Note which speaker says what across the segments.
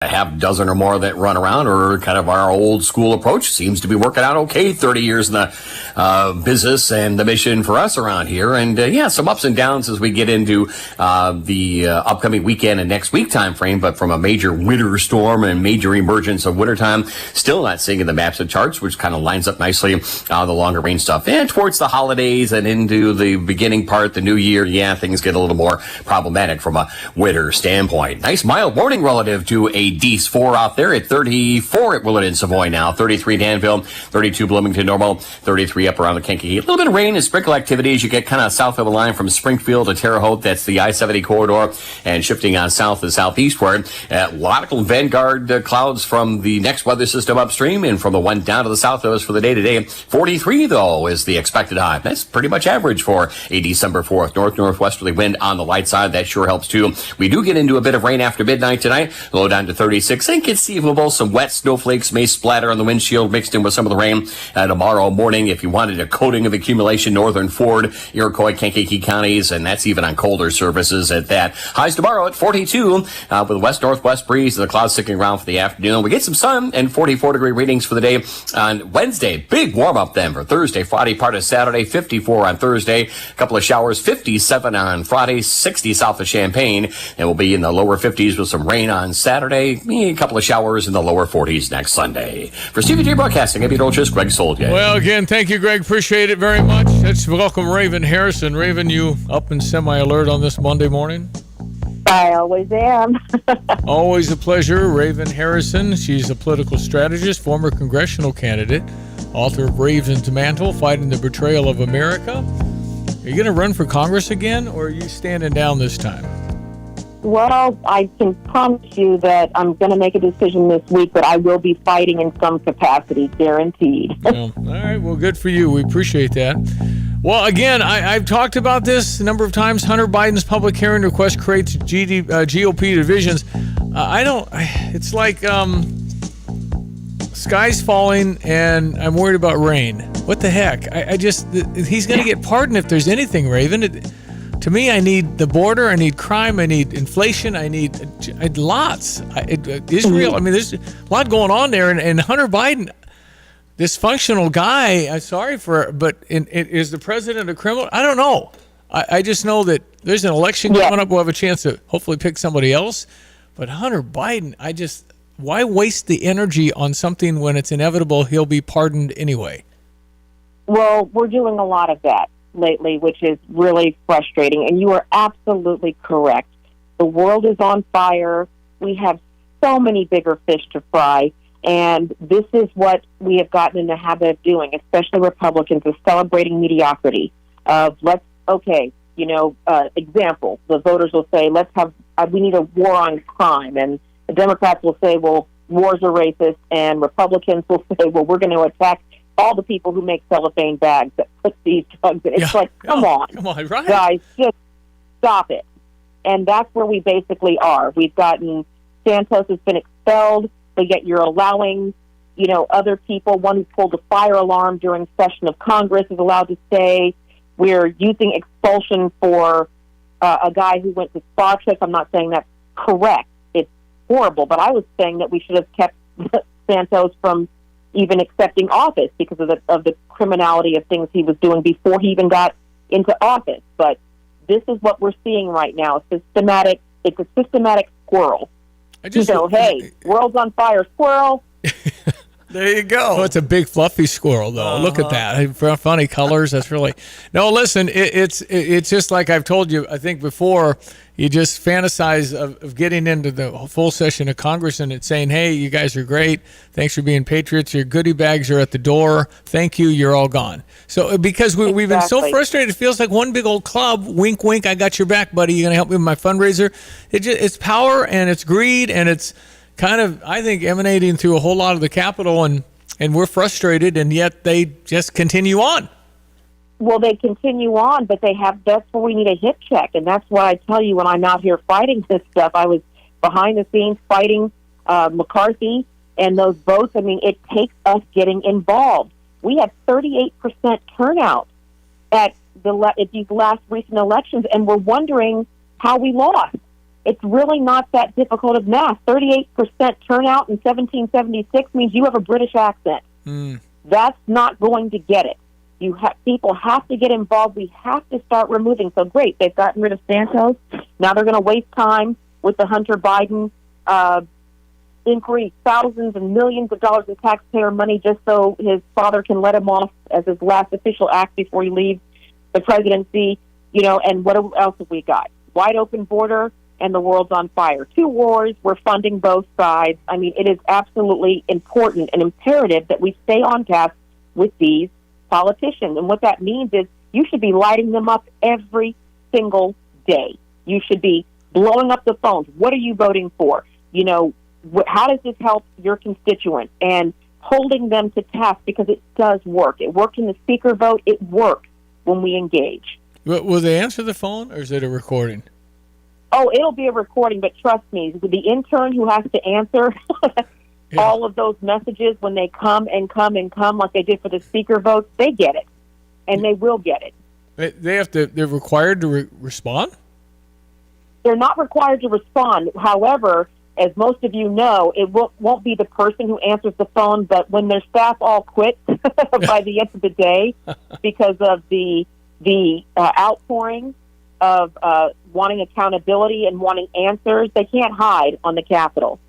Speaker 1: a half dozen or more that run around, or kind of our old school approach seems to be working out okay. 30 years in the business and the mission for us around here. And some ups and downs as we get into the upcoming weekend and next week time frame. But from a major winter storm and major emergence of wintertime, still not seeing in the maps and charts, which kind of lines up nicely the longer range stuff. And towards the holidays and into the beginning part, the new year, things get a little more problematic from a winter standpoint. Nice mild morning relative to a D's 4 out there at 34 at Willard and Savoy now, 33 Danville, 32 Bloomington Normal, 33 up around the Kankakee. A little bit of rain and sprinkle activity as you get kind of south of the line from Springfield to Terre Haute. That's the I-70 corridor, and shifting on south to southeastward. A lot of Vanguard clouds from the next weather system upstream and from the one down to the south of us for the day-to-day. 43, though, is the expected high. That's pretty much average for a December 4th. North-northwesterly wind on the light side. That sure helps, too. We do get into a bit of rain after midnight tonight. Low down to 36. Inconceivable. Some wet snowflakes may splatter on the windshield mixed in with some of the rain. Tomorrow morning, if you wanted a coating of accumulation, northern Ford, Iroquois, Kankakee counties, and that's even on colder surfaces at that. Highs tomorrow at 42 with a west-northwest breeze and the clouds sticking around for the afternoon. We get some sun and 44-degree readings for the day on Wednesday. Big warm-up then for Thursday, Friday, part of Saturday. 54 on Thursday. A couple of showers. 57 on Friday. 60 south of Champaign. And we'll be in the lower 50s with some rain on Saturday. A couple of showers in the lower 40s next Sunday. For Stevie Jay Broadcasting, I'm your old host, Greg Soldier.
Speaker 2: Well, again, thank you, Greg. Appreciate it very much. Let's welcome Raven Harrison. Raven, you up and semi-alert on this Monday morning?
Speaker 3: I always am.
Speaker 2: Always a pleasure. Raven Harrison. She's a political strategist, former congressional candidate, author of Raven's Mantle, Fighting the Betrayal of America. Are you going to run for Congress again, or are you standing down this time?
Speaker 3: Well, I can promise you that I'm going to make a decision this week, but I will be fighting in some capacity, guaranteed.
Speaker 2: All right. Well, good for you. We appreciate that. Well, again, I've talked about this a number of times. Hunter Biden's public hearing request creates GOP divisions. It's like sky's falling and I'm worried about rain. What the heck? He's going to get pardoned if there's anything, Raven. To me, I need the border, I need crime, I need inflation, I need lots. Israel, I mean, there's a lot going on there. And Hunter Biden, dysfunctional guy, I'm sorry but is the president a criminal? I don't know. I just know that there's an election coming up. We'll have a chance to hopefully pick somebody else. But Hunter Biden, why waste the energy on something when it's inevitable he'll be pardoned anyway?
Speaker 3: Well, we're doing a lot of that lately, which is really frustrating. And you are absolutely correct. The world is on fire. We have so many bigger fish to fry. And this is what we have gotten in the habit of doing, especially Republicans, is celebrating mediocrity. Example, the voters will say, we need a war on crime. And the Democrats will say, well, wars are racist. And Republicans will say, well, we're going to attack all the people who make cellophane bags that put these drugs in. It's come on,
Speaker 2: right?
Speaker 3: Guys, just stop it. And that's where we basically are. We've gotten, Santos has been expelled, but yet you're allowing, other people. One who pulled a fire alarm during session of Congress is allowed to stay. We're using expulsion for a guy who went to spa trips. I'm not saying that's correct. It's horrible, but I was saying that we should have kept Santos from even accepting office because of the criminality of things he was doing before he even got into office. But this is what we're seeing right now. It's a systematic squirrel. Hey, world's on fire, squirrel.
Speaker 2: There you go. Oh, it's a big fluffy squirrel, though. Look at that. Funny colors. That's really... No, listen, it's just like I've told you, I think before, you just fantasize of getting into the full session of Congress and it's saying, hey, you guys are great. Thanks for being patriots. Your goodie bags are at the door. Thank you. You're all gone. So because we've been so frustrated, it feels like one big old club. Wink, wink. I got your back, buddy. You going to help me with my fundraiser? It's power and it's greed and it's kind of, I think, emanating through a whole lot of the Capitol, and we're frustrated, and yet they just continue on.
Speaker 3: Well, they continue on, but that's where we need a hit check, and that's why I tell you when I'm out here fighting this stuff. I was behind the scenes fighting McCarthy and those votes. I mean, it takes us getting involved. We had 38% turnout at these last recent elections, and we're wondering how we lost. it's really not that difficult of math. 38% turnout in 1776 means you have a British accent. That's not going to get it. People have to get involved. We have to start removing. So great, they've gotten rid of Santos. Now they're going to waste time with the Hunter Biden inquiry, thousands and millions of dollars in taxpayer money just so his father can let him off as his last official act before he leaves the presidency. And what else have we got? Wide open border, and the world's on fire. 2 wars, we're funding both sides. I mean, it is absolutely important and imperative that we stay on task with these politicians. And what that means is you should be lighting them up every single day. You should be blowing up the phones. What are you voting for? How does this help your constituents? And holding them to task, because it does work. It worked in the speaker vote. It works when we engage.
Speaker 2: Will they answer the phone, or is it a recording?
Speaker 3: Oh, it'll be a recording, but trust me, the intern who has to answer all of those messages when they come like they did for the speaker votes, they get it, and they will get it.
Speaker 2: They're required to respond?
Speaker 3: They're not required to respond. However, as most of you know, it won't be the person who answers the phone, but when their staff all quit by the end of the day because of the outpouring of wanting accountability and wanting answers, they can't hide on the Capitol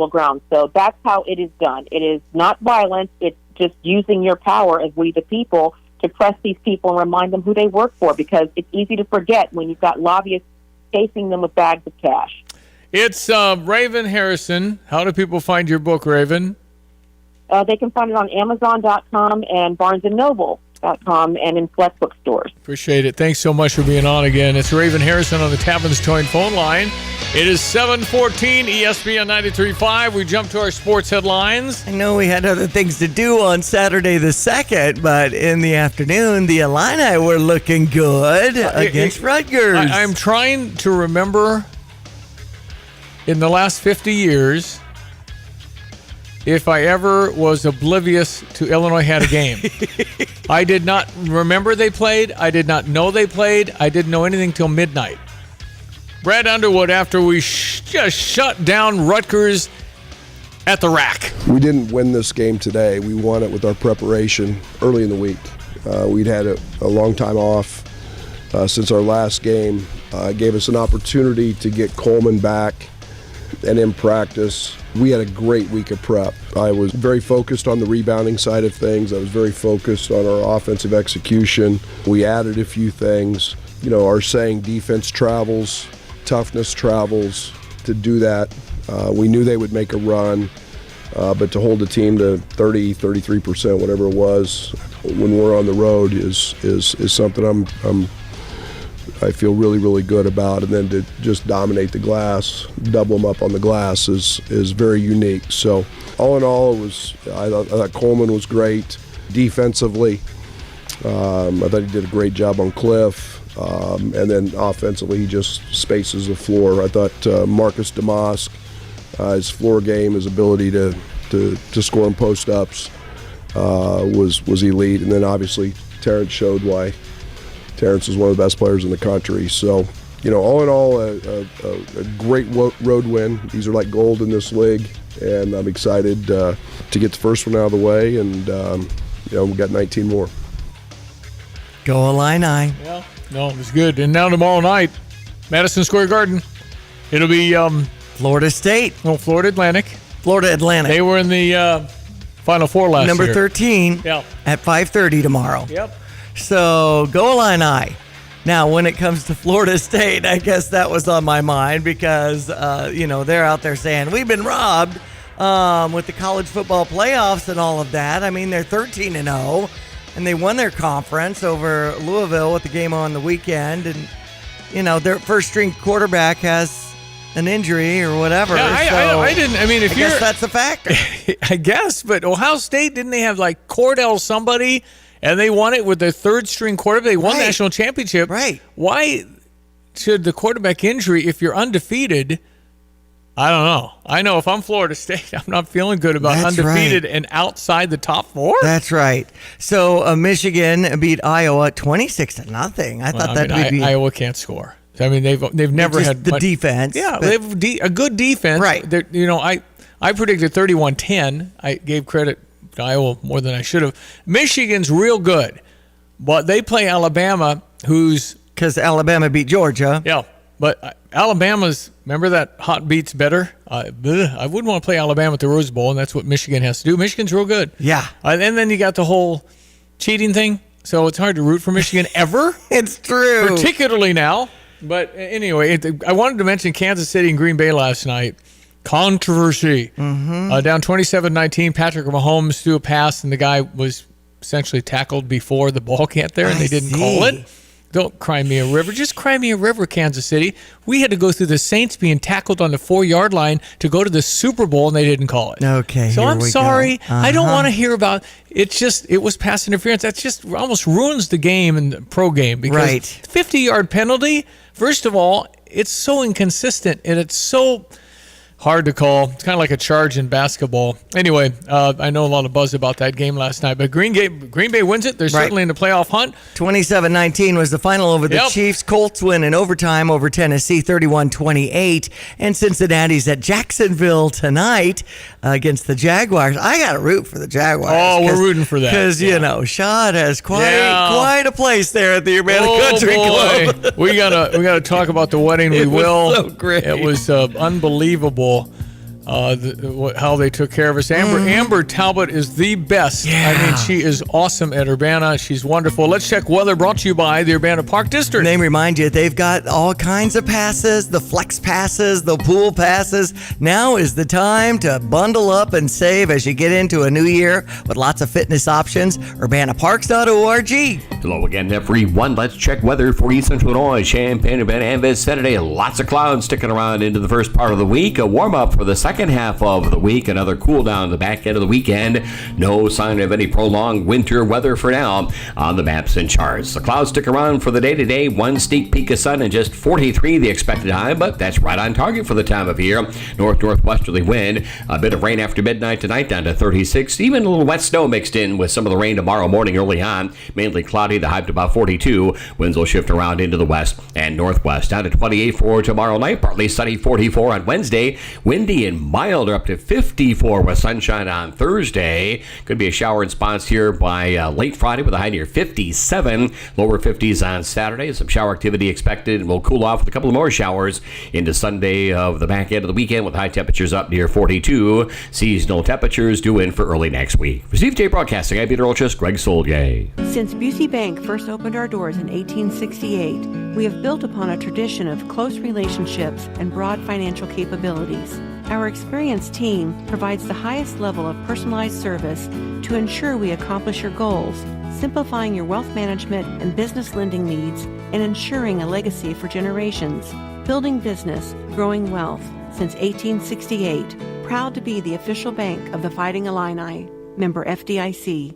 Speaker 3: grounds. So that's how it is done. It is not violence. It's just using your power as we the people to press these people and remind them who they work for, because it's easy to forget when you've got lobbyists chasing them with bags of cash.
Speaker 2: It's Raven Harrison. How do people find your book, Raven?
Speaker 3: They can find it on Amazon.com and BarnesandNoble.com and in select bookstores.
Speaker 2: Appreciate it. Thanks so much for being on again. It's Raven Harrison on the Tavin's Towing phone line. It is 7:14, ESPN 93.5. We jump to our sports headlines.
Speaker 4: I know we had other things to do on Saturday the 2nd, but in the afternoon, the Illini were looking good against Rutgers.
Speaker 2: I'm trying to remember in the last 50 years if I ever was oblivious to Illinois had a game. I did not remember they played. I did not know they played. I didn't know anything till midnight. Brad Underwood, after we just shut down Rutgers at the rack.
Speaker 5: We didn't win this game today. We won it with our preparation early in the week. We'd had a long time off since our last game. Gave us an opportunity to get Coleman back and in practice. We had a great week of prep. I was very focused on the rebounding side of things. I was very focused on our offensive execution. We added a few things. Our saying defense travels, toughness travels. To do that, we knew they would make a run, but to hold the team to 30, 33%, whatever it was, when we're on the road is something I feel really, really good about. And then to just dominate the glass, double them up on the glass is very unique. So all in all, I thought Coleman was great defensively. I thought he did a great job on Cliff. And then offensively, he just spaces the floor. I thought Marcus DeMosk, his floor game, his ability to score in post-ups was elite. And then obviously Terrence showed why Terrence is one of the best players in the country. So, all in all, a great road win. These are like gold in this league, and I'm excited to get the first one out of the way, and we've got 19 more.
Speaker 4: Go Illini.
Speaker 2: Yeah, no, it was good. And now tomorrow night, Madison Square Garden, it'll be
Speaker 4: Florida State.
Speaker 2: No, Florida Atlantic.
Speaker 4: Florida Atlantic.
Speaker 2: They were in the Final Four last
Speaker 4: Number
Speaker 2: year.
Speaker 4: 13 at 5:30 tomorrow.
Speaker 2: Yep.
Speaker 4: So go Illini. Now, when it comes to Florida State, I guess that was on my mind because, they're out there saying, we've been robbed with the college football playoffs and all of that. I mean, they're 13-0, and they won their conference over Louisville with the game on the weekend. And, their first-string quarterback has an injury or whatever.
Speaker 2: Yeah, I guess
Speaker 4: that's a factor.
Speaker 2: I guess, but Ohio State, didn't they have like Cordell somebody? And they won it with their third-string quarterback. They won the national championship.
Speaker 4: Right.
Speaker 2: Why should the quarterback injury, if you're undefeated, I don't know. I know if I'm Florida State, I'm not feeling good about undefeated and outside the top four.
Speaker 4: That's right. So Michigan beat Iowa 26-0. I thought that'd be
Speaker 2: Iowa can't score. I mean, they've never had
Speaker 4: the defense.
Speaker 2: Yeah, they have a good defense.
Speaker 4: Right.
Speaker 2: I predicted 31-10. I gave credit to Iowa more than I should have. Michigan's real good, but they play Alabama,
Speaker 4: because Alabama beat Georgia.
Speaker 2: Yeah, but Alabama's, remember that hot beats better? I wouldn't want to play Alabama at the Rose Bowl, and that's what Michigan has to do. Michigan's real good.
Speaker 4: Yeah.
Speaker 2: And then you got the whole cheating thing, so it's hard to root for Michigan ever.
Speaker 4: It's true.
Speaker 2: Particularly now. But anyway, I wanted to mention Kansas City and Green Bay last night. Controversy.
Speaker 4: Mm-hmm.
Speaker 2: Down 27-19, Patrick Mahomes threw a pass, and the guy was essentially tackled before the ball got there, and they didn't call it. Don't cry me a river. Just cry me a river, Kansas City. We had to go through the Saints being tackled on the 4-yard line to go to the Super Bowl, and they didn't call it.
Speaker 4: Okay,
Speaker 2: so I'm sorry. I don't want to
Speaker 4: Uh-huh.
Speaker 2: hear about it. It was pass interference. That just almost ruins the game and the pro game because 50-yard penalty. First of all, it's so inconsistent and it's so hard to call. It's kind of like a charge in basketball. Anyway, I know a lot of buzz about that game last night, but Green Bay wins it. They're certainly in the playoff hunt.
Speaker 4: 27-19 was the final over the Chiefs. Colts win in overtime over Tennessee, 31-28. And Cincinnati's at Jacksonville tonight against the Jaguars. I got to root for the Jaguars.
Speaker 2: Oh, we're rooting for that.
Speaker 4: Because, Shad has quite a place there at the Urbana Country Club.
Speaker 2: we gotta talk about the wedding. We will.
Speaker 4: So great.
Speaker 2: It was unbelievable. How they took care of us. Amber Talbot is the best.
Speaker 4: Yeah.
Speaker 2: I mean, she is awesome at Urbana. She's wonderful. Let's check weather, brought to you by the Urbana Park District.
Speaker 4: They remind you, they've got all kinds of passes, the flex passes, the pool passes. Now is the time to bundle up and save as you get into a new year with lots of fitness options. UrbanaParks.org.
Speaker 1: Hello again, everyone. Let's check weather for East Central Illinois, Champaign, Urbana, and Vicinity. Lots of clouds sticking around into the first part of the week. A warm-up for the second half of the week. Another cool down the back end of the weekend. No sign of any prolonged winter weather for now on the maps and charts. The clouds stick around for the day today. One sneak peek of sun and just 43 the expected high, but that's right on target for the time of year. Northwesterly wind. A bit of rain after midnight tonight down to 36. Even a little wet snow mixed in with some of the rain tomorrow morning early on. Mainly cloudy. The high to about 42. Winds will shift around into the west and northwest. Down to 28 for tomorrow night. Partly sunny, 44 on Wednesday. Windy and milder up to 54 with sunshine on Thursday. Could be a shower in spots here by late Friday with a high near 57. Lower 50s on Saturday. Some shower activity expected, and we'll cool off with a couple of more showers into Sunday of the back end of the weekend with high temperatures up near 42. Seasonal temperatures due in for early next week. For Stevie Jay Broadcasting, I'm Peter Olchus, Greg Solgay.
Speaker 6: Since Busey Bank first opened our doors in 1868, we have built upon a tradition of close relationships and broad financial capabilities. Our experienced team provides the highest level of personalized service to ensure we accomplish your goals, simplifying your wealth management and business lending needs, and ensuring a legacy for generations. Building business, growing wealth. Since 1868, proud to be the official bank of the Fighting Illini. Member FDIC.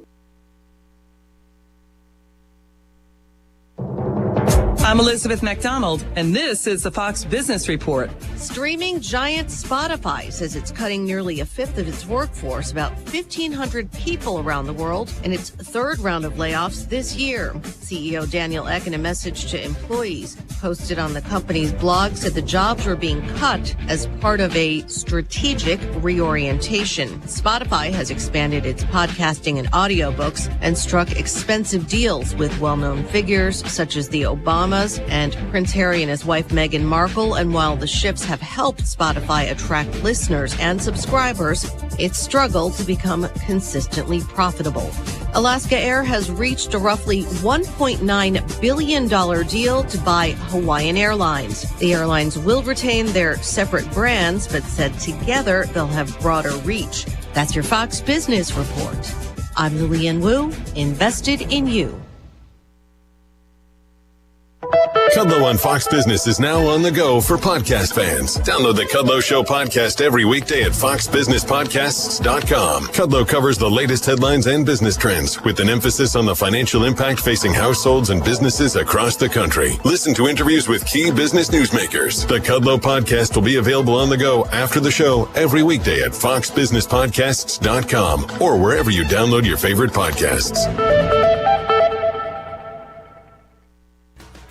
Speaker 7: I'm Elizabeth McDonald, and this is the Fox Business Report.
Speaker 8: Streaming giant Spotify says it's cutting nearly a fifth of its workforce, about 1,500 people around the world, in its third round of layoffs this year. CEO Daniel Ek, in a message to employees posted on the company's blog, said the jobs were being cut as part of a strategic reorientation. Spotify has expanded its podcasting and audiobooks and struck expensive deals with well-known figures such as the Obamas and Prince Harry and his wife Meghan Markle. And while the shifts have helped Spotify attract listeners and subscribers, it's struggled to become consistently profitable. Alaska Air has reached a roughly $1.9 billion deal to buy Hawaiian Airlines. The airlines will retain their separate brands, but said together they'll have broader reach. That's your Fox Business Report. I'm Lillian Wu, invested in you.
Speaker 9: Kudlow on Fox Business is now on the go for podcast fans. Download the Kudlow Show podcast every weekday at foxbusinesspodcasts.com. Kudlow covers the latest headlines and business trends with an emphasis on the financial impact facing households and businesses across the country. Listen to interviews with key business newsmakers. The Kudlow podcast will be available on the go after the show every weekday at foxbusinesspodcasts.com or wherever you download your favorite podcasts.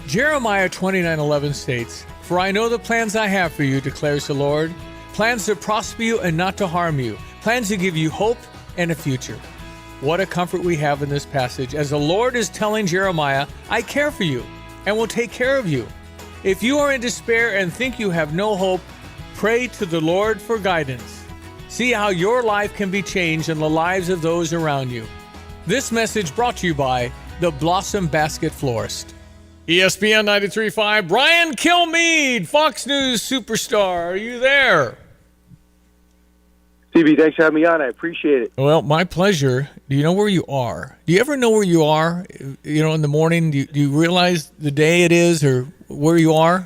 Speaker 2: Jeremiah 29:11 states, "For I know the plans I have for you, declares the Lord, plans to prosper you and not to harm you, plans to give you hope and a future." What a comfort we have in this passage, as the Lord is telling Jeremiah, I care for you and will take care of you. If you are in despair and think you have no hope, pray to the Lord for guidance. See how your life can be changed and the lives of those around you. This message brought to you by the Blossom Basket Florist. ESPN 93.5, Brian Kilmeade, Fox News superstar. Are you there?
Speaker 10: Stevie, thanks for having me on. I appreciate it.
Speaker 2: Well, my pleasure. Do you know where you are? Do you ever know where you are? You know, in the morning, do you realize the day it is or where you are?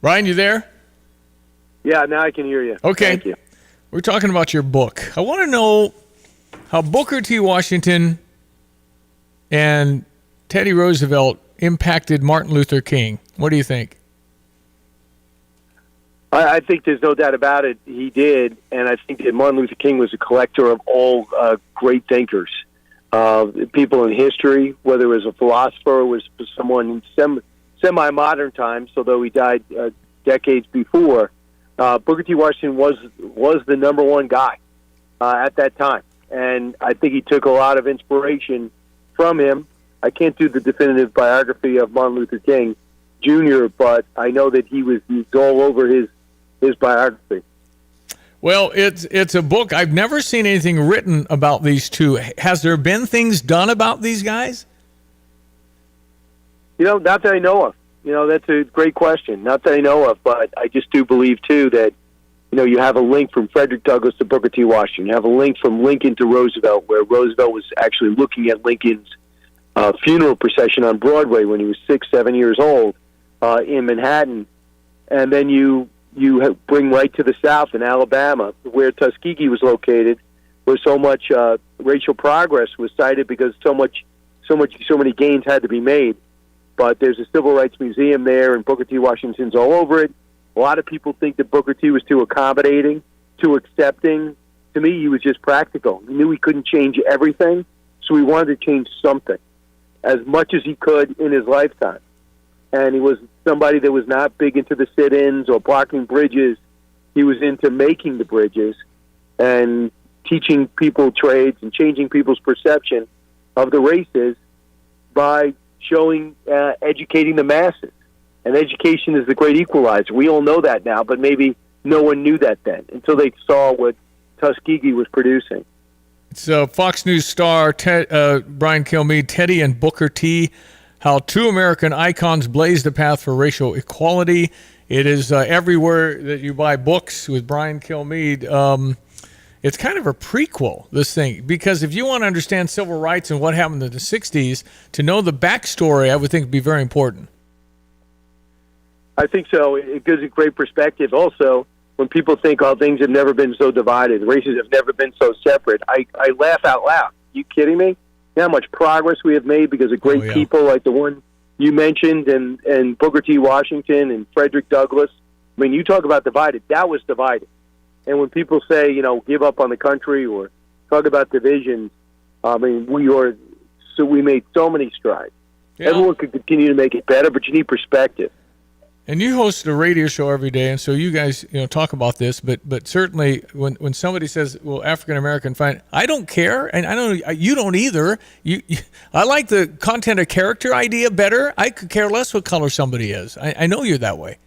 Speaker 2: Brian, you there?
Speaker 10: Yeah, now I can hear you.
Speaker 2: Okay.
Speaker 10: Thank you.
Speaker 2: We're talking about your book. I want to know how Booker T. Washington and Teddy Roosevelt impacted Martin Luther King. What do you think?
Speaker 10: I think there's no doubt about it. He did, and I think that Martin Luther King was a collector of all great thinkers. People in history, whether it was a philosopher or was someone in semi-modern times, although he died decades before, Booker T. Washington was the number one guy at that time. And I think he took a lot of inspiration from him. I can't do the definitive biography of Martin Luther King Jr., but I know that he was all over his biography.
Speaker 2: Well, it's a book. I've never seen anything written about these two. Has there been things done about these guys?
Speaker 10: You know, not that I know of. You know, that's a great question. Not that I know of, but I just do believe, too, that, you know, you have a link from Frederick Douglass to Booker T. Washington. You have a link from Lincoln to Roosevelt, where Roosevelt was actually looking at Lincoln's funeral procession on Broadway when he was 6, 7 years old in Manhattan. And then you bring right to the South in Alabama, where Tuskegee was located, where so much racial progress was cited because so many gains had to be made. But there's a civil rights museum there, and Booker T. Washington's all over it. A lot of people think that Booker T. was too accommodating, too accepting. To me, he was just practical. He knew he couldn't change everything, so he wanted to change something as much as he could in his lifetime. And he was somebody that was not big into the sit-ins or blocking bridges. He was into making the bridges and teaching people trades and changing people's perception of the races by educating the masses. And education is the great equalizer. We all know that now, but maybe no one knew that then until they saw what Tuskegee was producing.
Speaker 2: It's Fox News star Brian Kilmeade, Teddy and Booker T., how two American icons blazed the path for racial equality. It is everywhere that you buy books with Brian Kilmeade. It's kind of a prequel, this thing, because if you want to understand civil rights and what happened in the 60s, to know the backstory, I would think would be very important.
Speaker 10: I think so. It gives a great perspective. Also, when people think, oh, things have never been so divided, races have never been so separate, I laugh out loud. Are you kidding me? How much progress we have made because of great people like the one you mentioned and Booker T. Washington and Frederick Douglass. I mean, you talk about divided. That was divided. And when people say, you know, give up on the country or talk about divisions, I mean, we made so many strides. Yeah. Everyone could continue to make it better, but you need perspective.
Speaker 2: And you host a radio show every day, and so you guys, you know, talk about this. But certainly, when somebody says, "Well, African American, fine," I don't care, and I know you don't either. I like the content of character idea better. I could care less what color somebody is. I know you're that way.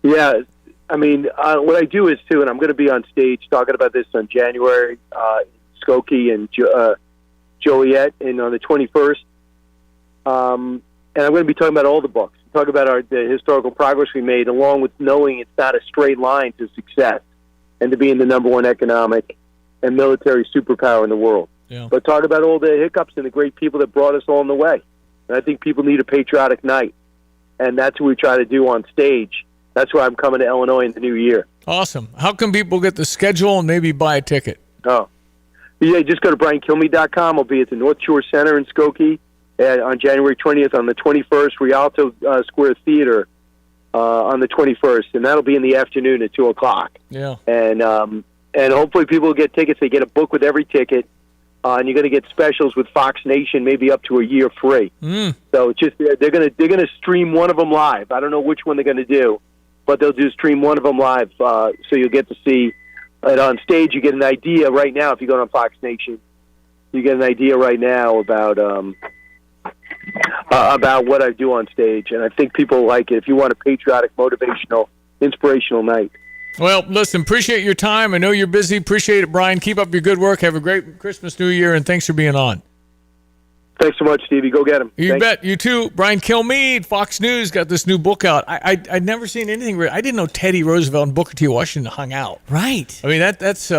Speaker 10: Yeah, I mean, what I do is too, and I'm going to be on stage talking about this on January, Skokie and Joliet, and on the 21st. And I'm going to be talking about all the books, talk about the historical progress we made, along with knowing it's not a straight line to success and to being the number one economic and military superpower in the world. Yeah. But talk about all the hiccups and the great people that brought us along the way. And I think people need a patriotic night, and that's what we try to do on stage. That's why I'm coming to Illinois in the new year.
Speaker 2: Awesome. How can people get the schedule and maybe buy a ticket?
Speaker 10: Oh, yeah, just go to briankilmeade.com. I'll be at the North Shore Center in Skokie on January 20th, on the 21st, Rialto Square Theater on the 21st, and that'll be in the afternoon at 2 o'clock.
Speaker 2: Yeah.
Speaker 10: And and hopefully people will get tickets. They get a book with every ticket, and you're going to get specials with Fox Nation, maybe up to a year free. So it's just they're going to stream one of them live. I don't know which one they're going to do, but they'll do stream one of them live, so you'll get to see it on stage. You get an idea right now if you go on Fox Nation. You get an idea right now about what I do on stage, and I think people like it. If you want a patriotic, motivational, inspirational night.
Speaker 2: Well, listen, appreciate your time. I know you're busy. Appreciate it, Brian. Keep up your good work. Have a great Christmas, New Year, and thanks for being on.
Speaker 10: Thanks so much, Stevie. Go get him.
Speaker 2: You bet. You too. Brian Kilmeade, Fox News, got this new book out. I'd never seen anything. I didn't know Teddy Roosevelt and Booker T. Washington hung out.
Speaker 4: Right.
Speaker 2: I mean, that's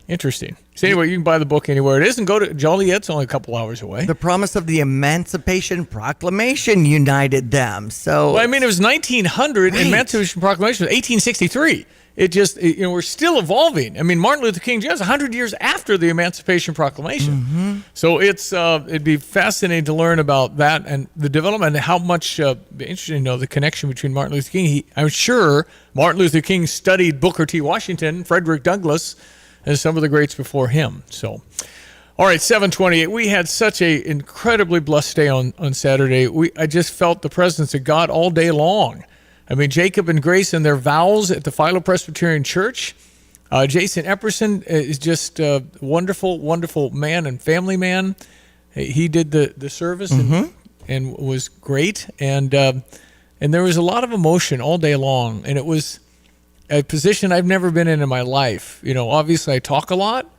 Speaker 2: interesting. So anyway, you can buy the book anywhere it is and go to Joliet's only a couple hours away.
Speaker 4: The promise of the Emancipation Proclamation united them. So,
Speaker 2: well, I mean, it was 1900. Right. Emancipation Proclamation was 1863. It just, we're still evolving. I mean, Martin Luther King Jr. 100 years after the Emancipation Proclamation. So it'd be fascinating to learn about that and the development and how much, interesting to know the connection between Martin Luther King. I'm sure Martin Luther King studied Booker T. Washington, Frederick Douglass, and some of the greats before him. So, all right, 7:28. We had such a incredibly blessed day on Saturday. I just felt the presence of God all day long. I mean, Jacob and Grace and their vows at the Philo Presbyterian Church. Jason Epperson is just a wonderful, wonderful man and family man. He did the service and was great. And there was a lot of emotion all day long. And it was a position I've never been in my life. Obviously I talk a lot,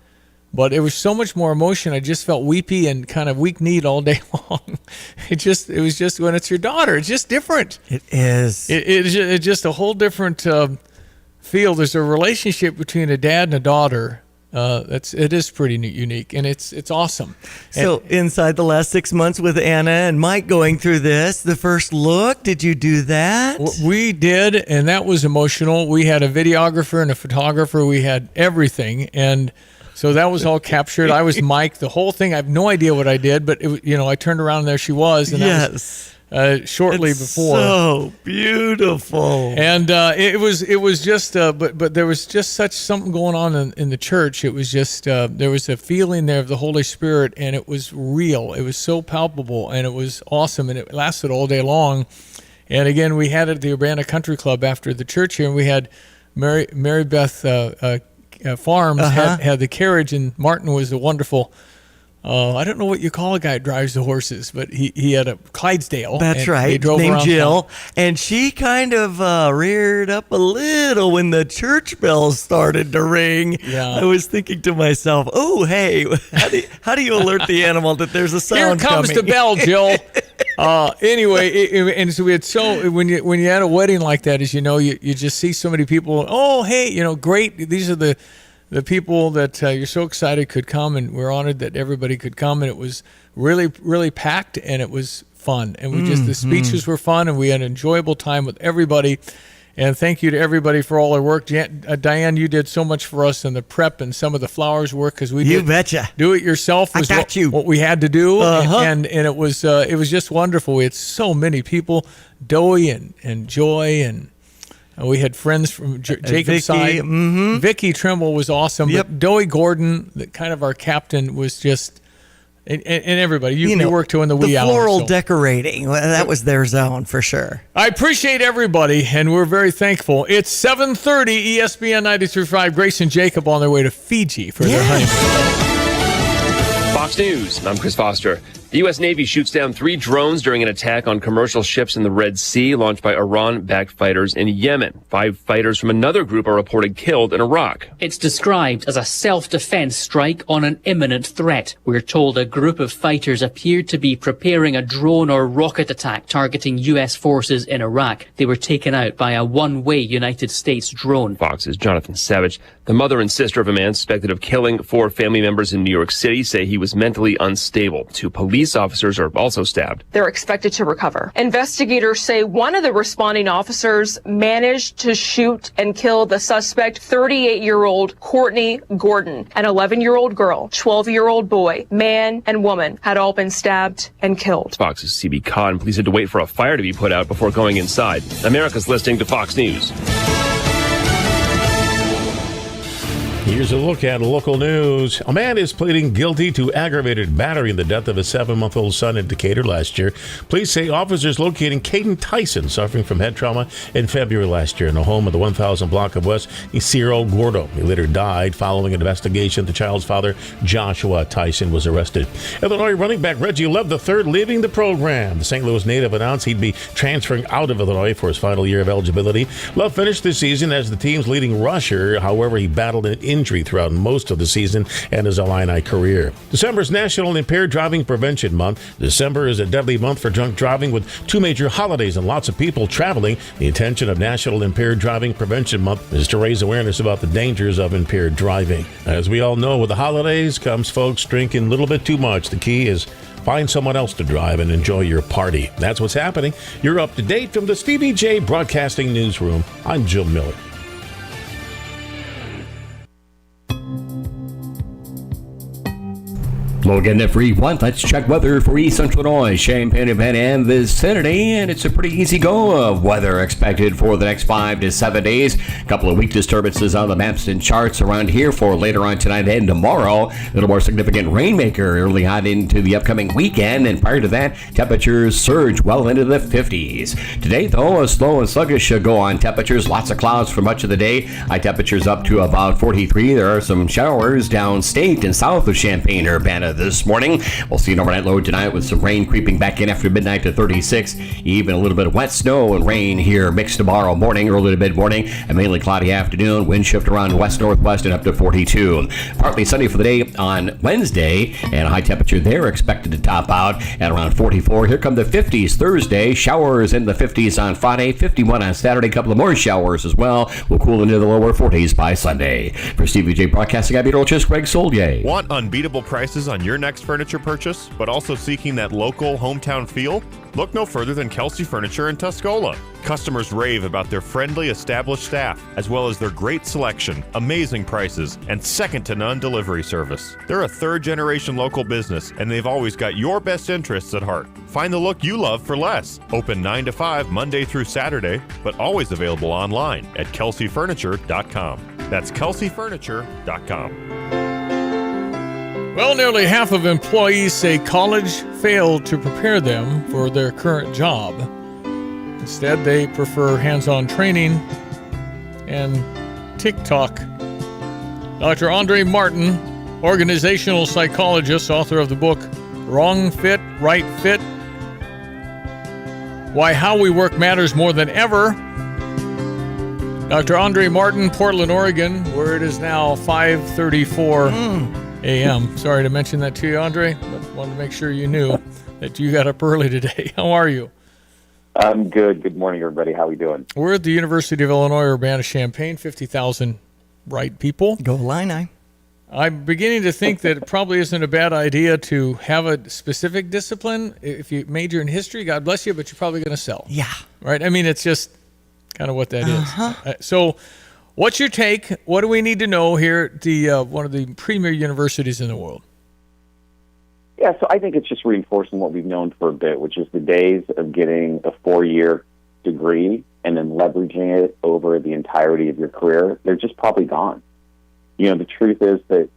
Speaker 2: but it was so much more emotion. I just felt weepy and kind of weak-kneed all day long. It was just when it's your daughter, it's just different.
Speaker 4: It is.
Speaker 2: It's just a whole different feel. There's a relationship between a dad and a daughter. It is pretty unique, and it's awesome.
Speaker 4: So inside the last 6 months with Anna and Mike going through this, the first look, did you do that?
Speaker 2: We did, and that was emotional. We had a videographer and a photographer. We had everything, and so that was all captured. I was Mike, the whole thing. I have no idea what I did, but I turned around and there she was, and
Speaker 4: yes.
Speaker 2: Shortly before.
Speaker 4: So beautiful.
Speaker 2: And it was just but there was just something going on in the church. It was just there was a feeling there of the Holy Spirit, and it was real. It was so palpable, and it was awesome, and it lasted all day long. And again, we had it at the Urbana Country Club after the church here, and we had Mary Beth Farms had the carriage, and Martin was a wonderful I don't know what you call a guy who drives the horses, but he had a Clydesdale.
Speaker 4: That's right. Named Jill. And she kind of reared up a little when the church bells started to ring.
Speaker 2: Yeah.
Speaker 4: I was thinking to myself, oh, hey, how do you alert the animal that there's a sound
Speaker 2: Here comes
Speaker 4: coming?
Speaker 2: the bell, Jill. Anyway, and so we had when you had a wedding like that, as you know, you just see so many people. Oh, hey, great. These are the people that you're so excited could come, and we're honored that everybody could come, and it was really, really packed, and it was fun, and the speeches were fun, and we had an enjoyable time with everybody, and thank you to everybody for all their work. Diane, you did so much for us in the prep and some of the flowers work, because
Speaker 4: you betcha.
Speaker 2: Do it yourself was what we had to do, and it was just wonderful. We had so many people, Doey and Joy, and we had friends from Jacob's side. Vicky Trimble was awesome.
Speaker 4: Yep.
Speaker 2: But Doey Gordon, kind of our captain, was just, and everybody. You worked in the wee hours.
Speaker 4: The floral decorating, that was their zone for sure.
Speaker 2: I appreciate everybody, and we're very thankful. It's 7:30, ESPN 93.5. Grace and Jacob on their way to Fiji for their honeymoon.
Speaker 11: Fox News, I'm Chris Foster. The U.S. Navy shoots down 3 drones during an attack on commercial ships in the Red Sea launched by Iran-backed fighters in Yemen. 5 fighters from another group are reported killed in Iraq.
Speaker 12: It's described as a self-defense strike on an imminent threat. We're told a group of fighters appeared to be preparing a drone or rocket attack targeting U.S. forces in Iraq. They were taken out by a one-way United States drone.
Speaker 11: Fox's Jonathan Savage. The mother and sister of a man suspected of killing 4 family members in New York City say he was mentally unstable. 2 police officers are also stabbed.
Speaker 13: They're expected to recover. Investigators say one of the responding officers managed to shoot and kill the suspect, 38-year-old Courtney Gordon. An 11-year-old girl, 12-year-old boy, man and woman had all been stabbed and killed.
Speaker 11: Fox's CB Khan. Police had to wait for a fire to be put out before going inside. America's listening to Fox News.
Speaker 14: Here's a look at local news. A man is pleading guilty to aggravated battery in the death of a 7-month-old son in Decatur last year. Police say officers locating Caden Tyson, suffering from head trauma, in February last year in a home of the 1000 block of West Cerro Gordo. He later died. Following an investigation, the child's father, Joshua Tyson, was arrested. Illinois running back Reggie Love III leaving the program. The St. Louis native announced he'd be transferring out of Illinois for his final year of eligibility. Love finished the season as the team's leading rusher. However, he battled an injury throughout most of the season and his Illini career. December is National Impaired Driving Prevention Month. December is a deadly month for drunk driving, with 2 major holidays and lots of people traveling. The intention of National Impaired Driving Prevention Month is to raise awareness about the dangers of impaired driving. As we all know, with the holidays comes folks drinking a little bit too much. The key is find someone else to drive and enjoy your party. That's what's happening. You're up to date from the Stevie Jay Broadcasting Newsroom. I'm Jill Miller.
Speaker 1: Hello again, everyone. Let's check weather for East Central Illinois, Champaign-Urbana, and vicinity. And it's a pretty easy go of weather expected for the next 5 to 7 days. A couple of weak disturbances on the maps and charts around here for later on tonight and tomorrow. A little more significant rainmaker early on into the upcoming weekend. And prior to that, temperatures surge well into the 50s. Today, though, a slow and sluggish go on temperatures. Lots of clouds for much of the day. High temperatures up to about 43. There are some showers downstate and south of Champaign-Urbana this morning. We'll see an overnight low tonight with some rain creeping back in after midnight to 36. Even a little bit of wet snow and rain here mixed tomorrow morning, early to mid-morning. A mainly cloudy afternoon. Wind shift around west-northwest and up to 42. Partly sunny for the day on Wednesday, and a high temperature there expected to top out at around 44. Here come the 50s Thursday. Showers in the 50s on Friday. 51 on Saturday. A couple of more showers as well. We'll cool into the lower 40s by Sunday. For Stevie Jay Broadcasting, I'm meteorologist Greg Soldier.
Speaker 15: Want unbeatable prices on your next furniture purchase, but also seeking that local hometown feel? Look no further than Kelsey Furniture in Tuscola. Customers rave about their friendly, established staff, as well as their great selection, amazing prices, and second-to-none delivery service. They're a third-generation local business, and they've always got your best interests at heart. Find the look you love for less. Open 9 to 5 Monday through Saturday, but always available online at kelseyfurniture.com. That's kelseyfurniture.com.
Speaker 2: Well, nearly half of employees say college failed to prepare them for their current job. Instead, they prefer hands-on training and TikTok. Dr. Andre Martin, organizational psychologist, author of the book Wrong Fit, Right Fit, Why How We Work Matters More Than Ever. Dr. Andre Martin, Portland, Oregon, where it is now 5:34 a.m. Sorry to mention that to you, Andre, but wanted to make sure you knew that you got up early today. How are you?
Speaker 16: I'm good. Good morning, everybody. How are we doing?
Speaker 2: We're at the University of Illinois, Urbana-Champaign, 50,000 bright people.
Speaker 4: Go Illini.
Speaker 2: I'm beginning to think that it probably isn't a bad idea to have a specific discipline. If you major in history, God bless you, but you're probably going to sell.
Speaker 4: Yeah.
Speaker 2: Right? I mean, it's just kind of what that is. So what's your take? What do we need to know here at the one of the premier universities in the world?
Speaker 16: Yeah, so I think it's just reinforcing what we've known for a bit, which is the days of getting a 4-year degree and then leveraging it over the entirety of your career. They're just probably gone. You know, the truth is that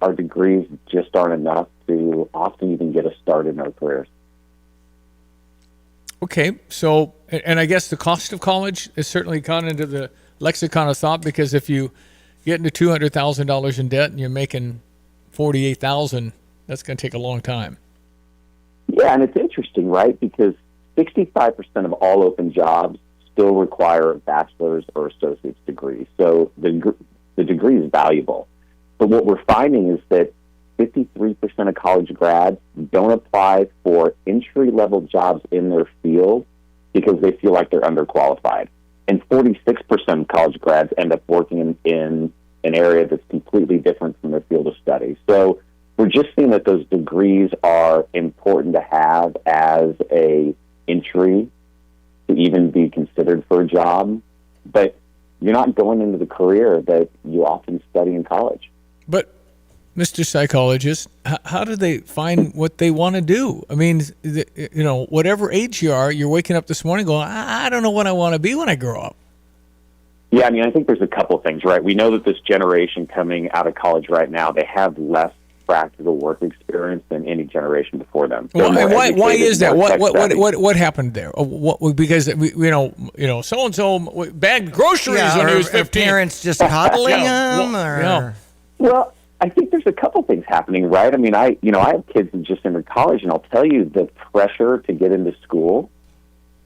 Speaker 16: our degrees just aren't enough to often even get us started in our careers.
Speaker 2: Okay, so, and I guess the cost of college has certainly gone into the lexicon of thought, because if you get into $200,000 in debt and you're making $48,000, that's going to take a long time.
Speaker 16: Yeah, and it's interesting, right? Because 65% of all open jobs still require a bachelor's or associate's degree. So the degree is valuable. But what we're finding is that 53% of college grads don't apply for entry-level jobs in their field because they feel like they're underqualified. And 46% of college grads end up working in an area that's completely different from their field of study. So we're just seeing that those degrees are important to have as a entry to even be considered for a job, but you're not going into the career that you often study in college.
Speaker 2: But, Mr. Psychologist, how do they find what they want to do? I mean, you know, whatever age you are, you're waking up this morning going, I don't know what I want to be when I grow up.
Speaker 16: Yeah, I mean, I think there's a couple things, right? We know that this generation coming out of college right now, they have less practical work experience than any generation before them.
Speaker 2: Why is that? What happened there? Because so and so bagged groceries when he was 15.
Speaker 4: Parents just coddling him,
Speaker 16: Well, I think there's a couple things happening, right? I mean, I have kids who just entered college, and I'll tell you, the pressure to get into school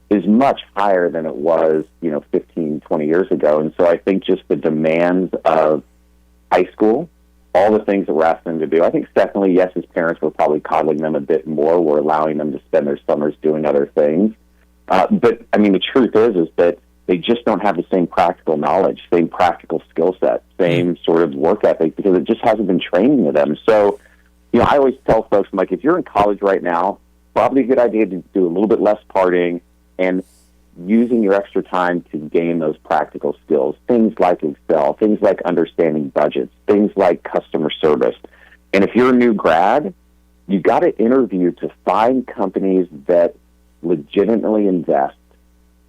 Speaker 16: is much higher than it was, 15, 20 years ago. And so I think just the demands of high school, all the things that we're asking them to do. I think secondly, yes, as parents, we're probably coddling them a bit more. We're allowing them to spend their summers doing other things. But, I mean, the truth is that they just don't have the same practical knowledge, same practical skill set, same sort of work ethic, because it just hasn't been trained into them. So, I always tell folks, I'm like, if you're in college right now, probably a good idea to do a little bit less partying and using your extra time to gain those practical skills, things like Excel, things like understanding budgets, things like customer service. And if you're a new grad, you got to interview to find companies that legitimately invest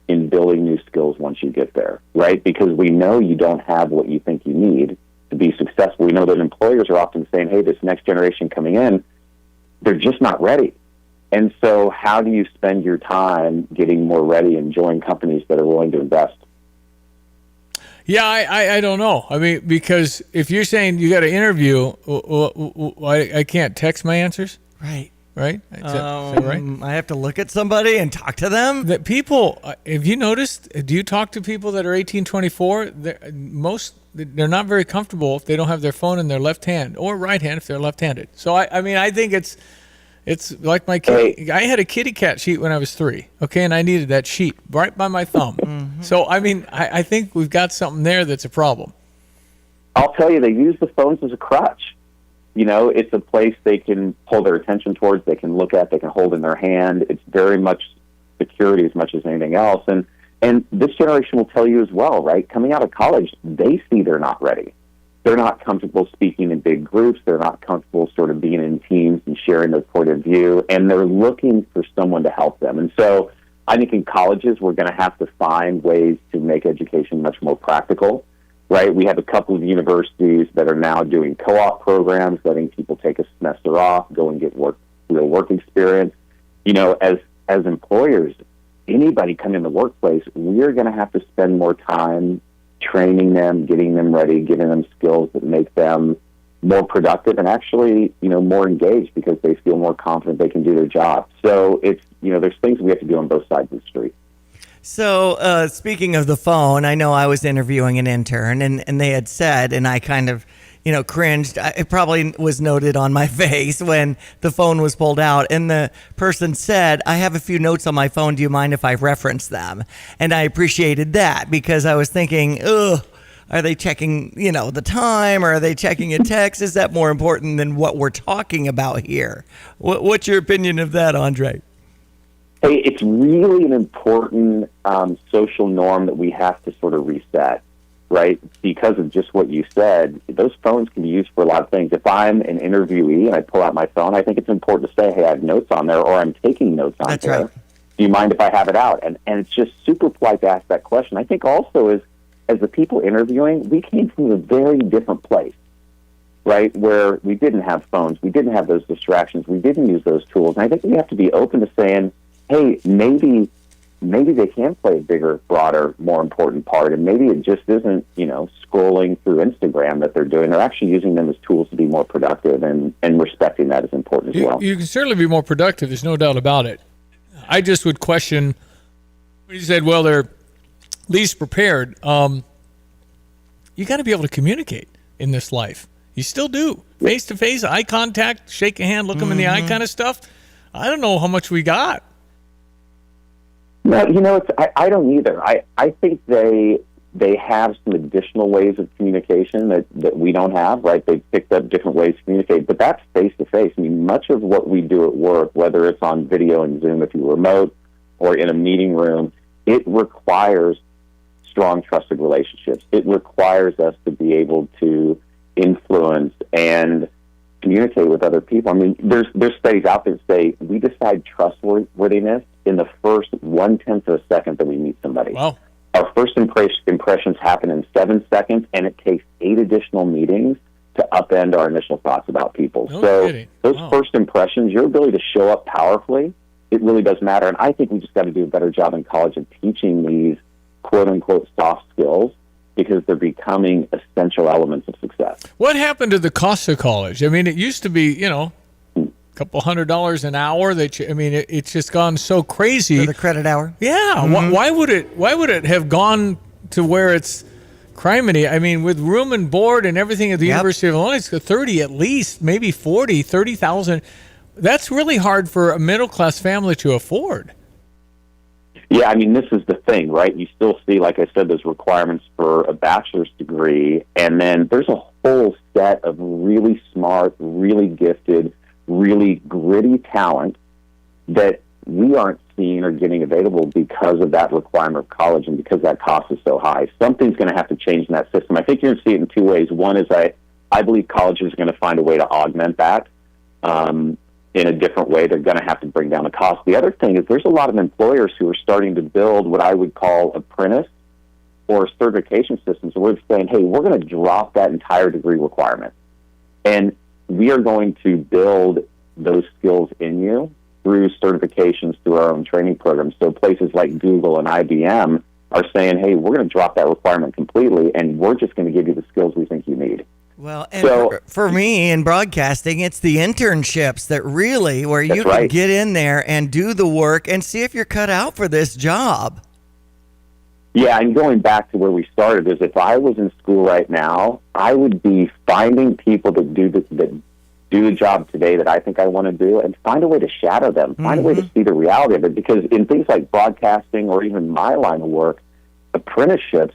Speaker 16: in building new skills once you get there, right? Because we know you don't have what you think you need to be successful. We know that employers are often saying, hey, this next generation coming in, they're just not ready. And so how do you spend your time getting more ready and join companies that are willing to invest?
Speaker 2: Yeah, I don't know. I mean, because if you're saying you got to interview, I can't text my answers.
Speaker 4: Right.
Speaker 2: Right? Is that right?
Speaker 4: I have to look at somebody and talk to them?
Speaker 2: That people, have you noticed, do you talk to people that are 18, 24? They're not very comfortable if they don't have their phone in their left hand or right hand if they're left-handed. So, I think it's like my kid. I had a kitty cat sheet when I was 3, okay, and I needed that sheet right by my thumb. Mm-hmm. So, I think we've got something there that's a problem.
Speaker 16: I'll tell you, they use the phones as a crutch. It's a place they can pull their attention towards, they can look at, they can hold in their hand. It's very much security as much as anything else. And this generation will tell you as well, right? Coming out of college, they see they're not ready. They're not comfortable speaking in big groups. They're not comfortable sort of being in teams and sharing their point of view. And they're looking for someone to help them. And so I think in colleges, we're going to have to find ways to make education much more practical, right? We have a couple of universities that are now doing co-op programs, letting people take a semester off, go and get real work experience. As employers, anybody coming in the workplace, we're going to have to spend more time training them, getting them ready, giving them skills that make them more productive and actually, more engaged because they feel more confident they can do their job. So it's, there's things we have to do on both sides of the street.
Speaker 4: So speaking of the phone, I know I was interviewing an intern and they had said, and I kind of, cringed. It probably was noted on my face when the phone was pulled out. And the person said, I have a few notes on my phone. Do you mind if I reference them? And I appreciated that because I was thinking, are they checking, the time? Or are they checking a text? Is that more important than what we're talking about here? What's your opinion of that, Andre?
Speaker 16: Hey, it's really an important social norm that we have to sort of reset. Right? Because of just what you said, those phones can be used for a lot of things. If I'm an interviewee and I pull out my phone, I think it's important to say, hey, I have notes on there or I'm taking notes on
Speaker 4: That's
Speaker 16: there.
Speaker 4: Right.
Speaker 16: Do you mind if I have it out? And it's just super polite to ask that question. I think also as the people interviewing, we came from a very different place, right? Where we didn't have phones. We didn't have those distractions. We didn't use those tools. And I think we have to be open to saying, hey, maybe they can play a bigger, broader, more important part, and maybe it just isn't, scrolling through Instagram that they're doing. They're actually using them as tools to be more productive, and respecting that is important as well.
Speaker 2: You can certainly be more productive. There's no doubt about it. I just would question, you said, well, they're least prepared. You got to be able to communicate in this life. You still do. Face-to-face, eye contact, shake a hand, look them in the eye kind of stuff. I don't know how much we got.
Speaker 16: No, I don't either. I think they have some additional ways of communication that we don't have, right? They've picked up different ways to communicate, but that's face-to-face. I mean, much of what we do at work, whether it's on video and Zoom if you're remote or in a meeting room, it requires strong, trusted relationships. It requires us to be able to influence and communicate with other people. I mean, there's studies out there that say we decide trustworthiness in the first 1/10 of a second that we meet somebody.
Speaker 2: Wow.
Speaker 16: Our first impressions happen in 7 seconds, and it takes 8 additional meetings to upend our initial thoughts about people. Those first impressions, your ability to show up powerfully, it really does matter. And I think we just got to do a better job in college of teaching these quote-unquote soft skills, because they're becoming essential elements of success.
Speaker 2: What happened to the cost of college? I mean, it used to be, a couple $100 an hour. It's just gone so crazy.
Speaker 4: For the credit hour?
Speaker 2: Yeah.
Speaker 4: Mm-hmm.
Speaker 2: Why would it have gone to where it's criminy? I mean, with room and board and everything at the University of Illinois, it's 30 at least, maybe 40, 30,000. That's really hard for a middle-class family to afford.
Speaker 16: Yeah, I mean, this is the thing, right? You still see, like I said, those requirements for a bachelor's degree, and then there's a whole set of really smart, really gifted, really gritty talent that we aren't seeing or getting available because of that requirement of college and because that cost is so high. Something's going to have to change in that system. I think you're going to see it in 2 ways. One is I believe colleges are going to find a way to augment that. In a different way. They're going to have to bring down the cost. The other thing is there's a lot of employers who are starting to build what I would call apprentice or certification systems. We're saying, hey, we're going to drop that entire degree requirement. And we are going to build those skills in you through certifications, through our own training programs. So places like Google and IBM are saying, hey, we're going to drop that requirement completely, and we're just going to give you the skills we think you need.
Speaker 4: Well, and for me in broadcasting, it's the internships that really, where you can get in there and do the work and see if you're cut out for this job.
Speaker 16: Yeah, and going back to where we started is if I was in school right now, I would be finding people that do the job today that I think I want to do and find a way to shadow them, find a way to see the reality of it. Because in things like broadcasting or even my line of work, apprenticeships,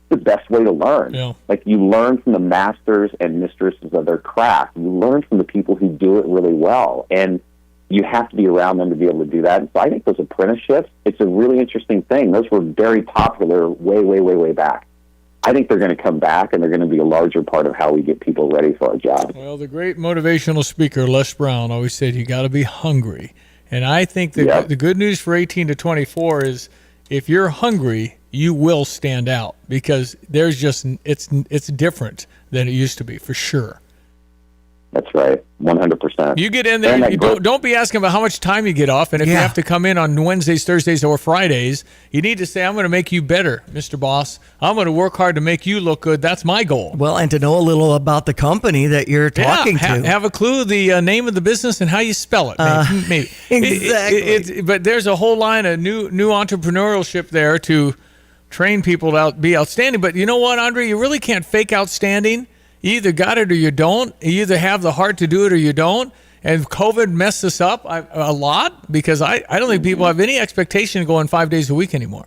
Speaker 16: the best way to learn.
Speaker 2: Yeah.
Speaker 16: Like you learn from the masters and mistresses of their craft. You learn from the people who do it really well. And you have to be around them to be able to do that. And so I think those apprenticeships, it's a really interesting thing. Those were very popular way back. I think they're going to come back, and they're going to be a larger part of how we get people ready for our jobs.
Speaker 2: Well, the great motivational speaker, Les Brown, always said you got to be hungry. And I think that the good news for 18 to 24 is if you're hungry, you will stand out, because there's just it's different than it used to be, for sure.
Speaker 16: That's right, 100%.
Speaker 2: You get in there, and you don't be asking about how much time you get off, and if you have to come in on Wednesdays, Thursdays, or Fridays, you need to say, I'm going to make you better, Mr. Boss. I'm going to work hard to make you look good. That's my goal.
Speaker 4: Well, and to know a little about the company that you're talking to.
Speaker 2: Have a clue the name of the business and how you spell it, maybe.
Speaker 4: Exactly.
Speaker 2: But there's a whole line of new entrepreneurship there to train people to be outstanding. But you know what, Andre? You really can't fake outstanding. You either got it or you don't. You either have the heart to do it or you don't. And COVID messed us up a lot, because I don't think people have any expectation of going 5 days a week anymore.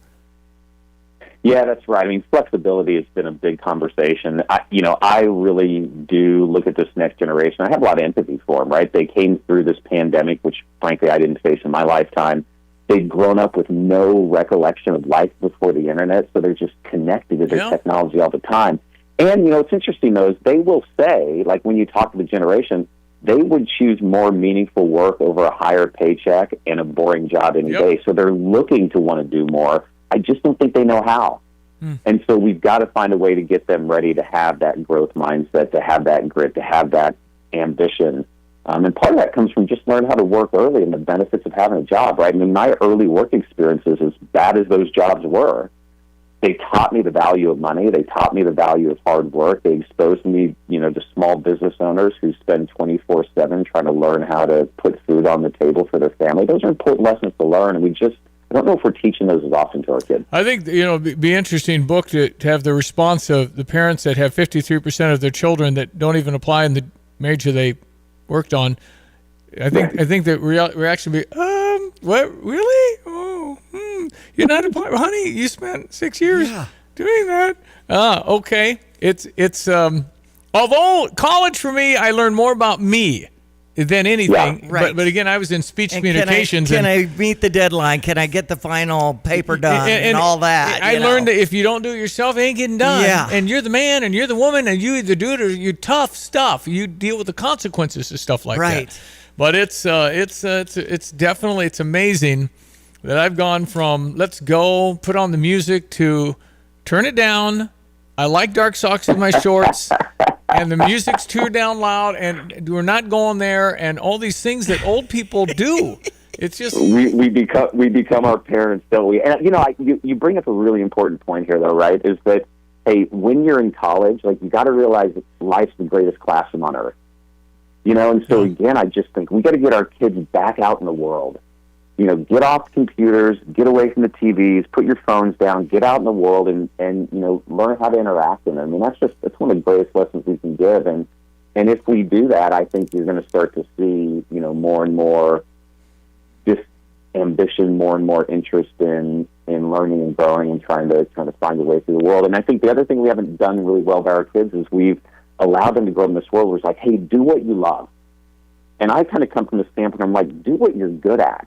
Speaker 16: Yeah, that's right. I mean, flexibility has been a big conversation. I really do look at this next generation. I have a lot of empathy for them, right? They came through this pandemic, which, frankly, I didn't face in my lifetime. They'd grown up with no recollection of life before the internet, so they're just connected to their technology all the time. And, what's interesting, though, is they will say, like when you talk to the generation, they would choose more meaningful work over a higher paycheck and a boring job any day. So they're looking to want to do more. I just don't think they know how. And so we've got to find a way to get them ready to have that growth mindset, to have that grit, to have that ambition. And part of that comes from just learning how to work early and the benefits of having a job, right? I mean, my early work experiences, as bad as those jobs were, they taught me the value of money. They taught me the value of hard work. They exposed me, to small business owners who spend 24/7 trying to learn how to put food on the table for their family. Those are important lessons to learn, and I don't know if we're teaching those as often to our kids.
Speaker 2: I think, it'd be an interesting book to have the response of the parents that have 53% of their children that don't even apply in the major they worked on. I think the reaction would be, what, really? Oh, you're not applying, honey. You spent 6 years doing that. Okay. It's although college for me, I learned more about me than anything.
Speaker 4: Yeah, right.
Speaker 2: But again, I was in speech
Speaker 4: and
Speaker 2: communications.
Speaker 4: Can I meet the deadline? Can I get the final paper done and all that?
Speaker 2: I learned that if you don't do it yourself, it ain't getting done.
Speaker 4: Yeah.
Speaker 2: And you're the man and you're the woman, and you either do it or you tough stuff. You deal with the consequences of stuff like that. But it's definitely, it's amazing that I've gone from let's go, put on the music to turn it down. I like dark socks in my shorts, and the music's too down loud, and we're not going there, and all these things that old people do. It's just
Speaker 16: we become our parents, don't we? And you bring up a really important point here, though, right? Is that hey, when you're in college, like you got to realize that life's the greatest classroom on earth. And so again, I just think we got to get our kids back out in the world. Get off computers, get away from the TVs, put your phones down, get out in the world, and learn how to interact in them. I mean, that's one of the greatest lessons we can give. And if we do that, I think you're going to start to see, more and more just ambition, more and more interest in learning and growing and trying to find a way through the world. And I think the other thing we haven't done really well by our kids is we've allowed them to grow in this world where it's like, hey, do what you love. And I kind of come from the standpoint, I'm like, do what you're good at,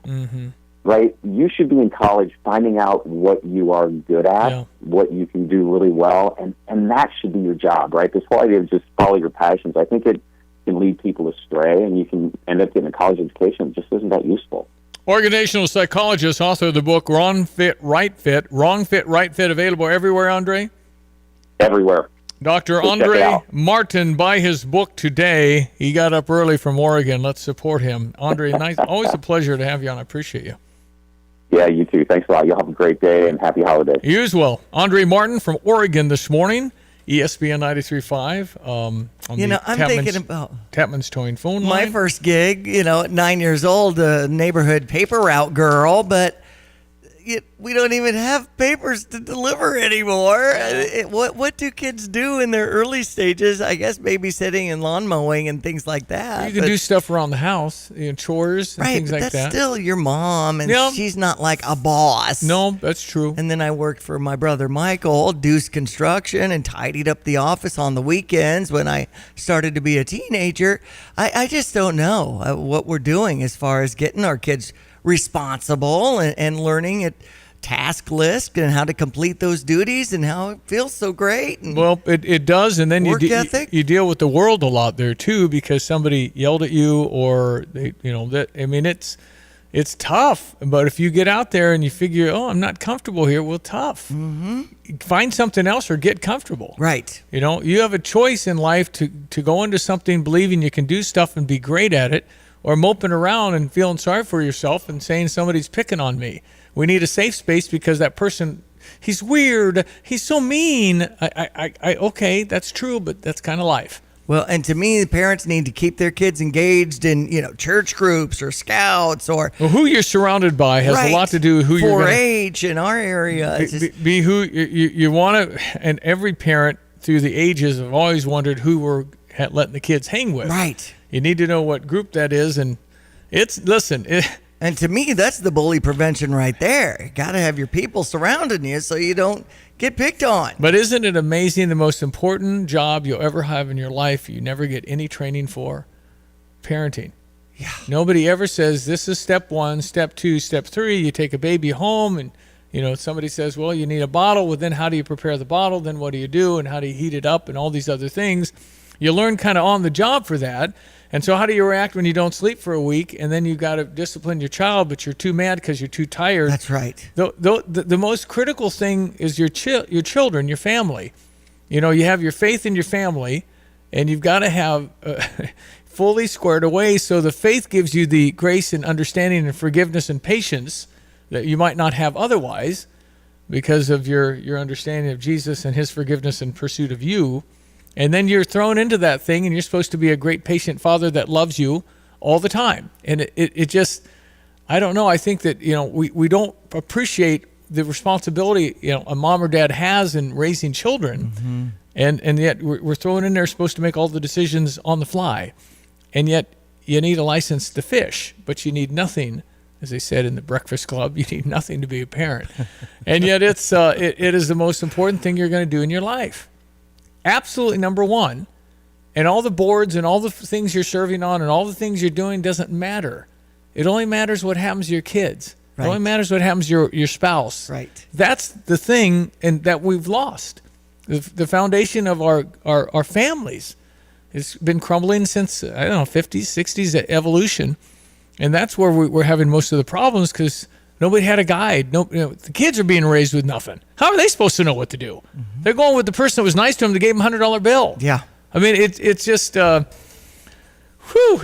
Speaker 16: right? You should be in college finding out what you are good at, what you can do really well, and that should be your job, right? This whole idea of just follow your passions, I think it can lead people astray, and you can end up getting a college education that just isn't that useful.
Speaker 2: Organizational psychologist, author of the book Wrong Fit, Right Fit, available everywhere, Andre?
Speaker 16: Everywhere.
Speaker 2: Dr. Andre Martin, buy his book today. He got up early from Oregon. Let's support him. Andre, nice. Always a pleasure to have you on. I appreciate you.
Speaker 16: Yeah, you too. Thanks a lot. You'll have a great day and happy holidays.
Speaker 2: You as well. Andre Martin from Oregon this morning, ESPN 93.5.
Speaker 4: I'm thinking about
Speaker 2: Tapman's Towing phone line.
Speaker 4: My first gig, at 9 years old, a neighborhood paper route girl, but we don't even have papers to deliver anymore. What do kids do in their early stages? I guess babysitting and lawn mowing and things like that.
Speaker 2: You can do stuff around the house, chores and things like that.
Speaker 4: But that's still your mom, and she's not like a boss.
Speaker 2: No, that's true.
Speaker 4: And then I worked for my brother Michael, Deuce Construction, and tidied up the office on the weekends when I started to be a teenager. I just don't know what we're doing as far as getting our kids responsible and learning at task list and how to complete those duties and how it feels so great. And
Speaker 2: well, it does, and then you deal with the world a lot there too, because somebody yelled at you or it's tough. But if you get out there and you figure, I'm not comfortable here, well, tough. Find something else or get comfortable.
Speaker 4: Right.
Speaker 2: You have a choice in life to go into something believing you can do stuff and be great at it, or moping around and feeling sorry for yourself and saying somebody's picking on me. We need a safe space because that person, he's weird, he's so mean. Okay, that's true, but that's kind of life.
Speaker 4: Well, and to me, the parents need to keep their kids engaged in, church groups or scouts or...
Speaker 2: Well, who you're surrounded by has a lot to do with who you're going to...
Speaker 4: 4-H in our area.
Speaker 2: Be who you want to... And every parent through the ages have always wondered who we're letting the kids hang with.
Speaker 4: Right.
Speaker 2: You need to know what group that is, and
Speaker 4: and to me, that's the bully prevention right there. You got to have your people surrounding you so you don't get picked on.
Speaker 2: But isn't it amazing, the most important job you'll ever have in your life, you never get any training for? Parenting.
Speaker 4: Yeah.
Speaker 2: Nobody ever says, this is step 1, step 2, step 3. You take a baby home and, somebody says, well, you need a bottle. Well, then how do you prepare the bottle? Then what do you do? And how do you heat it up and all these other things? You learn kind of on the job for that. And so how do you react when you don't sleep for a week and then you got to discipline your child, but you're too mad because you're too tired?
Speaker 4: That's right.
Speaker 2: The most critical thing is your children, your family. You have your faith in your family, and you've got to have fully squared away so the faith gives you the grace and understanding and forgiveness and patience that you might not have otherwise because of your understanding of Jesus and his forgiveness and pursuit of you. And then you're thrown into that thing, and you're supposed to be a great patient father that loves you all the time. And it just, I don't know. I think that, we don't appreciate the responsibility, a mom or dad has in raising children. And yet we're thrown in there supposed to make all the decisions on the fly. And yet you need a license to fish, but you need nothing. As they said in the Breakfast Club, you need nothing to be a parent. And yet it is the most important thing you're going to do in your life. Absolutely number one. And all the boards and all the things you're serving on and all the things you're doing doesn't matter. It only matters what happens to your kids. Right. It only matters what happens to your spouse.
Speaker 4: Right.
Speaker 2: That's the thing and that we've lost. The foundation of our families has been crumbling since, 50s, 60s evolution. And that's where we're having most of the problems because Nobody had a guide. No, the kids are being raised with nothing. How are they supposed to know what to do? They're going with the person that was nice to them that gave them $100 bill.
Speaker 4: Yeah.
Speaker 2: I mean, it's just, it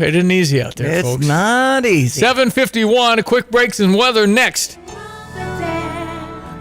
Speaker 2: isn't easy out there, folks.
Speaker 4: It's not easy.
Speaker 2: 7:51, quick breaks and weather next.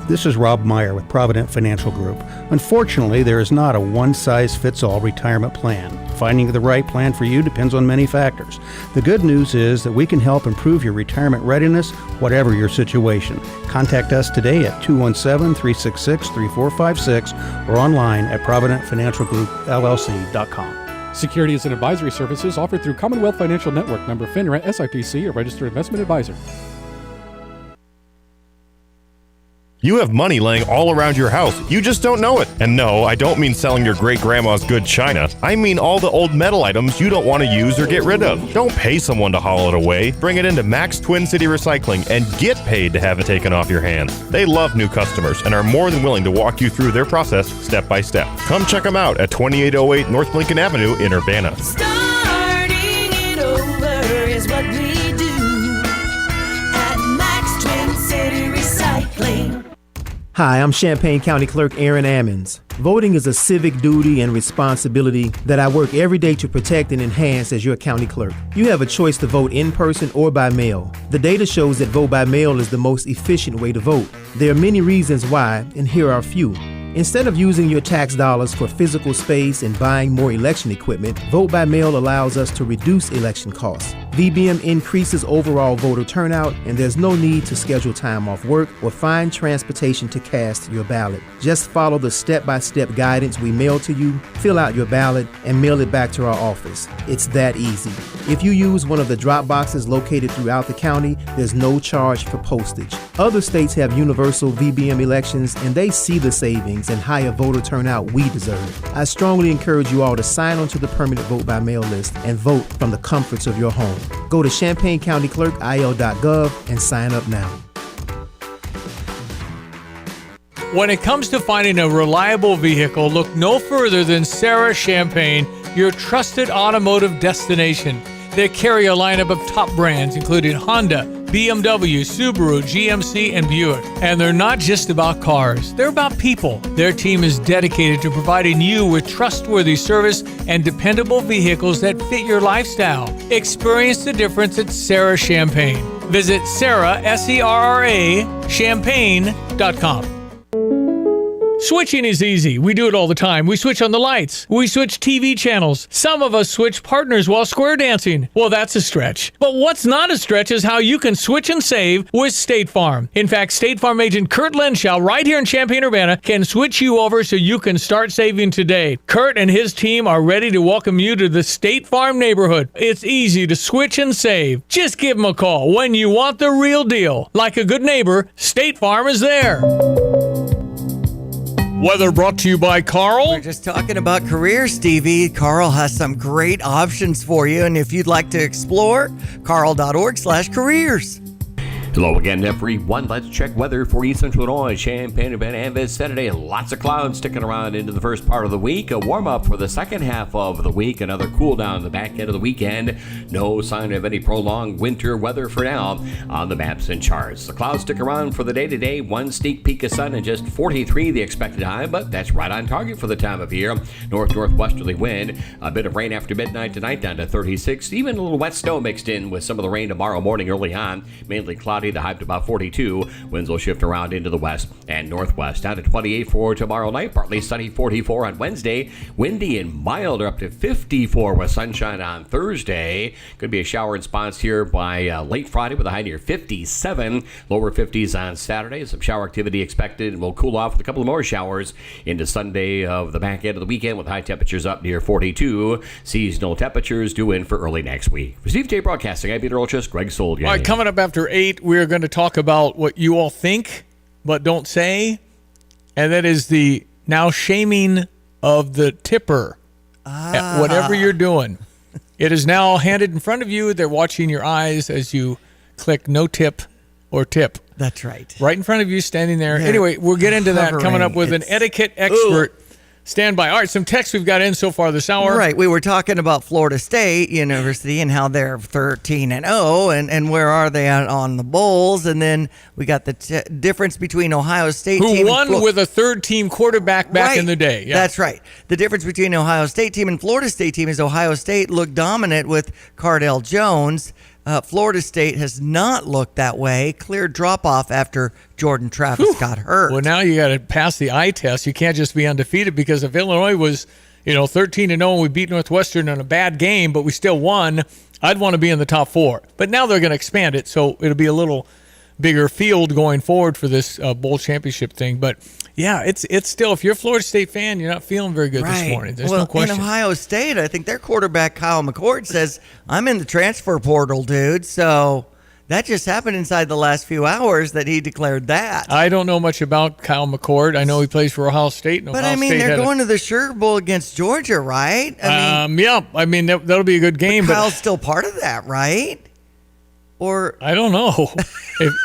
Speaker 17: This is Rob Meyer with Provident Financial Group. Unfortunately, there is not a one-size-fits-all retirement plan. Finding the right plan for you depends on many factors. The good news is that we can help improve your retirement readiness, whatever your situation. Contact us today at 217-366-3456 or online at providentfinancialgroupllc.com.
Speaker 18: Securities and advisory services offered through Commonwealth Financial Network, member FINRA, SIPC, a registered investment advisor.
Speaker 15: You have money laying all around your house. You just don't know it. And no, I don't mean selling your great-grandma's good china. I mean all the old metal items you don't want to use or get rid of. Don't pay someone to haul it away. Bring it into Max Twin City Recycling and get paid to have it taken off your hands. They love new customers and are more than willing to walk you through their process step by step. Come check them out at 2808 North Lincoln Avenue in Urbana.
Speaker 19: Starting it over is what we do at Max Twin City Recycling.
Speaker 20: Hi, I'm Champaign County Clerk Aaron Ammons. Voting is a civic duty and responsibility that I work every day to protect and enhance as your county clerk. You have a choice to vote in person or by mail. The data shows that vote by mail is the most efficient way to vote. There are many reasons why, and here are a few. Instead of using your tax dollars for physical space and buying more election equipment, vote by mail allows us to reduce election costs. VBM increases overall voter turnout, and there's no need to schedule time off work or find transportation to cast your ballot. Just follow the step-by-step guidance we mail to you, fill out your ballot, and mail it back to our office. It's that easy. If you use one of the drop boxes located throughout the county, there's no charge for postage. Other states have universal VBM elections, and they see the savings and higher voter turnout we deserve. I strongly encourage you all to sign onto the permanent vote by mail list and vote from the comforts of your home. Go to champaigncountyclerkil.gov and sign up now.
Speaker 2: When it comes to finding a reliable vehicle, look no further than Sarah Champagne, your trusted automotive destination. They carry a lineup of top brands including Honda, BMW, Subaru, GMC, and Buick. And they're not just about cars, they're about people. Their team is dedicated to providing you with trustworthy service and dependable vehicles that fit your lifestyle. Experience the difference at Sarah Champagne. Visit Sarah, S-E-R-R-A, champagne.com. Switching is easy. We do it all the time. We switch on the lights. We switch TV channels. Some of us switch partners while square dancing. Well, that's a stretch. But what's not a stretch is how you can switch and save with State Farm. In fact, State Farm agent Kurt Lenschow right here in Champaign-Urbana can switch you over so you can start saving today. Kurt and his team are ready to welcome you to the State Farm neighborhood. It's easy to switch and save. Just give them a call when you want the real deal. Like a good neighbor, State Farm is there. Weather brought to you by Carl.
Speaker 4: We're just talking about careers, Stevie. Carl has some great options for you, and if you'd like to explore, carl.org/careers.
Speaker 1: Hello again, everyone. Let's check weather for East Central Illinois, Champaign-Urbana, and vicinity. Lots of clouds sticking around into the first part of the week. A warm-up for the second half of the week. Another cool-down the back end of the weekend. No sign of any prolonged winter weather for now on the maps and charts. The clouds stick around for the day today. One sneak peek of sun and just 43 the expected high, but that's right on target for the time of year. North-northwesterly wind. A bit of rain after midnight tonight down to 36. Even a little wet snow mixed in with some of the rain tomorrow morning early on. Mainly cloudy. The high to about 42. Winds will shift around into the west and northwest. Down to 28 for tomorrow night. Partly sunny, 44 on Wednesday. Windy and milder up to 54 with sunshine on Thursday. Could be a shower in spots here by late Friday with a high near 57. Lower 50s on Saturday. Some shower activity expected, and we'll cool off with a couple of more showers into Sunday of the back end of the weekend with high temperatures up near 42. Seasonal temperatures due in for early next week. For Stevie Jay Broadcasting, I'm Peter Olchus, Greg Sold.
Speaker 2: All right, coming up after 8, we're going to talk about what you all think but don't say, and that is the now shaming of the tipper at whatever you're doing. It is now handed in front of you. They're watching your eyes as you click no tip or tip.
Speaker 4: That's right.
Speaker 2: Right in front of you, standing there. Anyway, we'll get into that coming up with an etiquette expert. stand by. All right, some texts we've got in so far this hour.
Speaker 4: Right, we were talking about Florida State University and how they're 13-0, and where are they on the bowls? And then we got the difference between Ohio State team
Speaker 2: who won with a third-team quarterback back in the day. Yeah.
Speaker 4: That's right. The difference between Ohio State team and Florida State team is Ohio State looked dominant with Cardell Jones. Florida State has not looked that way. Clear drop-off after Jordan Travis got hurt.
Speaker 2: Well, now you got to pass the eye test. You can't just be undefeated, because if Illinois was, 13-0 and we beat Northwestern in a bad game, but we still won, I'd want to be in the top 4. But now they're going to expand it, so it'll be a little bigger field going forward for this bowl championship thing. But yeah, it's still, if you're a Florida State fan, you're not feeling very good this morning. There's no question.
Speaker 4: In Ohio State, I think their quarterback, Kyle McCord, says, I'm in the transfer portal, dude. So that just happened inside the last few hours that he declared that.
Speaker 2: I don't know much about Kyle McCord. I know he plays for Ohio State.
Speaker 4: But they're going to the Sugar Bowl against Georgia, right?
Speaker 2: Yeah. I mean, that'll be a good game.
Speaker 4: Kyle's still part of that, right? Or
Speaker 2: I don't know.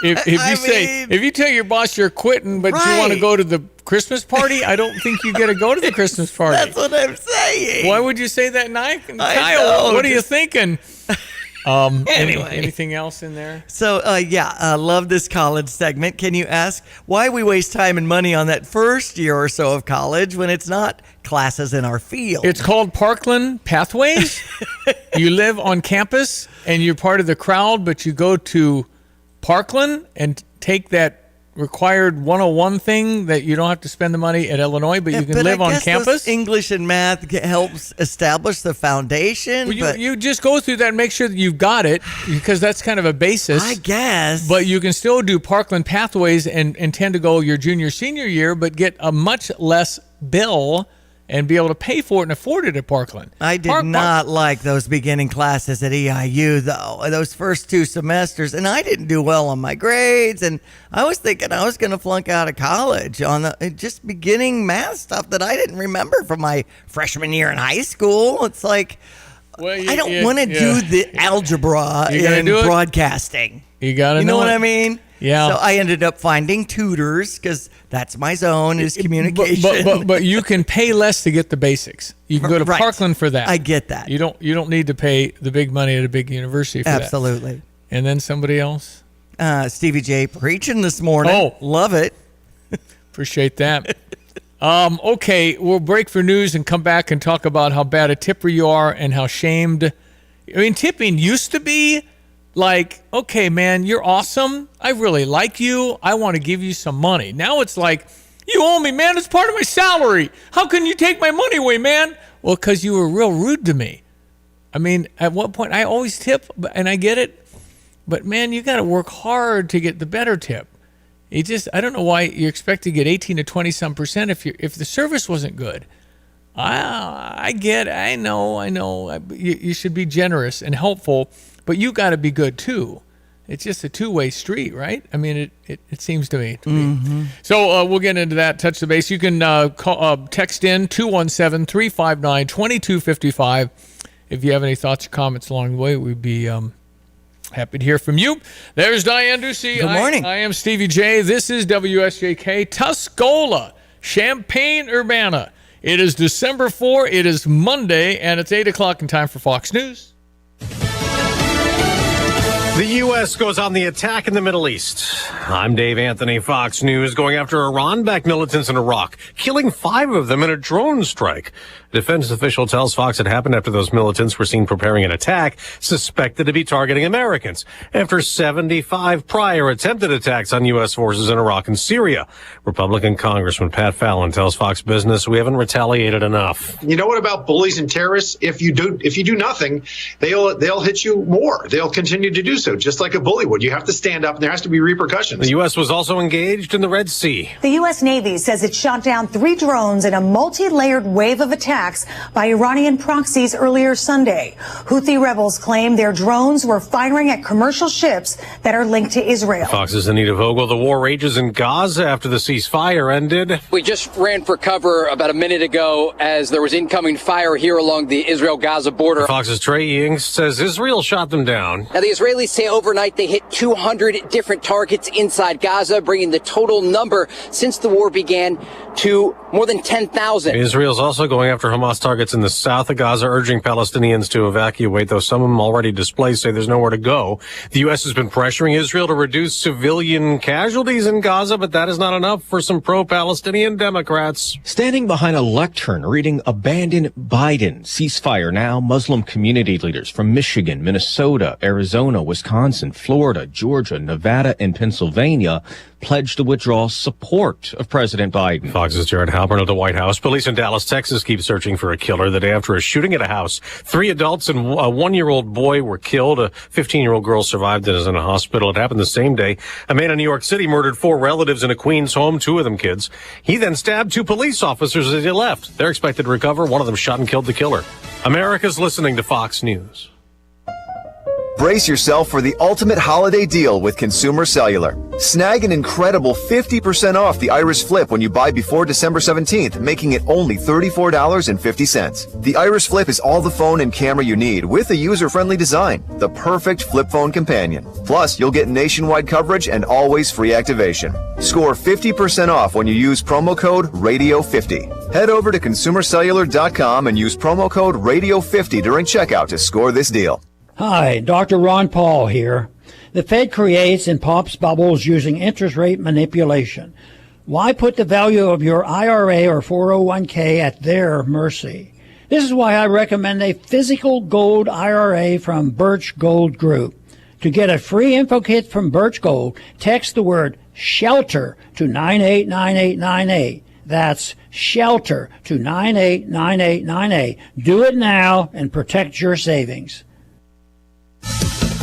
Speaker 2: If you tell your boss you're quitting, but you want to go to the Christmas party, I don't think you get to go to the Christmas party.
Speaker 4: That's what I'm saying.
Speaker 2: Why would you say that, Kyle? What are you thinking?
Speaker 4: Anyway,
Speaker 2: anything else in there?
Speaker 4: So, love this college segment. Can you ask why we waste time and money on that first year or so of college when it's not classes in our field?
Speaker 2: It's called Parkland Pathways. You live on campus and you're part of the crowd, but you go to Parkland and take that required 101 thing that you don't have to spend the money at Illinois, but you can live on campus.
Speaker 4: English and math helps establish the foundation.
Speaker 2: Well, you just go through that and make sure that you've got it, because that's kind of a basis,
Speaker 4: I guess.
Speaker 2: But you can still do Parkland Pathways and tend to go your junior, senior year, but get a much less bill and be able to pay for it and afford it at Parkland.
Speaker 4: I did not like those beginning classes at EIU, though, those first 2 semesters, and I didn't do well on my grades, and I was thinking I was going to flunk out of college on the just beginning math stuff that I didn't remember from my freshman year in high school. It's like, I don't want to do the algebra in broadcasting.
Speaker 2: You got to know
Speaker 4: You know what I mean?
Speaker 2: Yeah.
Speaker 4: So I ended up finding tutors, because that's my zone, is communication.
Speaker 2: But you can pay less to get the basics. You can go to Parkland for that.
Speaker 4: I get that.
Speaker 2: You don't need to pay the big money at a big university for that.
Speaker 4: Absolutely.
Speaker 2: And then somebody else?
Speaker 4: Stevie J preaching this morning. Oh, love it.
Speaker 2: Appreciate that. Okay, we'll break for news and come back and talk about how bad a tipper you are and how shamed. I mean, tipping used to be like, okay, man, you're awesome. I really like you. I want to give you some money. Now it's like, you owe me, man. It's part of my salary. How can you take my money away, man? Well, because you were real rude to me. I mean, at what point? I always tip, and I get it. But, man, you got to work hard to get the better tip. I don't know why you expect to get 18 to 20-some% if the service wasn't good. I know. You should be generous and helpful, but you got to be good too. It's just a two-way street, right? I mean, it seems to me. So we'll get into that, touch the base. You can text in 217-359-2255 if you have any thoughts or comments along the way. We'd be happy to hear from you. There's Diane Ducey.
Speaker 4: Good morning.
Speaker 2: I am Stevie J. This is WSJK, Tuscola, Champaign-Urbana. It is December 4. It is Monday, and it's 8 o'clock in time for Fox News.
Speaker 21: The U.S. goes on the attack in the Middle East. I'm Dave Anthony, Fox News, going after Iran-backed militants in Iraq, killing 5 of them in a drone strike. A defense official tells Fox it happened after those militants were seen preparing an attack suspected to be targeting Americans after 75 prior attempted attacks on U.S. forces in Iraq and Syria. Republican Congressman Pat Fallon tells Fox Business we haven't retaliated enough.
Speaker 22: You know what about bullies and terrorists? If you do nothing, they'll hit you more. They'll continue to do so, just like a bully would. You have to stand up, and there has to be repercussions.
Speaker 21: The U.S. was also engaged in the Red Sea.
Speaker 23: The U.S. Navy says it shot down 3 drones in a multi-layered wave of attacks by Iranian proxies earlier Sunday. Houthi rebels claim their drones were firing at commercial ships that are linked to Israel.
Speaker 21: Fox's Anita Vogel. The war rages in Gaza after the ceasefire ended.
Speaker 24: We just ran for cover about a minute ago as there was incoming fire here along the Israel-Gaza border.
Speaker 21: Fox's Trey Ying says Israel shot them down.
Speaker 24: Now, the Israelis say overnight they hit 200 different targets inside Gaza, bringing the total number since the war began to more than 10,000.
Speaker 21: Israel's also going after Hamas targets in the south of Gaza, urging Palestinians to evacuate, though some of them already displaced say there's nowhere to go. The U.S. has been pressuring Israel to reduce civilian casualties in Gaza, but that is not enough for some pro-Palestinian Democrats.
Speaker 3: Standing behind a lectern reading Abandon Biden, Ceasefire Now, Muslim community leaders from Michigan, Minnesota, Arizona, Wisconsin, Florida, Georgia, Nevada, and Pennsylvania pledged to withdraw support of President Biden.
Speaker 21: Fox's Jared Halpern of the White House. Police in Dallas, Texas keep searching for a killer the day after a shooting at a house. 3 adults and a 1-year-old boy were killed. A 15-year-old girl survived and is in a hospital. It happened the same day. A man in New York City murdered 4 relatives in a Queens home, 2 of them kids. He then stabbed 2 police officers as he left. They're expected to recover. One of them shot and killed the killer. America's listening to Fox News.
Speaker 5: Brace yourself for the ultimate holiday deal with Consumer Cellular. Snag an incredible 50% off the Iris Flip when you buy before December 17th, making it only $34.50. The Iris Flip is all the phone and camera you need with a user-friendly design, the perfect flip phone companion. Plus, you'll get nationwide coverage and always free activation. Score 50% off when you use promo code RADIO50. Head over to consumercellular.com and use promo code RADIO50 during checkout to score this deal.
Speaker 6: Hi, Dr. Ron Paul here. The Fed creates and pops bubbles using interest rate manipulation. Why put the value of your IRA or 401k at their mercy? This is why I recommend a physical gold IRA from Birch Gold Group. To get a free info kit from Birch Gold, text the word SHELTER to 989898. That's SHELTER to 989898. Do it now and protect your savings.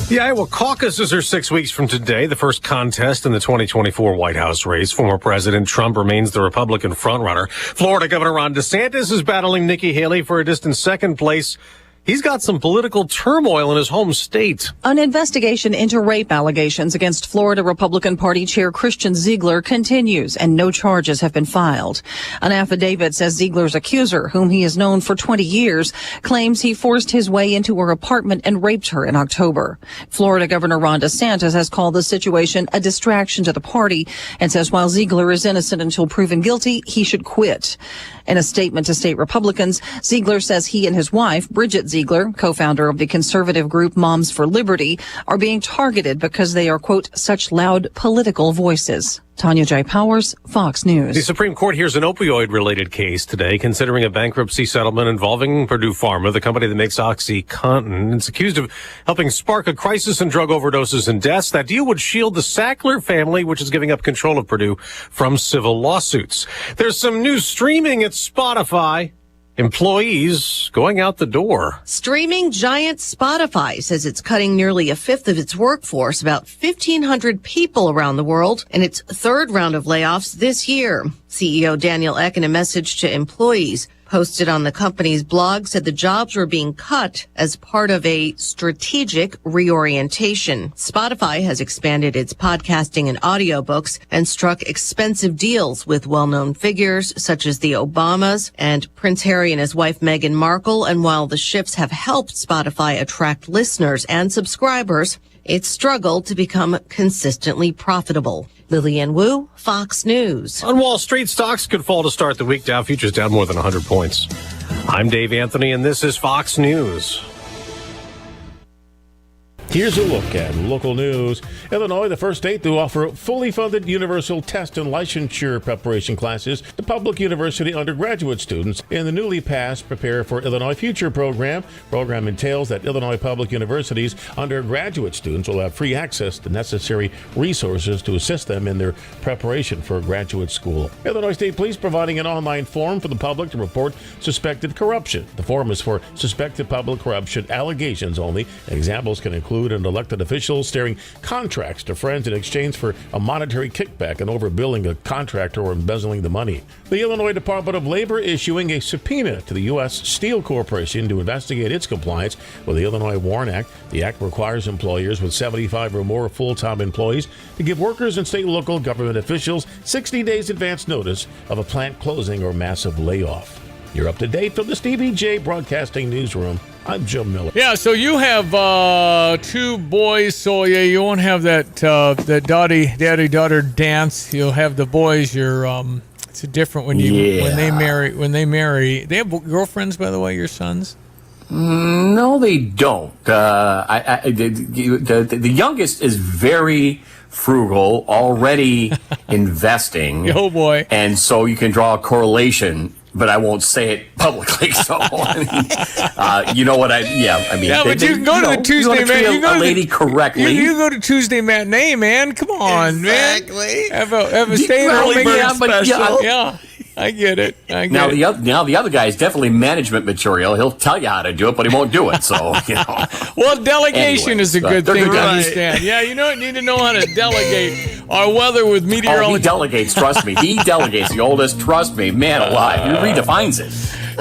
Speaker 21: The Iowa caucuses are 6 weeks from today, the first contest in the 2024 White House race. Former President Trump remains the Republican frontrunner. Florida Governor Ron DeSantis is battling Nikki Haley for a distant second place. He's got some political turmoil in his home state.
Speaker 7: An investigation into rape allegations against Florida Republican Party Chair Christian Ziegler continues, and no charges have been filed. An affidavit says Ziegler's accuser, whom he has known for 20 years, claims he forced his way into her apartment and raped her in October. Florida Governor Ron DeSantis has called the situation a distraction to the party and says while Ziegler is innocent until proven guilty, he should quit. In a statement to state Republicans, Ziegler says he and his wife, Bridget Ziegler, co-founder of the conservative group Moms for Liberty, are being targeted because they are, quote, such loud political voices. Tanya J. Powers, Fox News.
Speaker 21: The Supreme Court hears an opioid-related case today, considering a bankruptcy settlement involving Purdue Pharma, the company that makes OxyContin. It's accused of helping spark a crisis in drug overdoses and deaths. That deal would shield the Sackler family, which is giving up control of Purdue, from civil lawsuits. There's some new streaming at Spotify. Employees going out the door.
Speaker 8: Streaming giant Spotify says it's cutting nearly a fifth of its workforce, about 1,500 people around the world, in its third round of layoffs this year. CEO Daniel Ek, in a message to employees posted on the company's blog, said the jobs were being cut as part of a strategic reorientation. Spotify has expanded its podcasting and audiobooks and struck expensive deals with well-known figures such as the Obamas and Prince Harry and his wife Meghan Markle. And while the shifts have helped Spotify attract listeners and subscribers, it's struggled to become consistently profitable. Lillian Wu, Fox News.
Speaker 21: On Wall Street, stocks could fall to start the week. Dow futures down more than 100 points. I'm Dave Anthony, and this is Fox News.
Speaker 14: Here's a look at local news. Illinois, the first state to offer fully funded universal test and licensure preparation classes to public university undergraduate students in the newly passed Prepare for Illinois Future program. Program entails that Illinois public universities undergraduate students will have free access to necessary resources to assist them in their preparation for graduate school. Illinois State Police providing an online form for the public to report suspected corruption. The form is for suspected public corruption allegations only. Examples can include an elected official steering contracts to friends in exchange for a monetary kickback and overbilling a contractor or embezzling the money. The Illinois Department of Labor issuing a subpoena to the U.S. Steel Corporation to investigate its compliance with the Illinois WARN Act. The act requires employers with 75 or more full-time employees to give workers and state and local government officials 60 days advance notice of a plant closing or massive layoff. You're up to date from the Stevie Jay Broadcasting Newsroom. I'm Joe Miller.
Speaker 2: Yeah, so you have 2 boys, so yeah, you won't have that daddy-daughter dance. You'll have the boys. It's different when they marry. They have girlfriends, by the way, your sons?
Speaker 1: No, they don't. The youngest is very frugal, already investing.
Speaker 2: Oh boy!
Speaker 1: And so you can draw a correlation, but I won't say it publicly. So you know what I mean.
Speaker 2: Yeah, but you can go to the Tuesday matinee. You go to
Speaker 1: a lady correctly.
Speaker 2: You go to Tuesday matinee, man. Come on, man. Have a stay at home
Speaker 1: special.
Speaker 2: Yeah. I get it.
Speaker 1: Now the other guy is definitely management material. He'll tell you how to do it, but he won't do it. So
Speaker 2: Well, delegation is a good thing to understand.
Speaker 1: Right.
Speaker 2: Yeah, you need to know how to delegate our weather with meteorology.
Speaker 1: Oh, he delegates. Trust me, he delegates. The oldest. Trust me, man alive. He redefines it.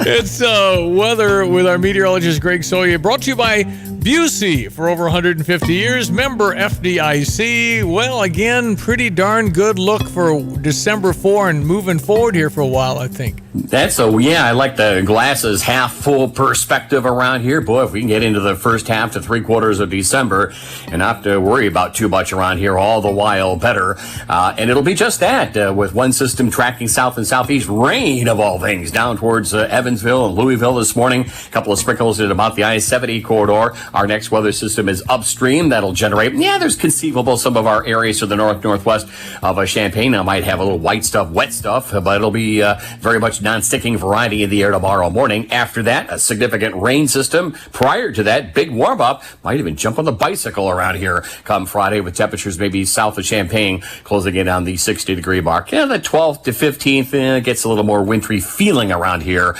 Speaker 2: It's weather with our meteorologist Greg Soya, brought to you by Busey for over 150 years, member FDIC. Well, again, pretty darn good look for December 4 and moving forward here for a while, I think.
Speaker 1: I like the glasses half full perspective around here. Boy, if we can get into the first half to 3/4 of December and not have to worry about too much around here, all the while better. And it'll be just that, with one system tracking south and southeast, rain of all things, down towards Evansville and Louisville this morning. A couple of sprinkles at about the I-70 corridor. Our next weather system is upstream. That'll generate, there's conceivable some of our areas to the northwest of Champaign. I might have a little white stuff, wet stuff, but it'll be very much non-sticking variety in the air tomorrow morning. After that, a significant rain system. Prior to that, big warm-up. Might even jump on the bicycle around here come Friday with temperatures maybe south of Champaign closing in on the 60-degree mark. The 12th to 15th gets a little more wintry feeling around here,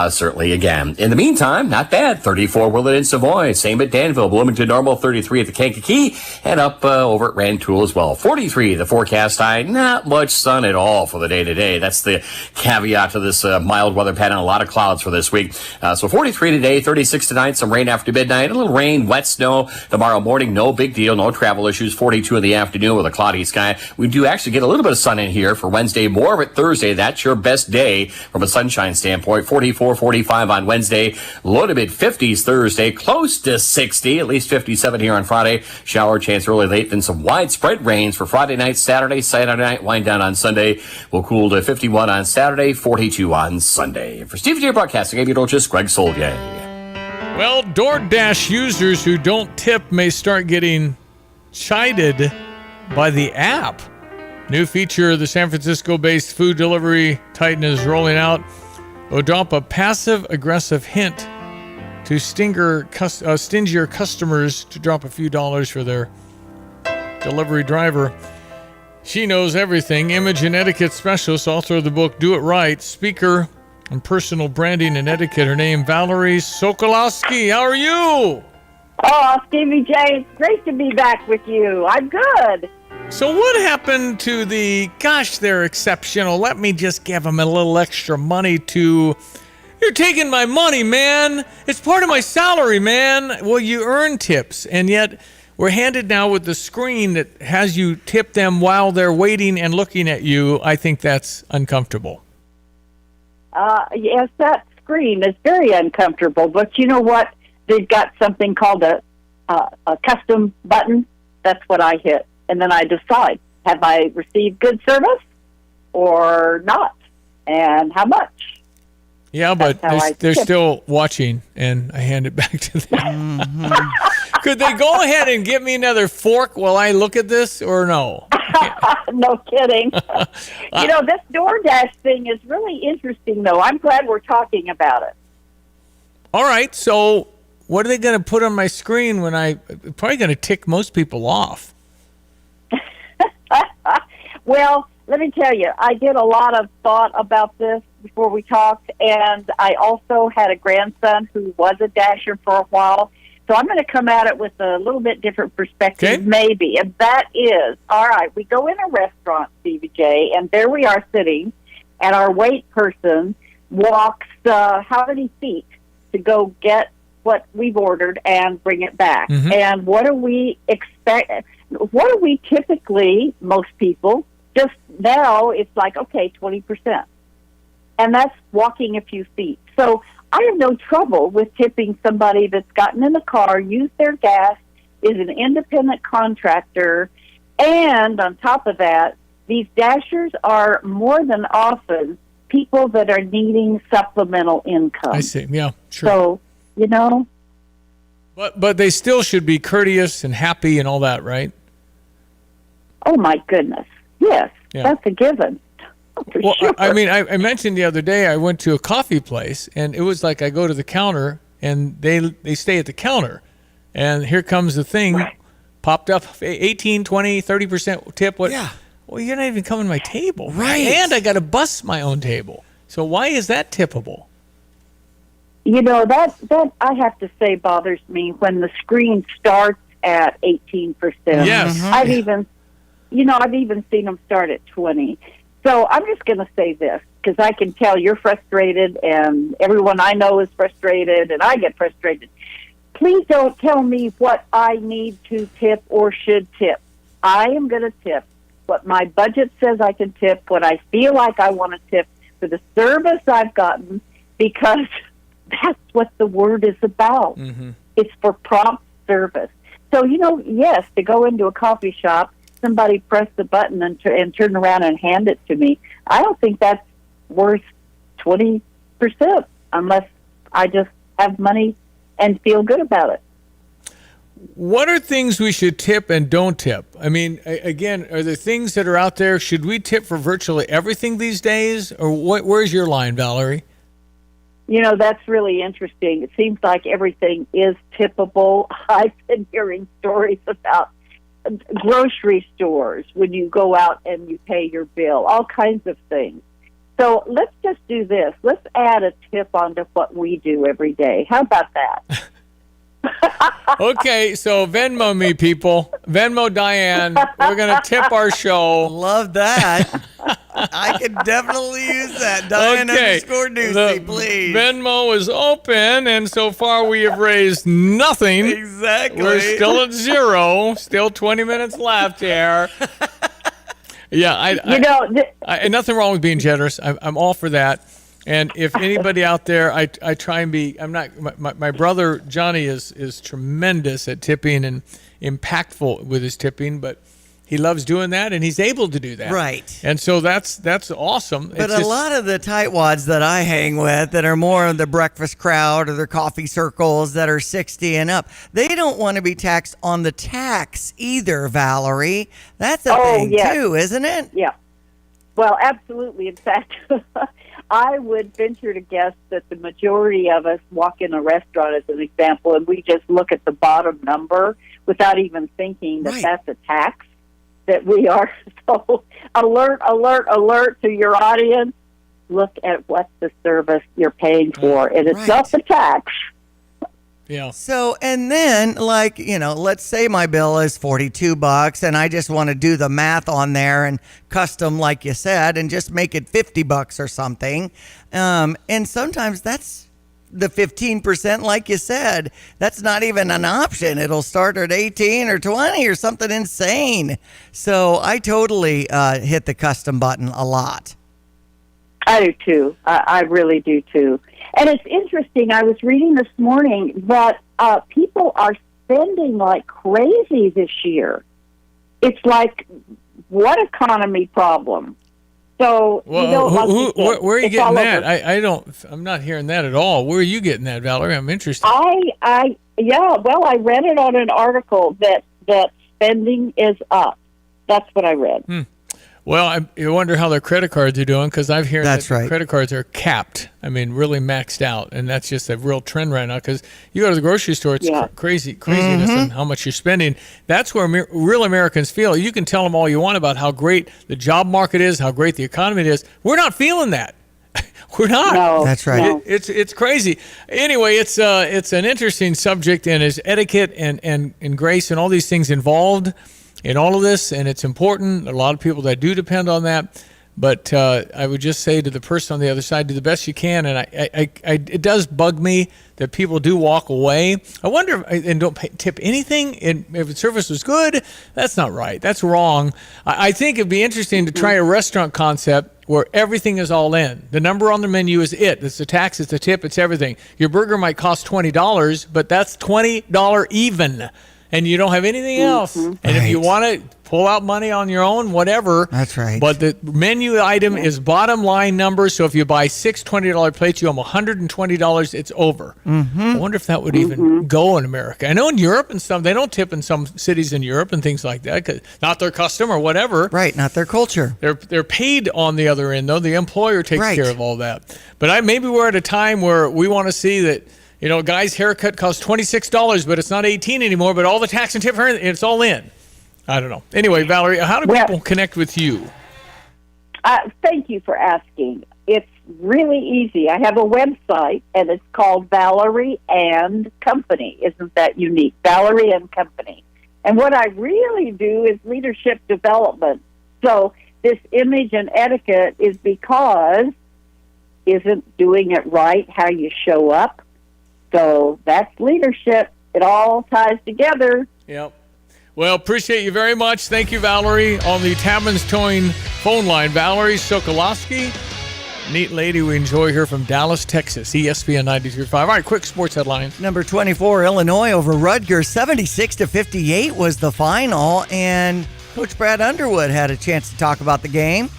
Speaker 1: certainly again. In the meantime, not bad. 34 Willett and Savoy. Same at Danville. Bloomington normal. 33 at the Kankakee. And up over at Rantoul as well. 43 the forecast high. Not much sun at all for the day today. That's the caveat to this mild weather pattern. A lot of clouds for this week. So 43 today, 36 tonight, some rain after midnight, a little rain, wet snow tomorrow morning. No big deal, no travel issues. 42 in the afternoon with a cloudy sky. We do actually get a little bit of sun in here for Wednesday, more of it Thursday. That's your best day from a sunshine standpoint. 44, 45 on Wednesday, low to mid 50s Thursday, close to 60, at least 57 here on Friday. Shower chance early late, then some widespread rains for Friday night, Saturday night, wind down on Sunday. We'll cool to 51 on Saturday, 42 on Sunday. For Stevie Jay Broadcasting, I'm meteorologist Greg Soldier.
Speaker 2: Well, DoorDash users who don't tip may start getting chided by the app. New feature the San Francisco-based food delivery titan is rolling out will drop a passive-aggressive hint to stingier customers to drop a few dollars for their delivery driver. She knows everything. Image and etiquette specialist, author of the book Do It Right, speaker on personal branding and etiquette. Her name, Valerie Sokolowski. How are you?
Speaker 9: Oh, Stevie Jay, it's great to be back with you. I'm good.
Speaker 2: So what happened to they're exceptional, let me just give them a little extra money to... You're taking my money, man. It's part of my salary, man. Well, you earn tips, and yet we're handed now with the screen that has you tip them while they're waiting and looking at you. I think that's uncomfortable.
Speaker 9: Yes, that screen is very uncomfortable, but you know what? They've got something called a custom button. That's what I hit, and then I decide, have I received good service or not, and how much?
Speaker 2: Yeah, but they're still watching, and I hand it back to them. Mm-hmm. Could they go ahead and give me another fork while I look at this, or no?
Speaker 9: No kidding. This DoorDash thing is really interesting, though. I'm glad we're talking about it.
Speaker 2: All right, so what are they going to put on my screen when probably going to tick most people off?
Speaker 9: Well, let me tell you, I did a lot of thought about this before we talked, and I also had a grandson who was a Dasher for a while, so I'm going to come at it with a little bit different perspective, maybe, and that is, all right, we go in a restaurant, Stevie J, and there we are sitting, and our wait person walks how many feet to go get what we've ordered and bring it back, and what do we expect? What do we typically, most people, just now it's like, okay, 20%. and that's walking a few feet. So I have no trouble with tipping somebody that's gotten in the car, used their gas, is an independent contractor, and on top of that, these dashers are more than often people that are needing supplemental income.
Speaker 2: I see. Yeah, sure.
Speaker 9: So, you know.
Speaker 2: But they still should be courteous and happy and all that, right?
Speaker 9: Oh, my goodness. Yes,
Speaker 2: Yeah.
Speaker 9: that's a given. For
Speaker 2: Well,
Speaker 9: sure.
Speaker 2: I mean, I mentioned the other day I went to a coffee place, and it was like I go to the counter, and they stay at the counter. And here comes the thing, popped up, 18, 20, 30% tip. What? Yeah. Well, you're not even coming to my table.
Speaker 4: Right.
Speaker 2: And I got to bus my own table. So why is that tippable?
Speaker 9: You know, that I have to say bothers me when the screen starts at 18%.
Speaker 2: Yes.
Speaker 9: I've even seen them start at 20. So I'm just going to say this, because I can tell you're frustrated, and everyone I know is frustrated, and I get frustrated. Please don't tell me what I need to tip or should tip. I am going to tip what my budget says I can tip, what I feel like I want to tip for the service I've gotten, because that's what the word is about.
Speaker 2: Mm-hmm.
Speaker 9: It's for prompt service. So, you know, yes, to go into a coffee shop, somebody press the button and turn around and hand it to me, I don't think that's worth 20% unless I just have money and feel good about it.
Speaker 2: What are things we should tip and don't tip? I mean, again, are there things that are out there? Should we tip for virtually everything these days? Or where's your line, Valerie?
Speaker 9: You know, that's really interesting. It seems like everything is tippable. I've been hearing stories about grocery stores when you go out and you pay your bill, all kinds of things. So let's just do this. Let's add a tip onto what we do every day. How about that?
Speaker 2: Okay, so Venmo me, people. Venmo Diane. We're going to tip our show.
Speaker 4: Love that. I can definitely use that. Diane _Ducey, please.
Speaker 2: Venmo is open, and so far we have raised nothing.
Speaker 4: Exactly.
Speaker 2: We're still at zero. Still 20 minutes left here. Yeah, nothing wrong with being generous. I'm all for that. And if anybody out there, I try and be. I'm not. My brother Johnny is tremendous at tipping and impactful with his tipping, but he loves doing that, and he's able to do that.
Speaker 4: Right.
Speaker 2: And so that's awesome.
Speaker 4: But a lot of the tightwads that I hang with that are more of the breakfast crowd or their coffee circles that are 60 and up, they don't want to be taxed on the tax either, Valerie. That's a thing too, isn't it?
Speaker 9: Yeah. Well, absolutely. In fact, I would venture to guess that the majority of us walk in a restaurant, as an example, and we just look at the bottom number without even thinking that that's a tax that we are. So alert, alert, alert to your audience. Look at what the service you're paying for, and it's not the tax.
Speaker 2: Yeah.
Speaker 4: So, and then, like, you know, let's say my bill is $42 and I just want to do the math on there and custom, like you said, and just make it $50 or something. And sometimes that's the 15%, like you said. That's not even an option. It'll start at 18 or 20 or something insane. So I totally hit the custom button a lot.
Speaker 9: I do too. I really do too. And it's interesting. I was reading this morning that people are spending like crazy this year. It's like, what economy problem? So,
Speaker 2: well, where are you getting that? I'm not hearing that at all. Where are you getting that, Valerie? I'm interested.
Speaker 9: I read it on an article that spending is up. That's what I read.
Speaker 2: Well, I wonder how their credit cards are doing, because I've heard that
Speaker 4: right.
Speaker 2: credit cards are capped. I mean, really maxed out, and that's just a real trend right now. Because you go to the grocery store, it's craziness on how much you're spending. That's where real Americans feel. You can tell them all you want about how great the job market is, how great the economy is. We're not feeling that. We're not.
Speaker 9: No,
Speaker 4: that's right.
Speaker 9: No.
Speaker 2: It's crazy. Anyway, it's an interesting subject, and there's etiquette and grace and all these things involved in all of this, and it's important. A lot of people that do depend on that. But I would just say to the person on the other side, do the best you can. And it does bug me that people do walk away. I wonder and don't tip anything. And if the service was good, that's not right. That's wrong. I think it'd be interesting to try a restaurant concept where everything is all in. The number on the menu is it. It's the tax, it's the tip, it's everything. Your burger might cost $20, but that's $20 even. And you don't have anything else. And if you want to pull out money on your own, whatever.
Speaker 4: That's right.
Speaker 2: But the menu item is bottom line number. So if you buy 6 $20 plates, you owe them $120. It's over. I wonder if that would even go in America. I know in Europe and some, they don't tip in some cities in Europe and things like that. 'Cause not their custom or whatever.
Speaker 4: Right, not their culture.
Speaker 2: They're paid on the other end, though. The employer takes care of all that. But maybe we're at a time where we want to see that, you know, a guy's haircut costs $26, but it's not $18 anymore, but all the tax and tip, it's all in. I don't know. Anyway, Valerie, how do people connect with you?
Speaker 9: Thank you for asking. It's really easy. I have a website, and it's called Valerie and Company. Isn't that unique? Valerie and Company. And what I really do is leadership development. So this image and etiquette is because isn't doing it right how you show up. So that's leadership. It all ties together.
Speaker 2: Yep. Well, appreciate you very much. Thank you, Valerie. On the Tammans Towing phone line, Valerie Sokolowski. Neat lady. We enjoy her from Dallas, Texas. ESPN 93.5. All right, quick sports headlines.
Speaker 4: Number 24, Illinois over Rutgers. 76-58 was the final. And Coach Brad Underwood had a chance to talk about the game.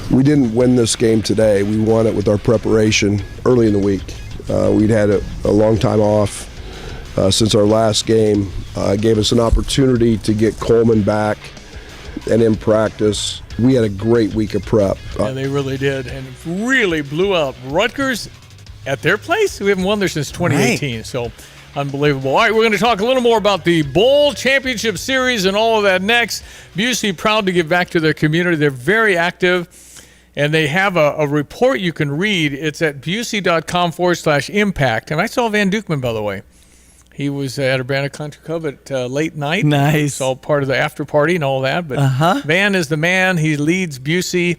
Speaker 10: We didn't win this game today. We won it with our preparation early in the week. We'd had a long time off since our last game. Gave us an opportunity to get Coleman back and in practice. We had a great week of prep.
Speaker 2: Yeah, they really did, and really blew up Rutgers at their place. We haven't won there since 2018, so unbelievable. All right, we're going to talk a little more about the Bowl Championship Series and all of that next. Busey proud to give back to their community. They're very active. And they have a report you can read. It's at busey.com/impact. And I saw Van Dukeman, by the way. He was at Urbana Country Club at late night.
Speaker 4: Nice.
Speaker 2: All part of the after party and all that. But Van is the man. He leads Busey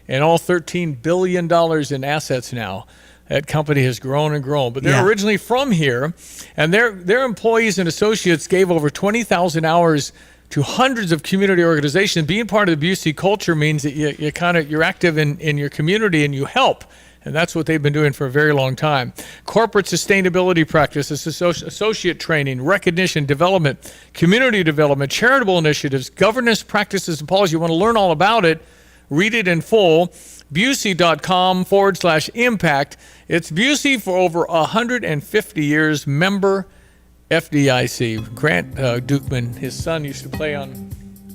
Speaker 2: and all $13 billion in assets now. That company has grown and grown. But they're originally from here. And their employees and associates gave over 20,000 hours to hundreds of community organizations. Being part of the Busey culture means that you're active in your community and you help. And that's what they've been doing for a very long time. Corporate sustainability practices, associate training, recognition, development, community development, charitable initiatives, governance practices and policy. You want to learn all about it, read it in full. Busey.com/impact. It's Busey for over 150 years, member FDIC. Grant Dukeman, his son, used to play on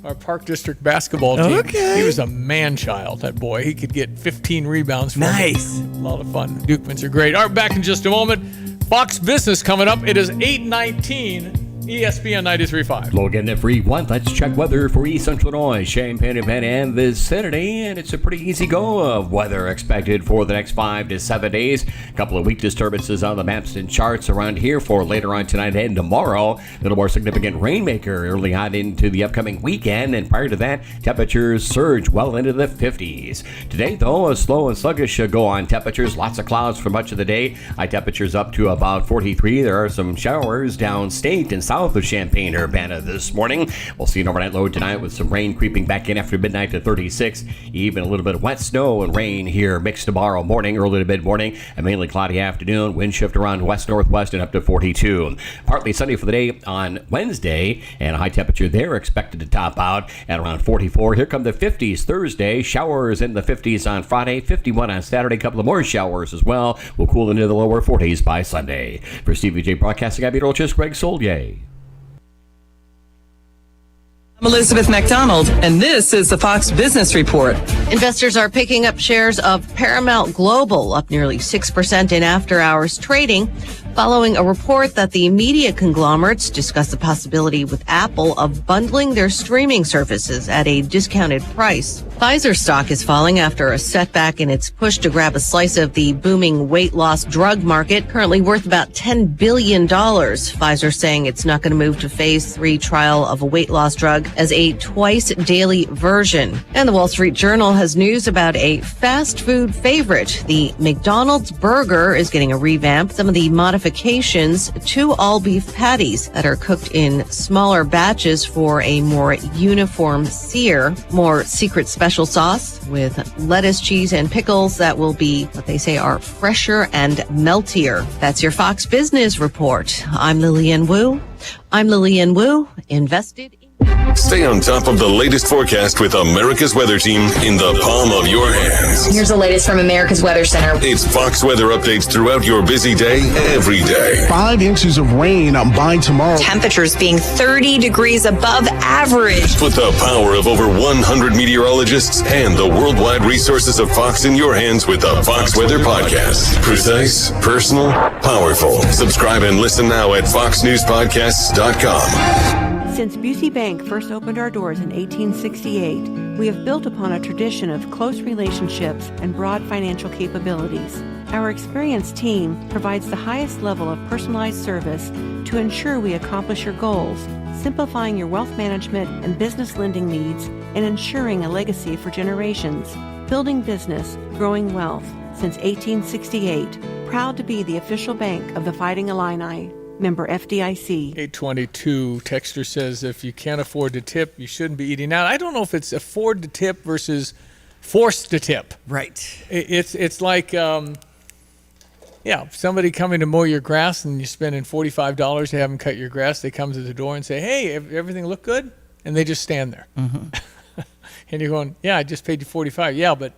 Speaker 2: our Park District basketball team.
Speaker 4: Okay.
Speaker 2: He was a man-child, that boy. He could get 15 rebounds for
Speaker 4: Nice.
Speaker 2: me. A lot of fun. Dukemans are great. All right, back in just a moment. Fox Business coming up. It is 8:19. ESPN 93.5.
Speaker 1: Logan at 3-1. Let's check weather for East Central Illinois, Champaign and vicinity. And it's a pretty easy go of weather expected for the next 5 to 7 days. A couple of weak disturbances on the maps and charts around here for later on tonight and tomorrow. A little more significant rainmaker early on into the upcoming weekend. And prior to that, temperatures surge well into the 50s. Today, though, a slow and sluggish go on temperatures. Lots of clouds for much of the day. High temperatures up to about 43. There are some showers downstate and south of Champaign-Urbana this morning. We'll see an overnight low tonight with some rain creeping back in after midnight to 36. Even a little bit of wet snow and rain here mixed tomorrow morning, early to mid-morning. A mainly cloudy afternoon. Wind shift around west-northwest and up to 42. Partly sunny for the day on Wednesday, and a high temperature there expected to top out at around 44. Here come the 50s Thursday. Showers in the 50s on Friday. 51 on Saturday. A couple of more showers as well. We'll cool into the lower 40s by Sunday. For Stevie Jay Broadcasting, I'm meteorologist Greg Solier.
Speaker 11: I'm Elizabeth McDonald, and this is the Fox Business Report.
Speaker 8: Investors are picking up shares of Paramount Global, up nearly 6% in after-hours trading. following a report that the media conglomerates discussed the possibility with Apple of bundling their streaming services at a discounted price. Pfizer stock is falling after a setback in its push to grab a slice of the booming weight loss drug market, currently worth about $10 billion. Pfizer saying it's not going to move to phase 3 trial of a weight loss drug as a twice daily version. And the Wall Street Journal has news about a fast food favorite. The McDonald's burger is getting a revamp. Some of the modifications to all beef patties that are cooked in smaller batches for a more uniform sear. More secret special sauce with lettuce, cheese, and pickles that will be what they say are fresher and meltier. That's your Fox Business Report. I'm Lillian Wu. Invested in...
Speaker 12: Stay on top of the latest forecast with America's Weather Team in the palm of your hands.
Speaker 13: Here's the latest from America's Weather Center.
Speaker 12: It's Fox weather updates throughout your busy day, every day.
Speaker 16: 5 inches of rain by tomorrow.
Speaker 13: Temperatures being 30 degrees above average.
Speaker 12: Put the power of over 100 meteorologists and the worldwide resources of Fox in your hands with the Fox Weather Podcast. Precise, personal, powerful. Subscribe and listen now at foxnewspodcasts.com.
Speaker 17: Since Busey Bank first opened our doors in 1868, we have built upon a tradition of close relationships and broad financial capabilities. Our experienced team provides the highest level of personalized service to ensure we accomplish your goals, simplifying your wealth management and business lending needs and ensuring a legacy for generations. Building business, growing wealth. Since 1868, proud to be the official bank of the Fighting Illini. Member FDIC.
Speaker 2: 822 texter says if you can't afford to tip, you shouldn't be eating out. I don't know if it's afford to tip versus forced to tip.
Speaker 4: Right.
Speaker 2: It's like, somebody coming to mow your grass and you're spending $45 to have them cut your grass. They come to the door and say, hey, everything look good? And they just stand there. Mm-hmm. And you're going, yeah, I just paid you $45. Yeah, but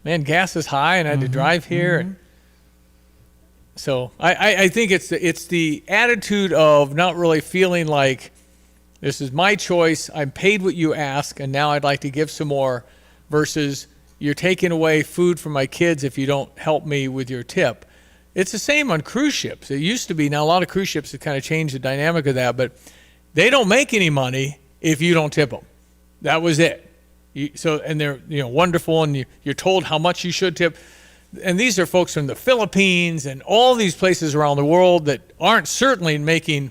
Speaker 2: man, gas is high and I had to drive here. Mm-hmm. So I think it's the attitude of not really feeling like this is my choice. I'm paid what you ask, and now I'd like to give some more, versus you're taking away food from my kids if you don't help me with your tip. It's the same on cruise ships. It used to be. Now a lot of cruise ships have kind of changed the dynamic of that, but they don't make any money if you don't tip them. That was it. And they're wonderful, and you're told how much you should tip. And these are folks from the Philippines and all these places around the world that aren't certainly making,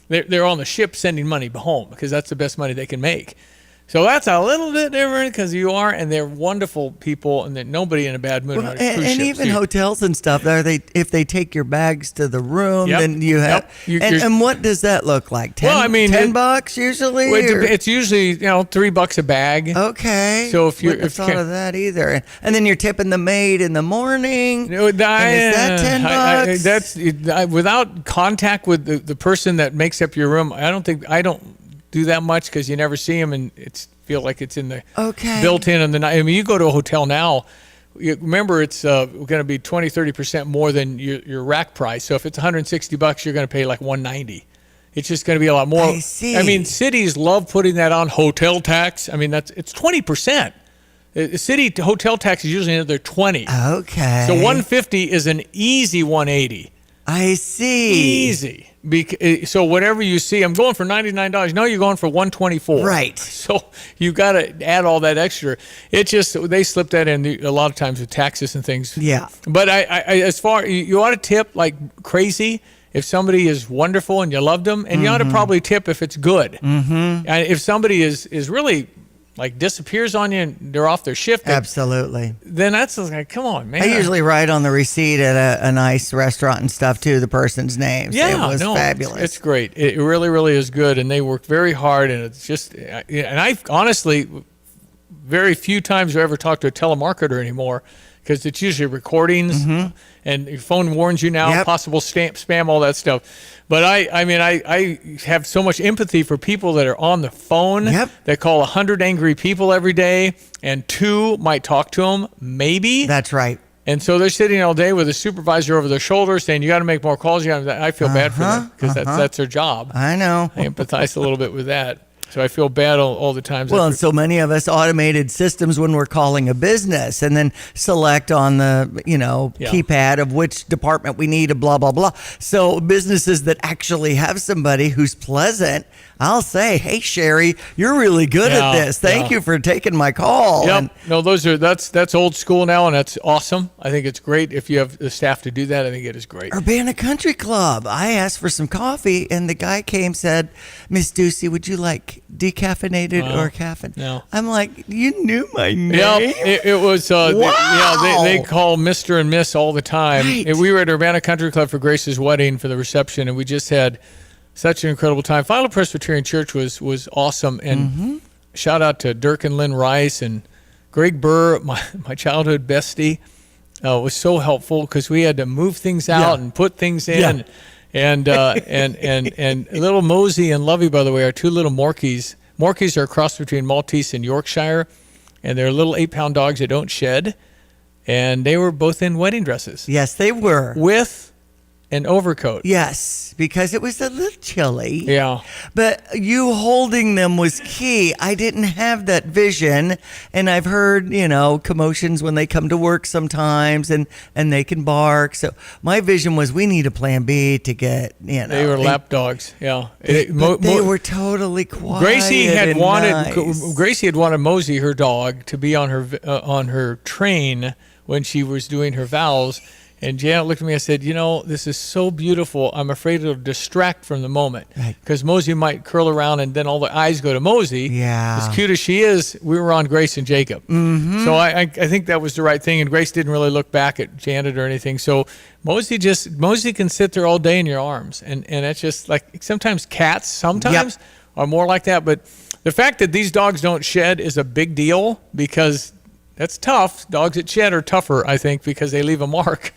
Speaker 2: they're on the ship sending money home because that's the best money they can make. So that's a little bit different because and they're wonderful people, and that nobody in a bad mood.
Speaker 4: And even hotels and stuff, if they take your bags to the room, then you have. And what does that look like? $10 usually?
Speaker 2: It's usually $3 a bag.
Speaker 4: Okay.
Speaker 2: So if
Speaker 4: you're thought of that either, and then you're tipping the maid in the morning. Is that $10?
Speaker 2: That's without contact with the person that makes up your room. I don't do that much because you never see them, and it's feel like it's in the built in the night. I mean, you go to a hotel now, remember it's going to be 20-30% more than your rack price. So if it's $160, you're going to pay like $190. It's just going to be a lot more.
Speaker 4: I see.
Speaker 2: I mean, cities love putting that on hotel tax. I mean, it's 20%. The city hotel tax is usually another 20.
Speaker 4: Okay.
Speaker 2: So 150 is an easy 180.
Speaker 4: I see.
Speaker 2: Easy. So whatever you see, I'm going for $99. No, you're going for $124.
Speaker 4: Right.
Speaker 2: So you got to add all that extra. It just, they slip that in a lot of times with taxes and things.
Speaker 4: Yeah.
Speaker 2: But you ought to tip like crazy if somebody is wonderful and you loved them, and you ought to probably tip if it's good.
Speaker 4: Mm-hmm.
Speaker 2: And if somebody is really like disappears on you and they're off their shift.
Speaker 4: Absolutely.
Speaker 2: Then that's like, come on, man.
Speaker 4: I usually write on the receipt at a nice restaurant and stuff too, the person's name. So it was fabulous.
Speaker 2: It's great. It really, really is good. And they work very hard. And it's just, and I honestly, very few times I ever talk to a telemarketer anymore, because it's usually recordings and your phone warns you now, possible spam, all that stuff. But I have so much empathy for people that are on the phone that call 100 angry people every day, and 2 might talk to them, maybe.
Speaker 4: That's right.
Speaker 2: And so they're sitting all day with a supervisor over their shoulder saying, you got to make more calls. I feel bad for them because that's their job.
Speaker 4: I know.
Speaker 2: I empathize a little bit with that. So I feel bad all the times.
Speaker 4: Well, and so many of us automated systems when we're calling a business and then select on the, keypad of which department we need, blah, blah, blah. So businesses that actually have somebody who's pleasant, I'll say, hey, Sherry, you're really good at this. Thank you for taking my call.
Speaker 2: Yep.
Speaker 4: And,
Speaker 2: No, that's old school now, and that's awesome. I think it's great if you have the staff to do that. I think it is great.
Speaker 4: Urbana Country Club. I asked for some coffee, and the guy came said, Miss Ducey, would you like decaffeinated or caffeine?
Speaker 2: No.
Speaker 4: I'm like, you knew my name?
Speaker 2: Yeah, it was.
Speaker 4: Wow.
Speaker 2: They call Mr. and Miss all the time.
Speaker 4: Right.
Speaker 2: We were at Urbana Country Club for Grace's wedding for the reception, and we just had such an incredible time. Final Presbyterian Church was awesome, and shout out to Dirk and Lynn Rice and Greg Burr, my childhood bestie. Was so helpful because we had to move things out and put things in. And little Mosey and Lovey, by the way, are two little Morkies. Morkies are a cross between Maltese and Yorkshire, and they're little 8-pound dogs that don't shed. And they were both in wedding dresses.
Speaker 4: Yes, they were.
Speaker 2: With an overcoat.
Speaker 4: Yes, because it was a little chilly.
Speaker 2: Yeah.
Speaker 4: But you holding them was key. I didn't have that vision, and I've heard, commotions when they come to work sometimes, and they can bark. So my vision was we need a plan B to get,
Speaker 2: They were lap dogs, yeah.
Speaker 4: They were totally quiet.
Speaker 2: Gracie had
Speaker 4: nice.
Speaker 2: Gracie had wanted Mosey, her dog, to be on her train when she was doing her vows. And Janet looked at me and said, this is so beautiful. I'm afraid it'll distract from the moment. Because Mosey might curl around and then all the eyes go to Mosey.
Speaker 4: Yeah.
Speaker 2: As cute as she is, we were on Grace and Jacob.
Speaker 4: Mm-hmm.
Speaker 2: So I think that was the right thing. And Grace didn't really look back at Janet or anything. So Mosey can sit there all day in your arms. And it's just like sometimes cats are more like that. But the fact that these dogs don't shed is a big deal because that's tough. Dogs that shed are tougher, I think, because they leave a mark.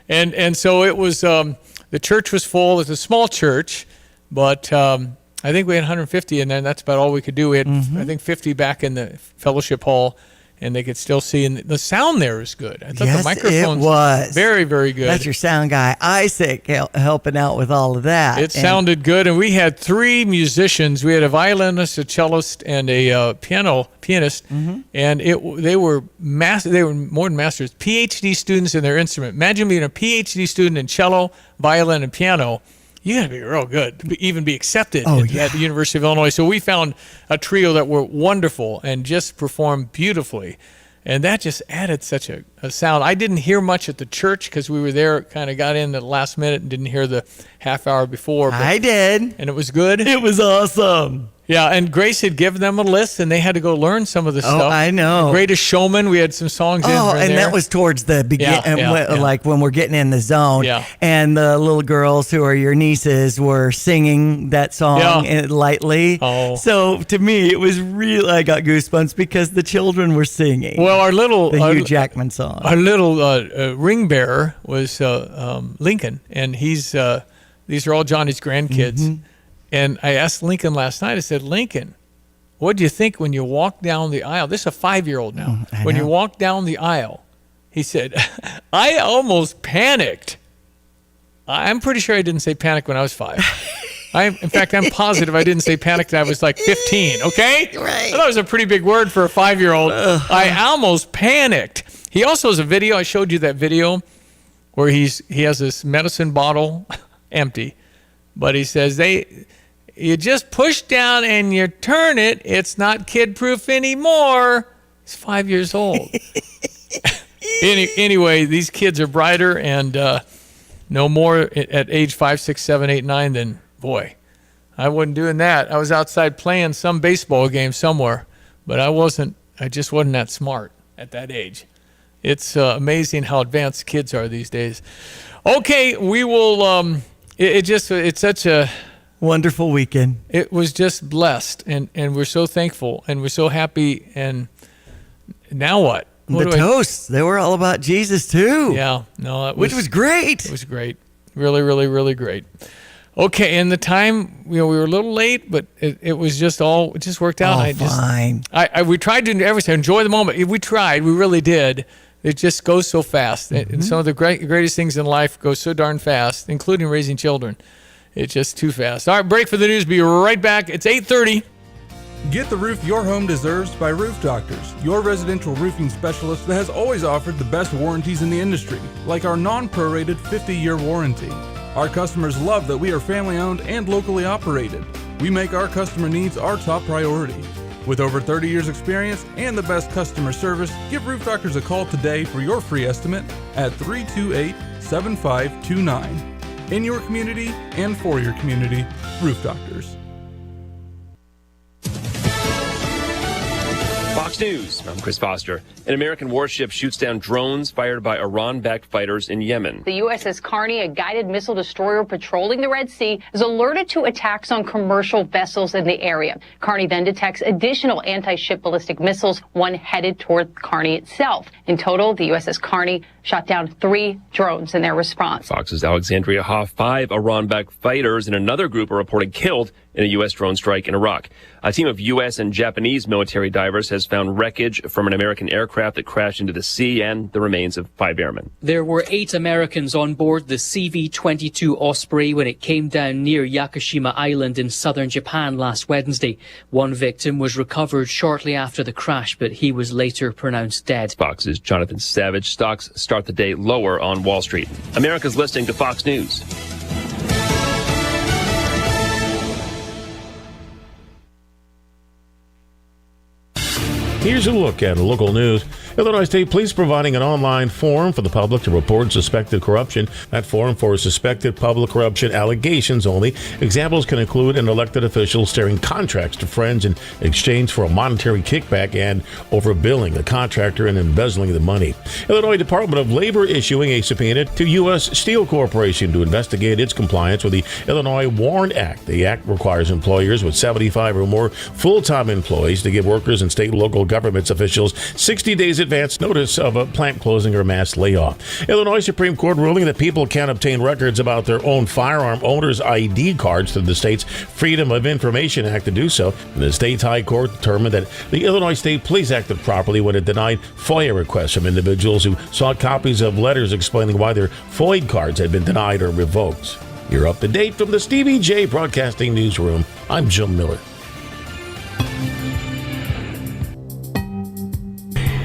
Speaker 2: And so it was, the church was full. It's a small church, but I think we had 150 in there, and that's about all we could do. We had, I think, 50 back in the fellowship hall, and they could still see. And the sound there is good. I thought the microphones
Speaker 4: was
Speaker 2: very, very good.
Speaker 4: That's your sound guy, Isaac, helping out with all of that.
Speaker 2: It sounded good, and we had 3 musicians. We had a violinist, a cellist, and a pianist, and they were more than masters, PhD students in their instrument. Imagine being a PhD student in cello, violin, and piano. You got to be real good to even be accepted at the University of Illinois. So we found a trio that were wonderful and just performed beautifully. And that just added such a sound. I didn't hear much at the church because we were there, kind of got in at the last minute and didn't hear the half hour before.
Speaker 4: I did.
Speaker 2: And it was good?
Speaker 4: It was awesome.
Speaker 2: Yeah, and Grace had given them a list, and they had to go learn some of the stuff.
Speaker 4: Oh, I know.
Speaker 2: Greatest Showman, we had some songs in there.
Speaker 4: Oh, and that was towards the beginning, like when we're getting in the zone.
Speaker 2: Yeah.
Speaker 4: And the little girls who are your nieces were singing that song lightly.
Speaker 2: Oh.
Speaker 4: So to me, it was really, I got goosebumps because the children were singing.
Speaker 2: Well, the
Speaker 4: Hugh Jackman song.
Speaker 2: Our little ring bearer was Lincoln, and these are all Johnny's grandkids. And I asked Lincoln last night, I said, Lincoln, what do you think when you walk down the aisle? This is a 5-year-old now. When you walk down the aisle, he said, I almost panicked. I'm pretty sure I didn't say panic when I was 5. In fact, I'm positive I didn't say panic when I was like 15, okay?
Speaker 4: Right.
Speaker 2: That was a pretty big word for a 5-year-old. I almost panicked. He also has a video. I showed you that video where he has this medicine bottle empty, but he says you just push down and you turn it. It's not kid-proof anymore. He's 5 years old. Anyway, these kids are brighter and no more at age 5, 6, 7, 8, 9 than, boy, I wasn't doing that. I was outside playing some baseball game somewhere, but I just wasn't that smart at that age. It's amazing how advanced kids are these days. Okay, we will, it's such a
Speaker 4: wonderful weekend.
Speaker 2: It was just blessed, and we're so thankful, and we're so happy. And now what?
Speaker 4: The toasts, they were all about Jesus too.
Speaker 2: Yeah, no,
Speaker 4: which was great.
Speaker 2: It was great, really, really, really great. Okay, and the time, we were a little late, but it was just it just worked out.
Speaker 4: Fine.
Speaker 2: We tried to enjoy the moment. We tried, we really did. It just goes so fast, and some of the greatest things in life go so darn fast, including raising children. It's just too fast. All right, break for the news. Be right back. It's 8:30.
Speaker 15: Get the roof your home deserves by Roof Doctors, your residential roofing specialist that has always offered the best warranties in the industry, like our non-prorated 50-year warranty. Our customers love that we are family-owned and locally operated. We make our customer needs our top priority. With over 30 years experience and the best customer service, give Roof Doctors a call today for your free estimate at 328-7529. In your community and for your community, Roof Doctors.
Speaker 18: Fox News, I'm Chris Foster. An American warship shoots down drones fired by Iran-backed fighters in Yemen.
Speaker 19: The USS Carney, a guided missile destroyer patrolling the Red Sea, is alerted to attacks on commercial vessels in the area. Carney then detects additional anti-ship ballistic missiles, one headed toward Carney itself. In total, the USS Carney shot down 3 drones in their response.
Speaker 18: Fox's Alexandria Hoff, 5 Iran-backed fighters and another group are reported killed in a U.S. drone strike in Iraq. A team of U.S. and Japanese military divers has found wreckage from an American aircraft that crashed into the sea and the remains of 5 airmen.
Speaker 20: There were 8 Americans on board the CV-22 Osprey when it came down near Yakushima Island in southern Japan last Wednesday. One victim was recovered shortly after the crash, but he was later pronounced dead.
Speaker 18: Fox's Jonathan Savage. Stocks start the day lower on Wall Street. America's listening to Fox News.
Speaker 14: Here's a look at local news. Illinois State Police providing an online forum for the public to report suspected corruption. That forum for suspected public corruption allegations only. Examples can include an elected official steering contracts to friends in exchange for a monetary kickback and overbilling the contractor and embezzling the money. Illinois Department of Labor issuing a subpoena to U.S. Steel Corporation to investigate its compliance with the Illinois WARN Act. The act requires employers with 75 or more full-time employees to give workers and state and local government officials 60 days advance notice of a plant closing or mass layoff. Illinois Supreme Court ruling that people can obtain records about their own firearm owners' ID cards through the state's Freedom of Information Act to do so. And the state's High Court determined that the Illinois State Police acted properly when it denied FOIA requests from individuals who sought copies of letters explaining why their FOID cards had been denied or revoked. You're up to date from the Stevie Jay Broadcasting Newsroom. I'm Jim Miller.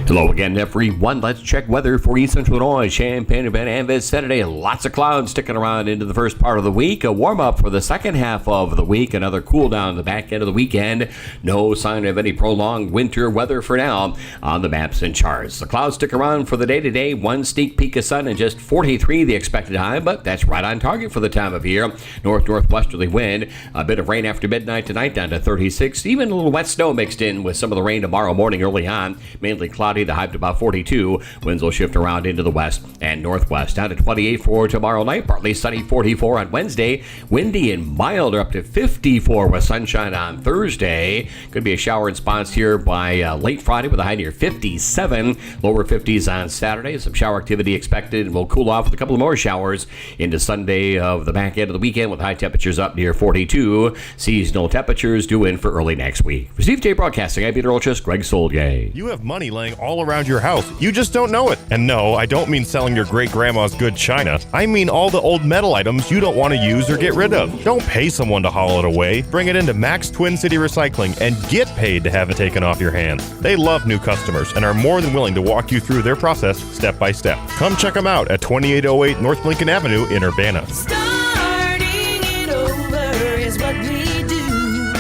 Speaker 1: Hello again, everyone. Let's check weather for East Central Illinois, Champaign, Urbana, and Vicinity. Lots of clouds sticking around into the first part of the week. A warm-up for the second half of the week. Another cool down in the back end of the weekend. No sign of any prolonged winter weather for now on the maps and charts. The clouds stick around for the day today. One sneak peek of sun and just 43 the expected high, but that's right on target for the time of year. North-northwesterly wind. A bit of rain after midnight tonight down to 36. Even a little wet snow mixed in with some of the rain tomorrow morning early on. Mainly cloudy. The high to about 42. Winds will shift around into the west and northwest. Down to 28 for tomorrow night. Partly sunny, 44 on Wednesday. Windy and milder up to 54 with sunshine on Thursday. Could be a shower in spots here by late Friday with a high near 57. Lower 50s on Saturday. Some shower activity expected, and we'll cool off with a couple of more showers into Sunday of the back end of the weekend with high temperatures up near 42. Seasonal temperatures due in for early next week. For Steve Jay Broadcasting, I'm Peter Olchus, Greg Solgay.
Speaker 25: You have money laying all around your house. You just don't know it. And no, I don't mean selling your great-grandma's good china. I mean all the old metal items you don't want to use or get rid of. Don't pay someone to haul it away. Bring it into Max Twin City Recycling and get paid to have it taken off your hands. They love new customers and are more than willing to walk you through their process step by step. Come check them out at 2808 North Lincoln Avenue in Urbana.
Speaker 26: Starting it over is what we do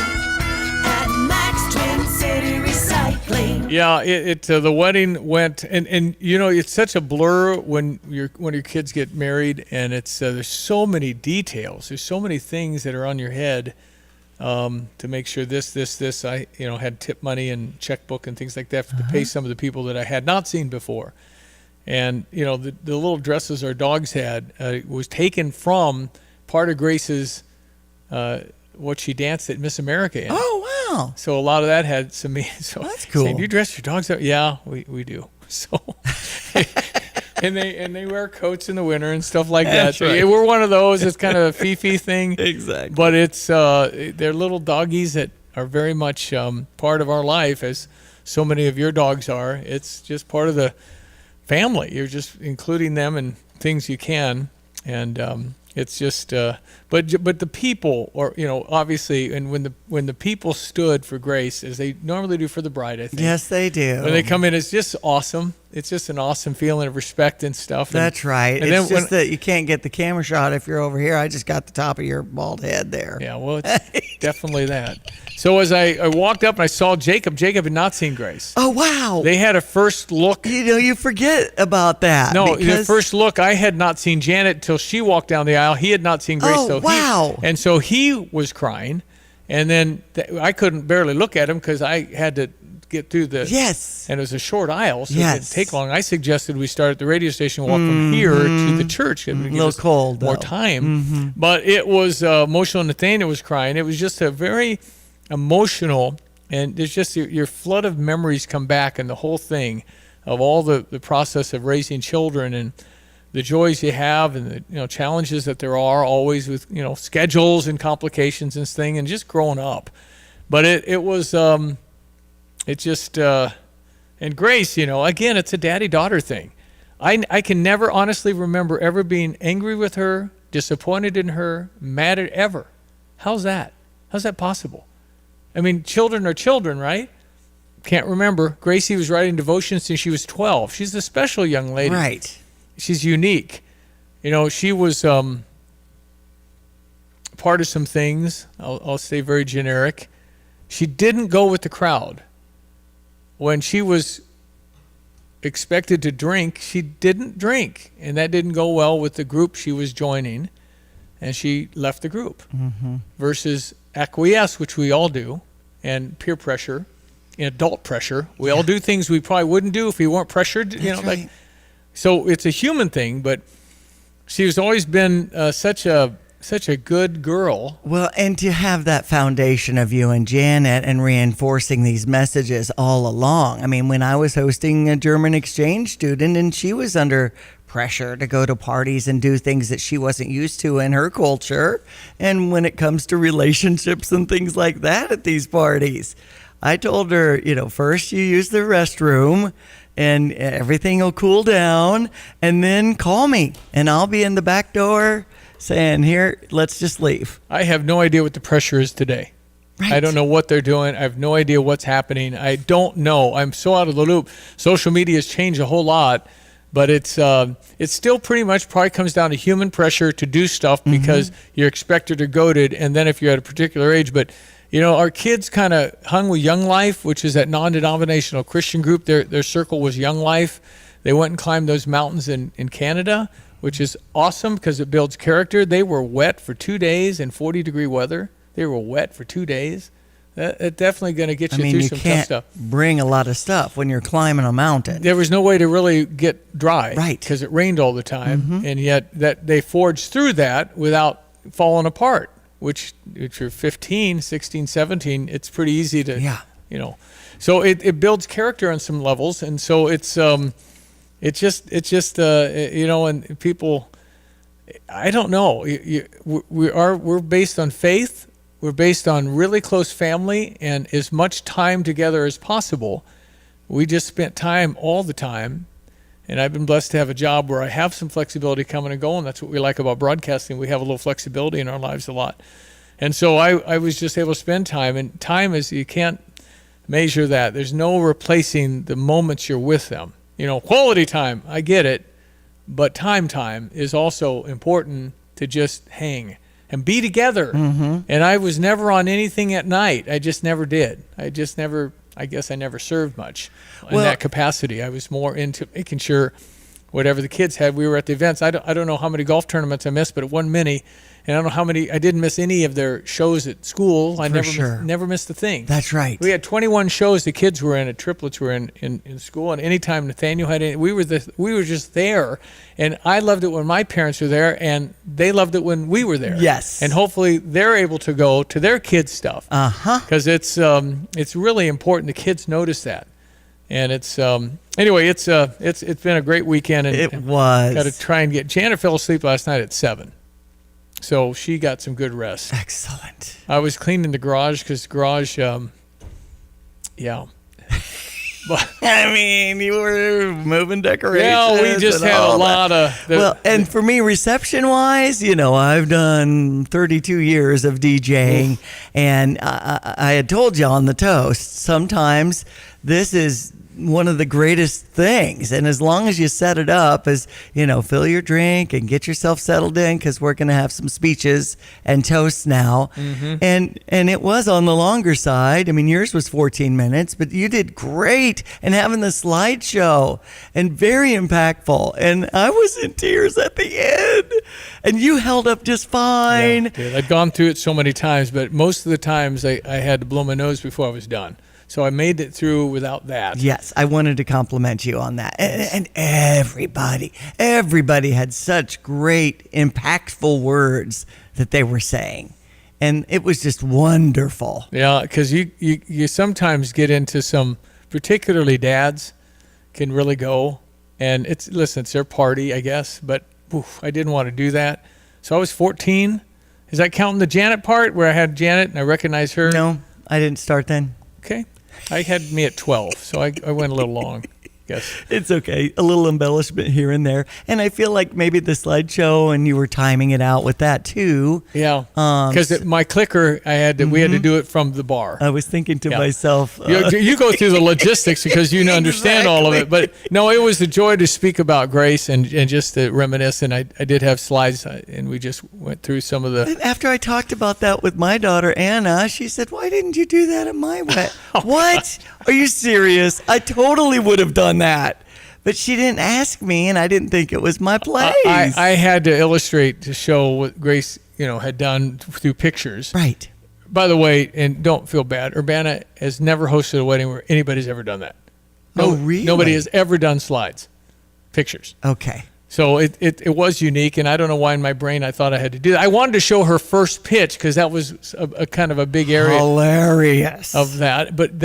Speaker 26: at Max Twin City Recycling.
Speaker 2: Yeah, the wedding went, and you know, it's such a blur when your kids get married, and it's there's so many details, there's so many things that are on your head to make sure this. I had tip money and checkbook and things like that to pay some of the people that I had not seen before, and the little dresses our dogs had was taken from part of Grace's what she danced at Miss America in.
Speaker 4: Oh, wow.
Speaker 2: So a lot of that had some. So
Speaker 4: that's cool.
Speaker 2: Saying, do you dress your dogs up? Yeah, we do. So, and they wear coats in the winter and stuff like that.
Speaker 4: Right.
Speaker 2: So we're one of those. It's kind of a Fifi thing.
Speaker 4: Exactly.
Speaker 2: But it's they're little doggies that are very much part of our life, as so many of your dogs are. It's just part of the family. You're just including them in things you can, and It's just, but the people, or obviously, and when the people stood for Grace, as they normally do for the bride, I think.
Speaker 4: Yes, they do.
Speaker 2: When they come in, it's just awesome. It's just an awesome feeling of respect and stuff.
Speaker 4: That's right.
Speaker 2: And
Speaker 4: it's just that you can't get the camera shot if you're over here. I just got the top of your bald head there.
Speaker 2: Yeah, well, it's definitely that. So as I walked up and I saw Jacob had not seen Grace.
Speaker 4: Oh, wow.
Speaker 2: They had a first look.
Speaker 4: You forget about that.
Speaker 2: No, the first look, I had not seen Janet till she walked down the aisle. He had not seen Grace.
Speaker 4: Oh, wow.
Speaker 2: And so he was crying. And then I couldn't barely look at him because I had to get through the...
Speaker 4: Yes.
Speaker 2: And it was a short aisle, so
Speaker 4: yes.
Speaker 2: it didn't take long. I suggested we start at the radio station and walk from here to the church.
Speaker 4: A little cold,
Speaker 2: more
Speaker 4: though.
Speaker 2: time. But it was emotional. Nathaniel was crying. It was just a very emotional, and there's just your flood of memories come back, and the whole thing of all the process of raising children and the joys you have, and the challenges that there are always with schedules and complications and thing, and just growing up. But it was it just and Grace, again, it's a daddy-daughter thing. I can never honestly remember ever being angry with her, disappointed in her, mad at ever. How's that? How's that possible? I mean, children are children, right? Can't remember. Gracie was writing devotions since she was 12. She's a special young lady.
Speaker 4: Right.
Speaker 2: She's unique. She was part of some things. I'll say very generic. She didn't go with the crowd. When she was expected to drink, she didn't drink. And that didn't go well with the group she was joining. And she left the group. Versus acquiesce, which we all do, and peer pressure, adult pressure. We all do things we probably wouldn't do if we weren't pressured.
Speaker 4: That's right.
Speaker 2: So it's a human thing, but she's always been such a good girl.
Speaker 4: Well, and to have that foundation of you and Janet and reinforcing these messages all along. I mean, when I was hosting a German exchange student and she was under pressure to go to parties and do things that she wasn't used to in her culture, and when it comes to relationships and things like that at these parties, I told her, first you use the restroom and everything will cool down, and then call me and I'll be in the back door saying, here, let's just leave.
Speaker 2: I have no idea what the pressure is today. Right. I don't know what they're doing. I have no idea what's happening. I don't know. I'm so out of the loop. Social media has changed a whole lot, but it's still pretty much probably comes down to human pressure to do stuff because you're expected or goaded, and then if you're at a particular age. But our kids kind of hung with Young Life, which is that non-denominational Christian group. Their circle was Young Life. They went and climbed those mountains in Canada, which is awesome because it builds character. They were wet for 2 days in 40-degree weather. They were wet for 2 days. It's definitely going to get you through some tough stuff.
Speaker 4: Bring a lot of stuff when you're climbing a mountain.
Speaker 2: There was no way to really get dry,
Speaker 4: right?
Speaker 2: Because it rained all the time, and yet that they forged through that without falling apart. Which if you're 15, 16, 17, it's pretty easy to, So it builds character on some levels, and so it's just and people, I don't know. We're based on faith. We're based on really close family and as much time together as possible. We just spent time all the time, and I've been blessed to have a job where I have some flexibility coming and going. That's what we like about broadcasting. We have a little flexibility in our lives a lot. And so I was just able to spend time, and time is, you can't measure that. There's no replacing the moments you're with them. Quality time, I get it, but time is also important to just hang and be together. And I was never on anything at night. I just never did. I guess I never served much in that capacity. I was more into making sure whatever the kids had, we were at the events. I don't know how many golf tournaments I missed, but it wasn't many. And I don't know how many, I didn't miss any of their shows at school. I never missed a thing.
Speaker 4: That's right.
Speaker 2: We had 21 shows the kids were in, triplets were in school, and anytime Nathaniel had any, we were just there. And I loved it when my parents were there, and they loved it when we were there.
Speaker 4: Yes.
Speaker 2: And hopefully they're able to go to their kids' stuff. Because it's really important the kids notice that. And it's anyway, it's been a great weekend, and
Speaker 4: it was.
Speaker 2: Got to try and get Janet fell asleep last night at 7. So she got some good rest.
Speaker 4: Excellent.
Speaker 2: I was cleaning the garage because But
Speaker 4: I mean, you were moving decorations.
Speaker 2: Yeah, we just had a lot of.
Speaker 4: And for me, reception-wise, I've done 32 years of DJing, and I had told you on the toast, sometimes this is one of the greatest things. And as long as you set it up as, fill your drink and get yourself settled in, because we're going to have some speeches and toasts now.
Speaker 2: Mm-hmm.
Speaker 4: And it was on the longer side. I mean, yours was 14 minutes, but you did great. And having the slideshow and very impactful. And I was in tears at the end. And you held up just fine.
Speaker 2: Yeah, dude, I'd gone through it so many times, but most of the times I had to blow my nose before I was done. So I made it through without that.
Speaker 4: Yes, I wanted to compliment you on that. And everybody had such great, impactful words that they were saying. And it was just wonderful.
Speaker 2: Yeah, because you sometimes get into some, particularly dads can really go. And it's their party, I guess. But I didn't want to do that. So I was 14. Is that counting the Janet part where I had Janet and I recognized her?
Speaker 4: No, I didn't start then.
Speaker 2: Okay. I had me at 12, so I went a little long. Yes.
Speaker 4: It's okay. A little embellishment here and there. And I feel like maybe the slideshow and you were timing it out with that too.
Speaker 2: Yeah. Because my clicker, we had to do it from the bar.
Speaker 4: I was thinking to myself.
Speaker 2: You go through the logistics because you understand all of it. But no, it was a joy to speak about grace and just to reminisce. And I did have slides and we just went through some of the.
Speaker 4: And after I talked about that with my daughter, Anna, she said, "Why didn't you do that at my wedding?" What? Are you serious? I totally would have done that. But she didn't ask me, and I didn't think it was my place.
Speaker 2: I had to illustrate to show what Grace, had done through pictures.
Speaker 4: Right.
Speaker 2: By the way, and don't feel bad, Urbana has never hosted a wedding where anybody's ever done that.
Speaker 4: Really?
Speaker 2: Nobody has ever done slides, pictures.
Speaker 4: Okay.
Speaker 2: So it was unique, and I don't know why in my brain I thought I had to do that. I wanted to show her first pitch because that was a kind of a big area.
Speaker 4: Hilarious.
Speaker 2: Of that. But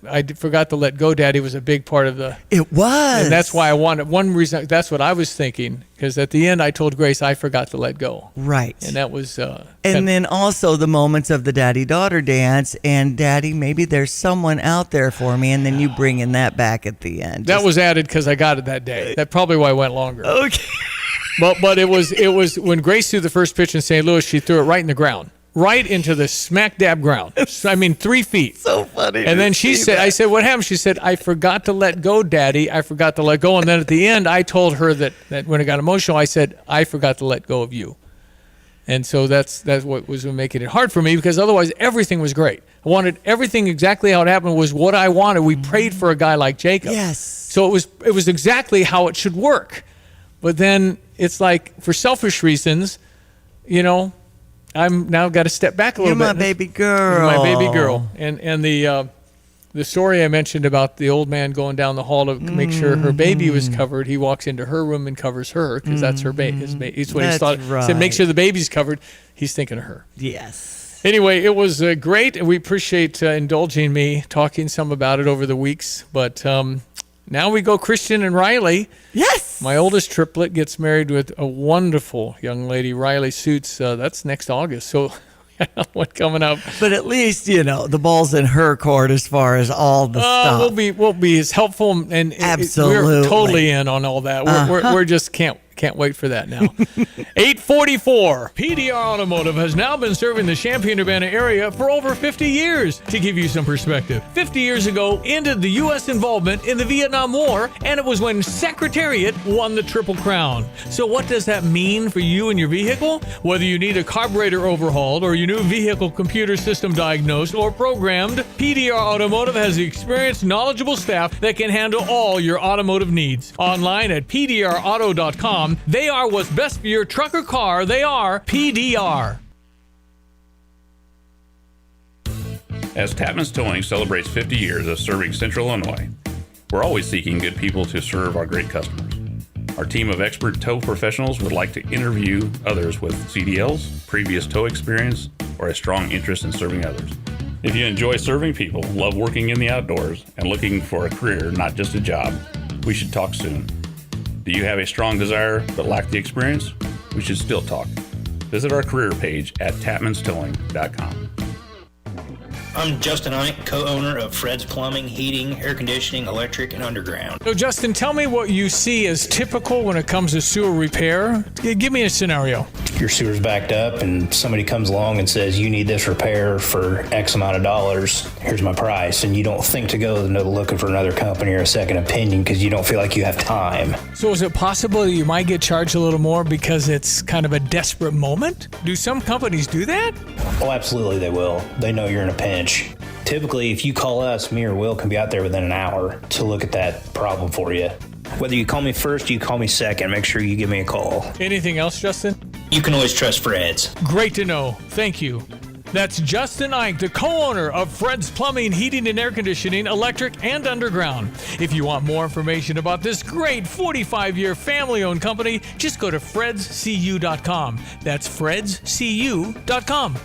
Speaker 2: I forgot to let go, Daddy was a big part of the.
Speaker 4: It was.
Speaker 2: And that's why I wanted, one reason, that's what I was thinking, because at the end I told Grace I forgot to let go.
Speaker 4: Right.
Speaker 2: And that was.
Speaker 4: And then also the moments of the daddy-daughter dance, and Daddy, maybe there's someone out there for me, and then you bringing that back at the end.
Speaker 2: That was added because I got it that day. That's probably why I went longer.
Speaker 4: Okay.
Speaker 2: But it was when Grace threw the first pitch in St. Louis, she threw it right in the ground. Right into the smack dab ground. I mean, 3 feet.
Speaker 4: So funny.
Speaker 2: And then she said, I said, what happened? She said, I forgot to let go, Daddy. I forgot to let go. And then at the end, I told her that when it got emotional, I said, I forgot to let go of you. And so that's what was making it hard for me, because otherwise everything was great. I wanted everything exactly how it happened was what I wanted. We prayed for a guy like Jacob.
Speaker 4: Yes.
Speaker 2: So it was exactly how it should work. But then it's like, for selfish reasons, I'm now got to step back a little bit.
Speaker 4: You're my baby girl.
Speaker 2: My baby girl. And the story I mentioned about the old man going down the hall to make sure her baby was covered. He walks into her room and covers her because that's her baby. It's what he thought.
Speaker 4: Right.
Speaker 2: He said, make sure the baby's covered. He's thinking of her.
Speaker 4: Yes.
Speaker 2: Anyway, it was great, and we appreciate indulging me talking some about it over the weeks. But now we go Christian and Riley.
Speaker 4: Yes.
Speaker 2: My oldest triplet gets married with a wonderful young lady, Riley Suits. That's next August. So one coming up.
Speaker 4: But at least, the ball's in her court as far as all the stuff.
Speaker 2: We'll be as helpful, and
Speaker 4: absolutely.
Speaker 2: We're totally in on all that. We're just can't wait for that now. 844. PDR Automotive has now been serving the Champaign-Urbana area for over 50 years. To give you some perspective, 50 years ago ended the U.S. involvement in the Vietnam War, and it was when Secretariat won the Triple Crown. So what does that mean for you and your vehicle? Whether you need a carburetor overhauled or your new vehicle computer system diagnosed or programmed, PDR Automotive has the experienced, knowledgeable staff that can handle all your automotive needs. Online at pdrauto.com. They are what's best for your truck or car. They are PDR.
Speaker 3: As Tapman's Towing celebrates 50 years of serving Central Illinois, we're always seeking good people to serve our great customers. Our team of expert tow professionals would like to interview others with CDLs, previous tow experience, or a strong interest in serving others. If you enjoy serving people, love working in the outdoors, and looking for a career, not just a job, we should talk soon. Do you have a strong desire but lack the experience? We should still talk. Visit our career page at tapmanstowing.com.
Speaker 5: I'm Justin Ike, co-owner of Fred's Plumbing, Heating, Air Conditioning, Electric, and Underground.
Speaker 2: So, Justin, tell me what you see as typical when it comes to sewer repair. Give me a scenario.
Speaker 5: Your sewer's backed up and somebody comes along and says, you need this repair for X amount of dollars. Here's my price. And you don't think to go looking for another company or a second opinion because you don't feel like you have time.
Speaker 2: So is it possible that you might get charged a little more because it's kind of a desperate moment? Do some companies do that?
Speaker 5: Oh, absolutely they will. They know you're in a pinch. Typically, if you call us, me or Will can be out there within an hour to look at that problem for you. Whether you call me first or you call me second, make sure you give me a call.
Speaker 2: Anything else, Justin?
Speaker 5: You can always trust Fred's.
Speaker 2: Great to know. Thank you. That's Justin Ike, the co-owner of Fred's Plumbing, Heating, and Air Conditioning, Electric, and Underground. If you want more information about this great 45-year family-owned company, just go to fredscu.com. That's fredscu.com.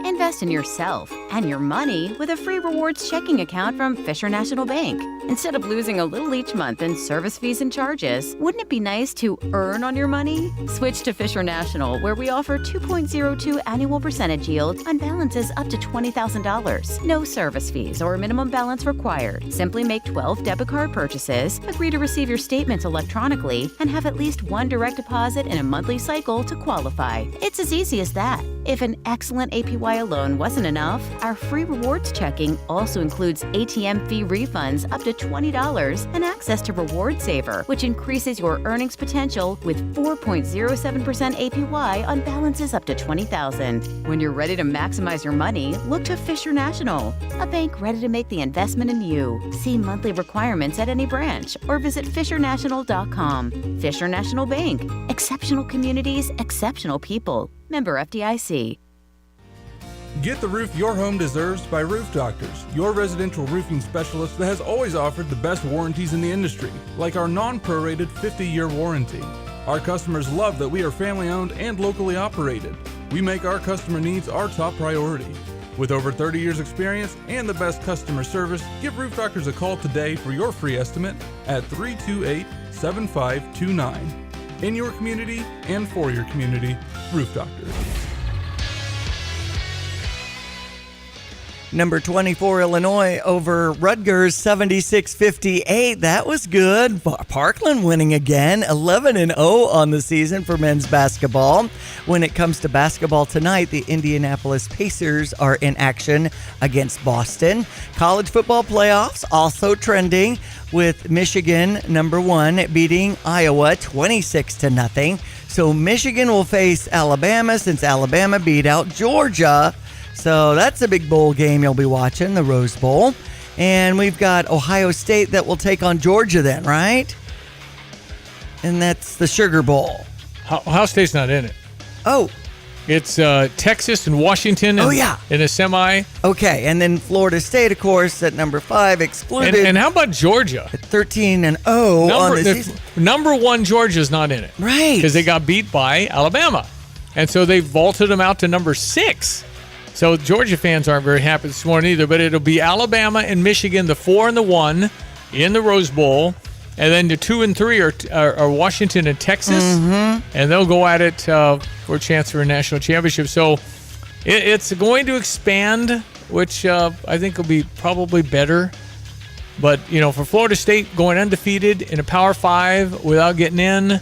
Speaker 6: Invest in yourself and your money with a free rewards checking account from Fisher National Bank. Instead of losing a little each month in service fees and charges, wouldn't it be nice to earn on your money? Switch to Fisher National, where we offer 2.02 annual percentage yield on balances up to $20,000. No service fees or minimum balance required. Simply make 12 debit card purchases, agree to receive your statements electronically, and have at least one direct deposit in a monthly cycle to qualify. It's as easy as that. If an excellent APY alone wasn't enough, our free rewards checking also includes ATM fee refunds up to $20 and access to Reward Saver, which increases your earnings potential with 4.07% APY on balances up to $20,000. When you're ready to maximize your money, look to Fisher National, a bank ready to make the investment in you. See monthly requirements at any branch or visit fishernational.com. Fisher National Bank. Exceptional communities, exceptional people. Member FDIC.
Speaker 15: Get the roof your home deserves by Roof Doctors, your residential roofing specialist that has always offered the best warranties in the industry, like our non-prorated 50-year warranty. Our customers love that we are family-owned and locally operated. We make our customer needs our top priority. With over 30 years experience and the best customer service, give Roof Doctors a call today for your free estimate at 328-7529. In your community and for your community, Roof Doctors.
Speaker 4: Number 24, Illinois over Rutgers, 76-58. That was good. Parkland winning again, 11-0 on the season for men's basketball. When it comes to basketball tonight, the Indianapolis Pacers are in action against Boston. College football playoffs also trending with Michigan, number 1, beating Iowa 26-0. So Michigan will face Alabama since Alabama beat out Georgia. So that's a big bowl game you'll be watching, the Rose Bowl. And we've got Ohio State that will take on Georgia then, right? And that's the Sugar Bowl.
Speaker 2: Ohio State's not in it.
Speaker 4: Oh.
Speaker 2: It's Texas and Washington in a semi.
Speaker 4: Okay, and then Florida State, of course, at number 5, excluded.
Speaker 2: And how about Georgia?
Speaker 4: At 13-0 on the season.
Speaker 2: Number 1 Georgia's not in it.
Speaker 4: Right.
Speaker 2: Because they got beat by Alabama. And so they vaulted them out to number 6. So Georgia fans aren't very happy this morning either, but it'll be Alabama and Michigan, the 4 and the 1 in the Rose Bowl. And then the 2 and 3 are Washington and Texas. Mm-hmm. And they'll go at it for a chance for a national championship. So it's going to expand, which I think will be probably better. But, for Florida State going undefeated in a Power 5 without getting in,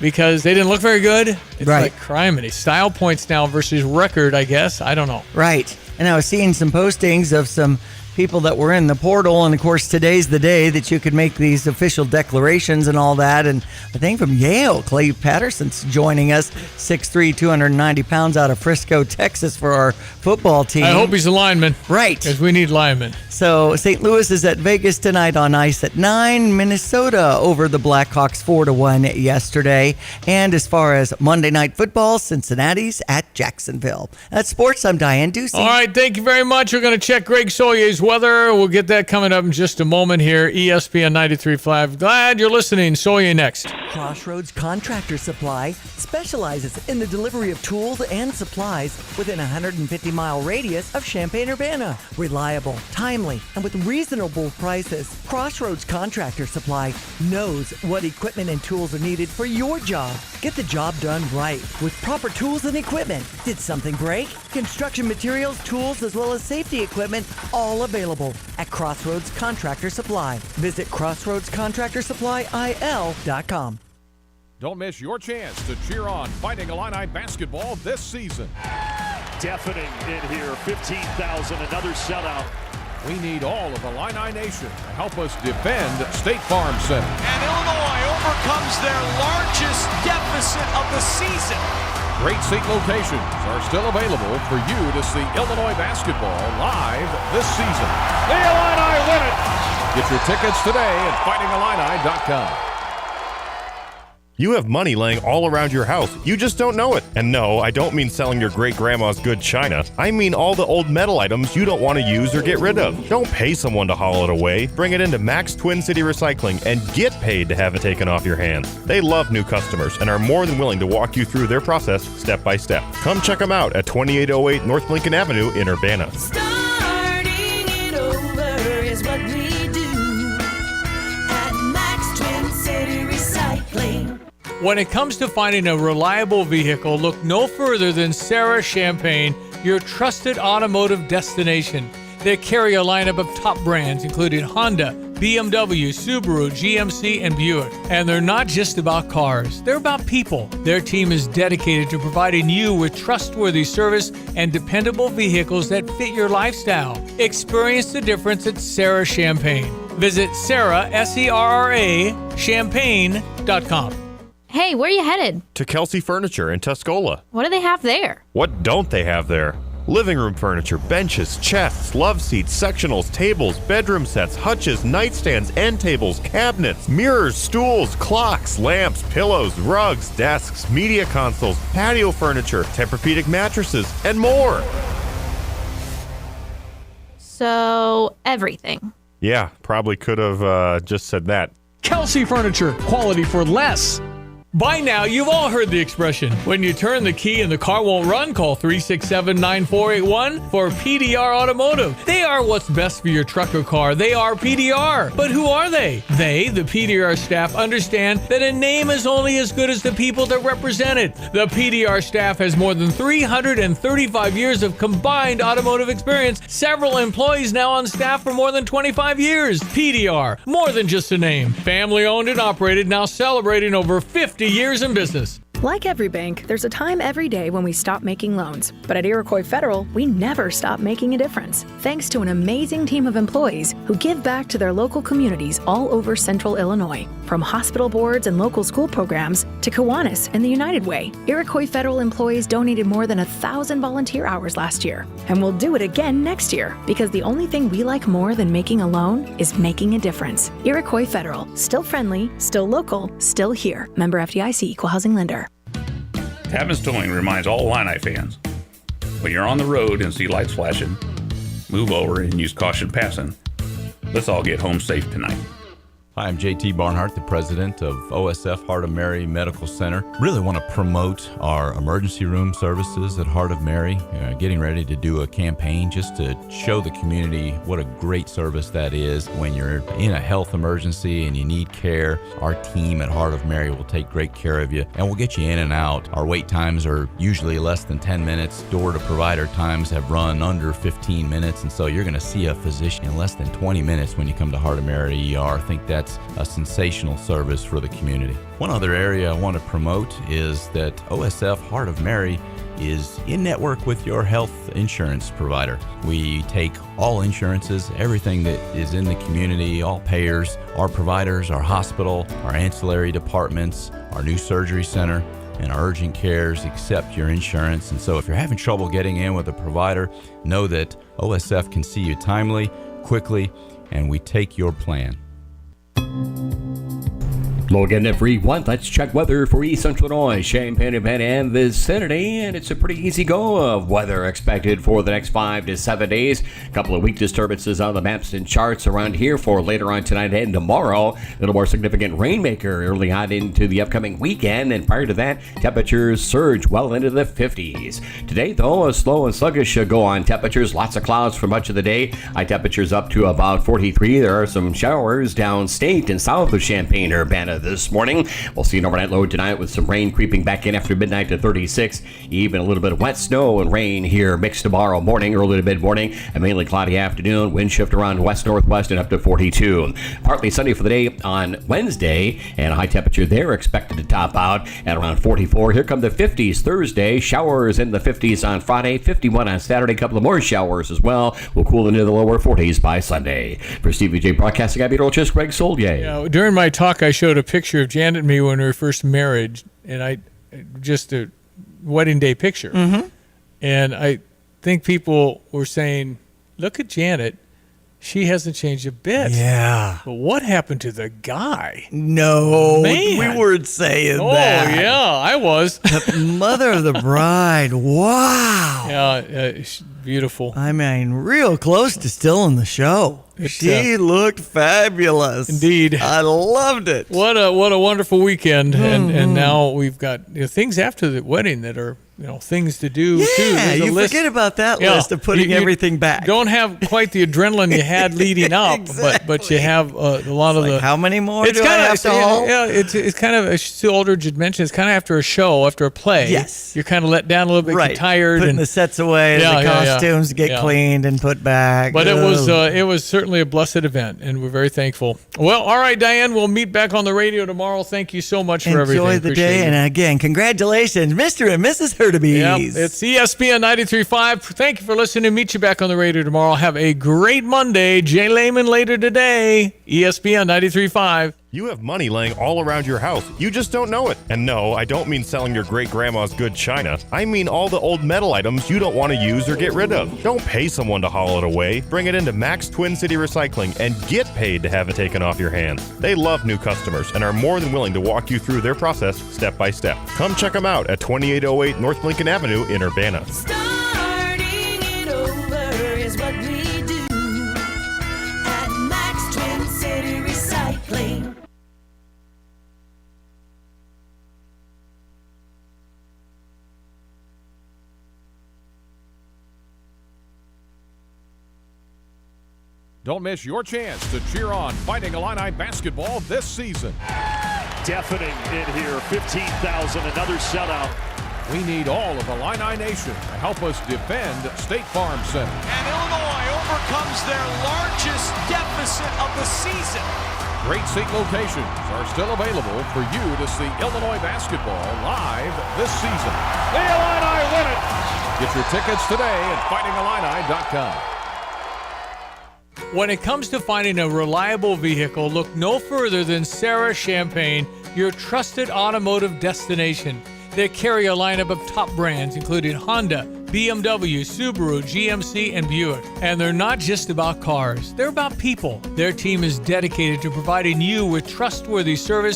Speaker 2: because they didn't look very good. It's like criminy. Style points now versus record, I guess. I don't know.
Speaker 4: Right. And I was seeing some postings of some people that were in the portal. And, of course, today's the day that you could make these official declarations and all that. And I think from Yale, Clay Patterson's joining us, 6'3", 290 pounds out of Frisco, Texas for our football team.
Speaker 2: I hope he's a lineman.
Speaker 4: Right.
Speaker 2: Because we need linemen.
Speaker 4: So St. Louis is at Vegas tonight on ice at 9. Minnesota over the Blackhawks 4-1 yesterday. And as far as Monday Night Football, Cincinnati's at Jacksonville. That's sports. I'm Diane Ducey.
Speaker 2: All right. Thank you very much. We're going to check Greg Sawyer's weather. We'll get that coming up in just a moment here. ESPN 93.5. Glad you're listening. Soya next.
Speaker 4: Crossroads Contractor Supply specializes in the delivery of tools and supplies within a 150-mile radius of Champaign-Urbana. Reliable, timely, and with reasonable prices. Crossroads Contractor Supply knows what equipment and tools are needed for your job. Get the job done right with proper tools and equipment. Did something break? Construction materials, tools, as well as safety equipment, all available at Crossroads Contractor Supply. Visit crossroadscontractorsupplyil.com.
Speaker 7: Don't miss your chance to cheer on Fighting Illini basketball this season.
Speaker 9: Deafening in here, 15,000, another shutout.
Speaker 7: We need all of Illini Nation to help us defend State Farm Center.
Speaker 21: And Illinois overcomes their largest deficit of the season.
Speaker 7: Great seat locations are still available for you to see Illinois basketball live this season. The Illini win it! Get your tickets today at fightingillini.com.
Speaker 25: You have money laying all around your house. You just don't know it. And no, I don't mean selling your great-grandma's good china. I mean all the old metal items you don't want to use or get rid of. Don't pay someone to haul it away. Bring it into Max Twin City Recycling and get paid to have it taken off your hands. They love new customers and are more than willing to walk you through their process step by step. Come check them out at 2808 North Lincoln Avenue in Urbana.
Speaker 26: Starting it over is what we do at Max Twin City Recycling.
Speaker 2: When it comes to finding a reliable vehicle, look no further than Sarah Champagne, your trusted automotive destination. They carry a lineup of top brands, including Honda, BMW, Subaru, GMC, and Buick. And they're not just about cars, they're about people. Their team is dedicated to providing you with trustworthy service and dependable vehicles that fit your lifestyle. Experience the difference at Sarah Champagne. Visit Sarah, S-E-R-R-A, champagne.com.
Speaker 22: Hey, where are you headed?
Speaker 25: To Kelsey Furniture in Tuscola.
Speaker 22: What do they have there?
Speaker 25: What don't they have there? Living room furniture, benches, chests, love seats, sectionals, tables, bedroom sets, hutches, nightstands, end tables, cabinets, mirrors, stools, clocks, lamps, pillows, rugs, desks, media consoles, patio furniture, Tempur-Pedic mattresses, and more.
Speaker 22: So, everything.
Speaker 25: Yeah, probably could have just said that.
Speaker 2: Kelsey Furniture, quality for less. By now, you've all heard the expression, when you turn the key and the car won't run, call 367-9481 for PDR Automotive. They are what's best for your truck or car. They are PDR. But who are they? They, the PDR staff, understand that a name is only as good as the people that represent it. The PDR staff has more than 335 years of combined automotive experience, several employees now on staff for more than 25 years. PDR, more than just a name. Family owned and operated, now celebrating over 50 years in business.
Speaker 23: Like every bank, there's a time every day when we stop making loans. But at Iroquois Federal, we never stop making a difference. Thanks to an amazing team of employees who give back to their local communities all over Central Illinois. From hospital boards and local school programs to Kiwanis and the United Way, Iroquois Federal employees donated more than 1,000 volunteer hours last year. And we'll do it again next year, because the only thing we like more than making a loan is making a difference. Iroquois Federal, still friendly, still local, still here. Member FDIC, Equal Housing Lender.
Speaker 3: Tapman's Towing reminds all Illini fans, when you're on the road and see lights flashing, move over and use caution passing. Let's all get home safe tonight.
Speaker 24: Hi, I'm JT Barnhart, the president of OSF Heart of Mary Medical Center. Really want to promote our emergency room services at Heart of Mary. Getting ready to do a campaign just to show the community what a great service that is. When you're in a health emergency and you need care, our team at Heart of Mary will take great care of you and we'll get you in and out. Our wait times are usually less than 10 minutes. Door to provider times have run under 15 minutes, and so you're going to see a physician in less than 20 minutes when you come to Heart of Mary ER. I think that's a sensational service for the community. One other area I want to promote is that OSF Heart of Mary is in network with your health insurance provider. We take all insurances, everything that is in the community, all payers, our providers, our hospital, our ancillary departments, our new surgery center, and our urgent cares accept your insurance. And so if you're having trouble getting in with a provider, know that OSF can see you timely, quickly, and we take your plan.
Speaker 1: Hello again, everyone. Let's check weather for East Central Illinois, Champaign-Urbana, and vicinity. And it's a pretty easy go of weather expected for the next 5 to 7 days. A couple of weak disturbances on the maps and charts around here for later on tonight and tomorrow. A little more significant rainmaker early on into the upcoming weekend. And prior to that, temperatures surge well into the 50s. Today, though, a slow and sluggish go on temperatures. Lots of clouds for much of the day. High temperatures up to about 43. There are some showers downstate and south of Champaign-Urbana this morning. We'll see an overnight low tonight with some rain creeping back in after midnight to 36. Even a little bit of wet snow and rain here mixed tomorrow morning, early to mid-morning. A mainly cloudy afternoon. Wind shift around west-northwest and up to 42. Partly sunny for the day on Wednesday, and a high temperature there expected to top out at around 44. Here come the 50s Thursday. Showers in the 50s on Friday. 51 on Saturday. A couple of more showers as well. We'll cool into the lower 40s by Sunday. For Stevie Jay Broadcasting, I'm meteorologist Greg Soldier.
Speaker 2: Yeah, during my talk, I showed a picture of Janet and me when we were first married, and just a wedding day picture.
Speaker 4: Mm-hmm.
Speaker 2: And I think people were saying, look at Janet. She hasn't changed a bit.
Speaker 4: Yeah.
Speaker 2: But what happened to the guy?
Speaker 4: No,
Speaker 2: Man.
Speaker 4: we weren't saying
Speaker 2: that.
Speaker 4: that.
Speaker 2: Oh, yeah, I was.
Speaker 4: The mother of the bride. Wow.
Speaker 2: Yeah, beautiful.
Speaker 4: I mean, real close to still in the show. She looked fabulous.
Speaker 2: Indeed.
Speaker 4: I loved it.
Speaker 2: What a wonderful weekend. And now we've got things after the wedding that are things to do too.
Speaker 4: Yeah, you forget about that list of putting everything back.
Speaker 2: Don't have quite the adrenaline you had leading up,
Speaker 4: Exactly.
Speaker 2: but you have a lot of the.
Speaker 4: How many more
Speaker 2: It's
Speaker 4: do I
Speaker 2: kind
Speaker 4: have to haul?
Speaker 2: Yeah, it's kind of, as Sue Aldridge had mentioned, it's kind of after a show, after a play.
Speaker 4: Yes.
Speaker 2: You're kind of let down a little bit,
Speaker 4: Right.
Speaker 2: you're tired.
Speaker 4: Putting
Speaker 2: and
Speaker 4: the sets away,
Speaker 2: Yeah,
Speaker 4: the
Speaker 2: yeah, yeah.
Speaker 4: costumes get
Speaker 2: Yeah.
Speaker 4: cleaned and put back.
Speaker 2: But
Speaker 4: Ugh.
Speaker 2: it was certainly a blessed event, and we're very thankful. Well, all right, Diane, we'll meet back on the radio tomorrow. Thank you so much for everything.
Speaker 4: Enjoy the
Speaker 2: Appreciate
Speaker 4: day,
Speaker 2: it.
Speaker 4: and again, congratulations, Mr. and Mrs. Hurtubise.
Speaker 2: Yep, it's ESPN 93.5. Thank you for listening. Meet you back on the radio tomorrow. Have a great Monday. Jay Lehman later today. ESPN 93.5.
Speaker 25: You have money laying all around your house. You just don't know it. And no, I don't mean selling your great-grandma's good china. I mean all the old metal items you don't want to use or get rid of. Don't pay someone to haul it away. Bring it into Max Twin City Recycling and get paid to have it taken off your hands. They love new customers and are more than willing to walk you through their process step by step. Come check them out at 2808 North Lincoln Avenue in Urbana.
Speaker 26: Starting it over is what we do at Max Twin City Recycling.
Speaker 7: Don't miss your chance to cheer on Fighting Illini basketball this season.
Speaker 9: Deafening in here, 15,000, another shutout.
Speaker 7: We need all of Illini Nation to help us defend State Farm Center.
Speaker 21: And Illinois overcomes their largest deficit of the season.
Speaker 7: Great seat locations are still available for you to see Illinois basketball live this season. The Illini win it! Get your tickets today at fightingillini.com.
Speaker 2: When it comes to finding a reliable vehicle, look no further than Sarah Champagne, your trusted automotive destination. They carry a lineup of top brands, including Honda, BMW, Subaru, GMC, and Buick. And they're not just about cars, they're about people. Their team is dedicated to providing you with trustworthy service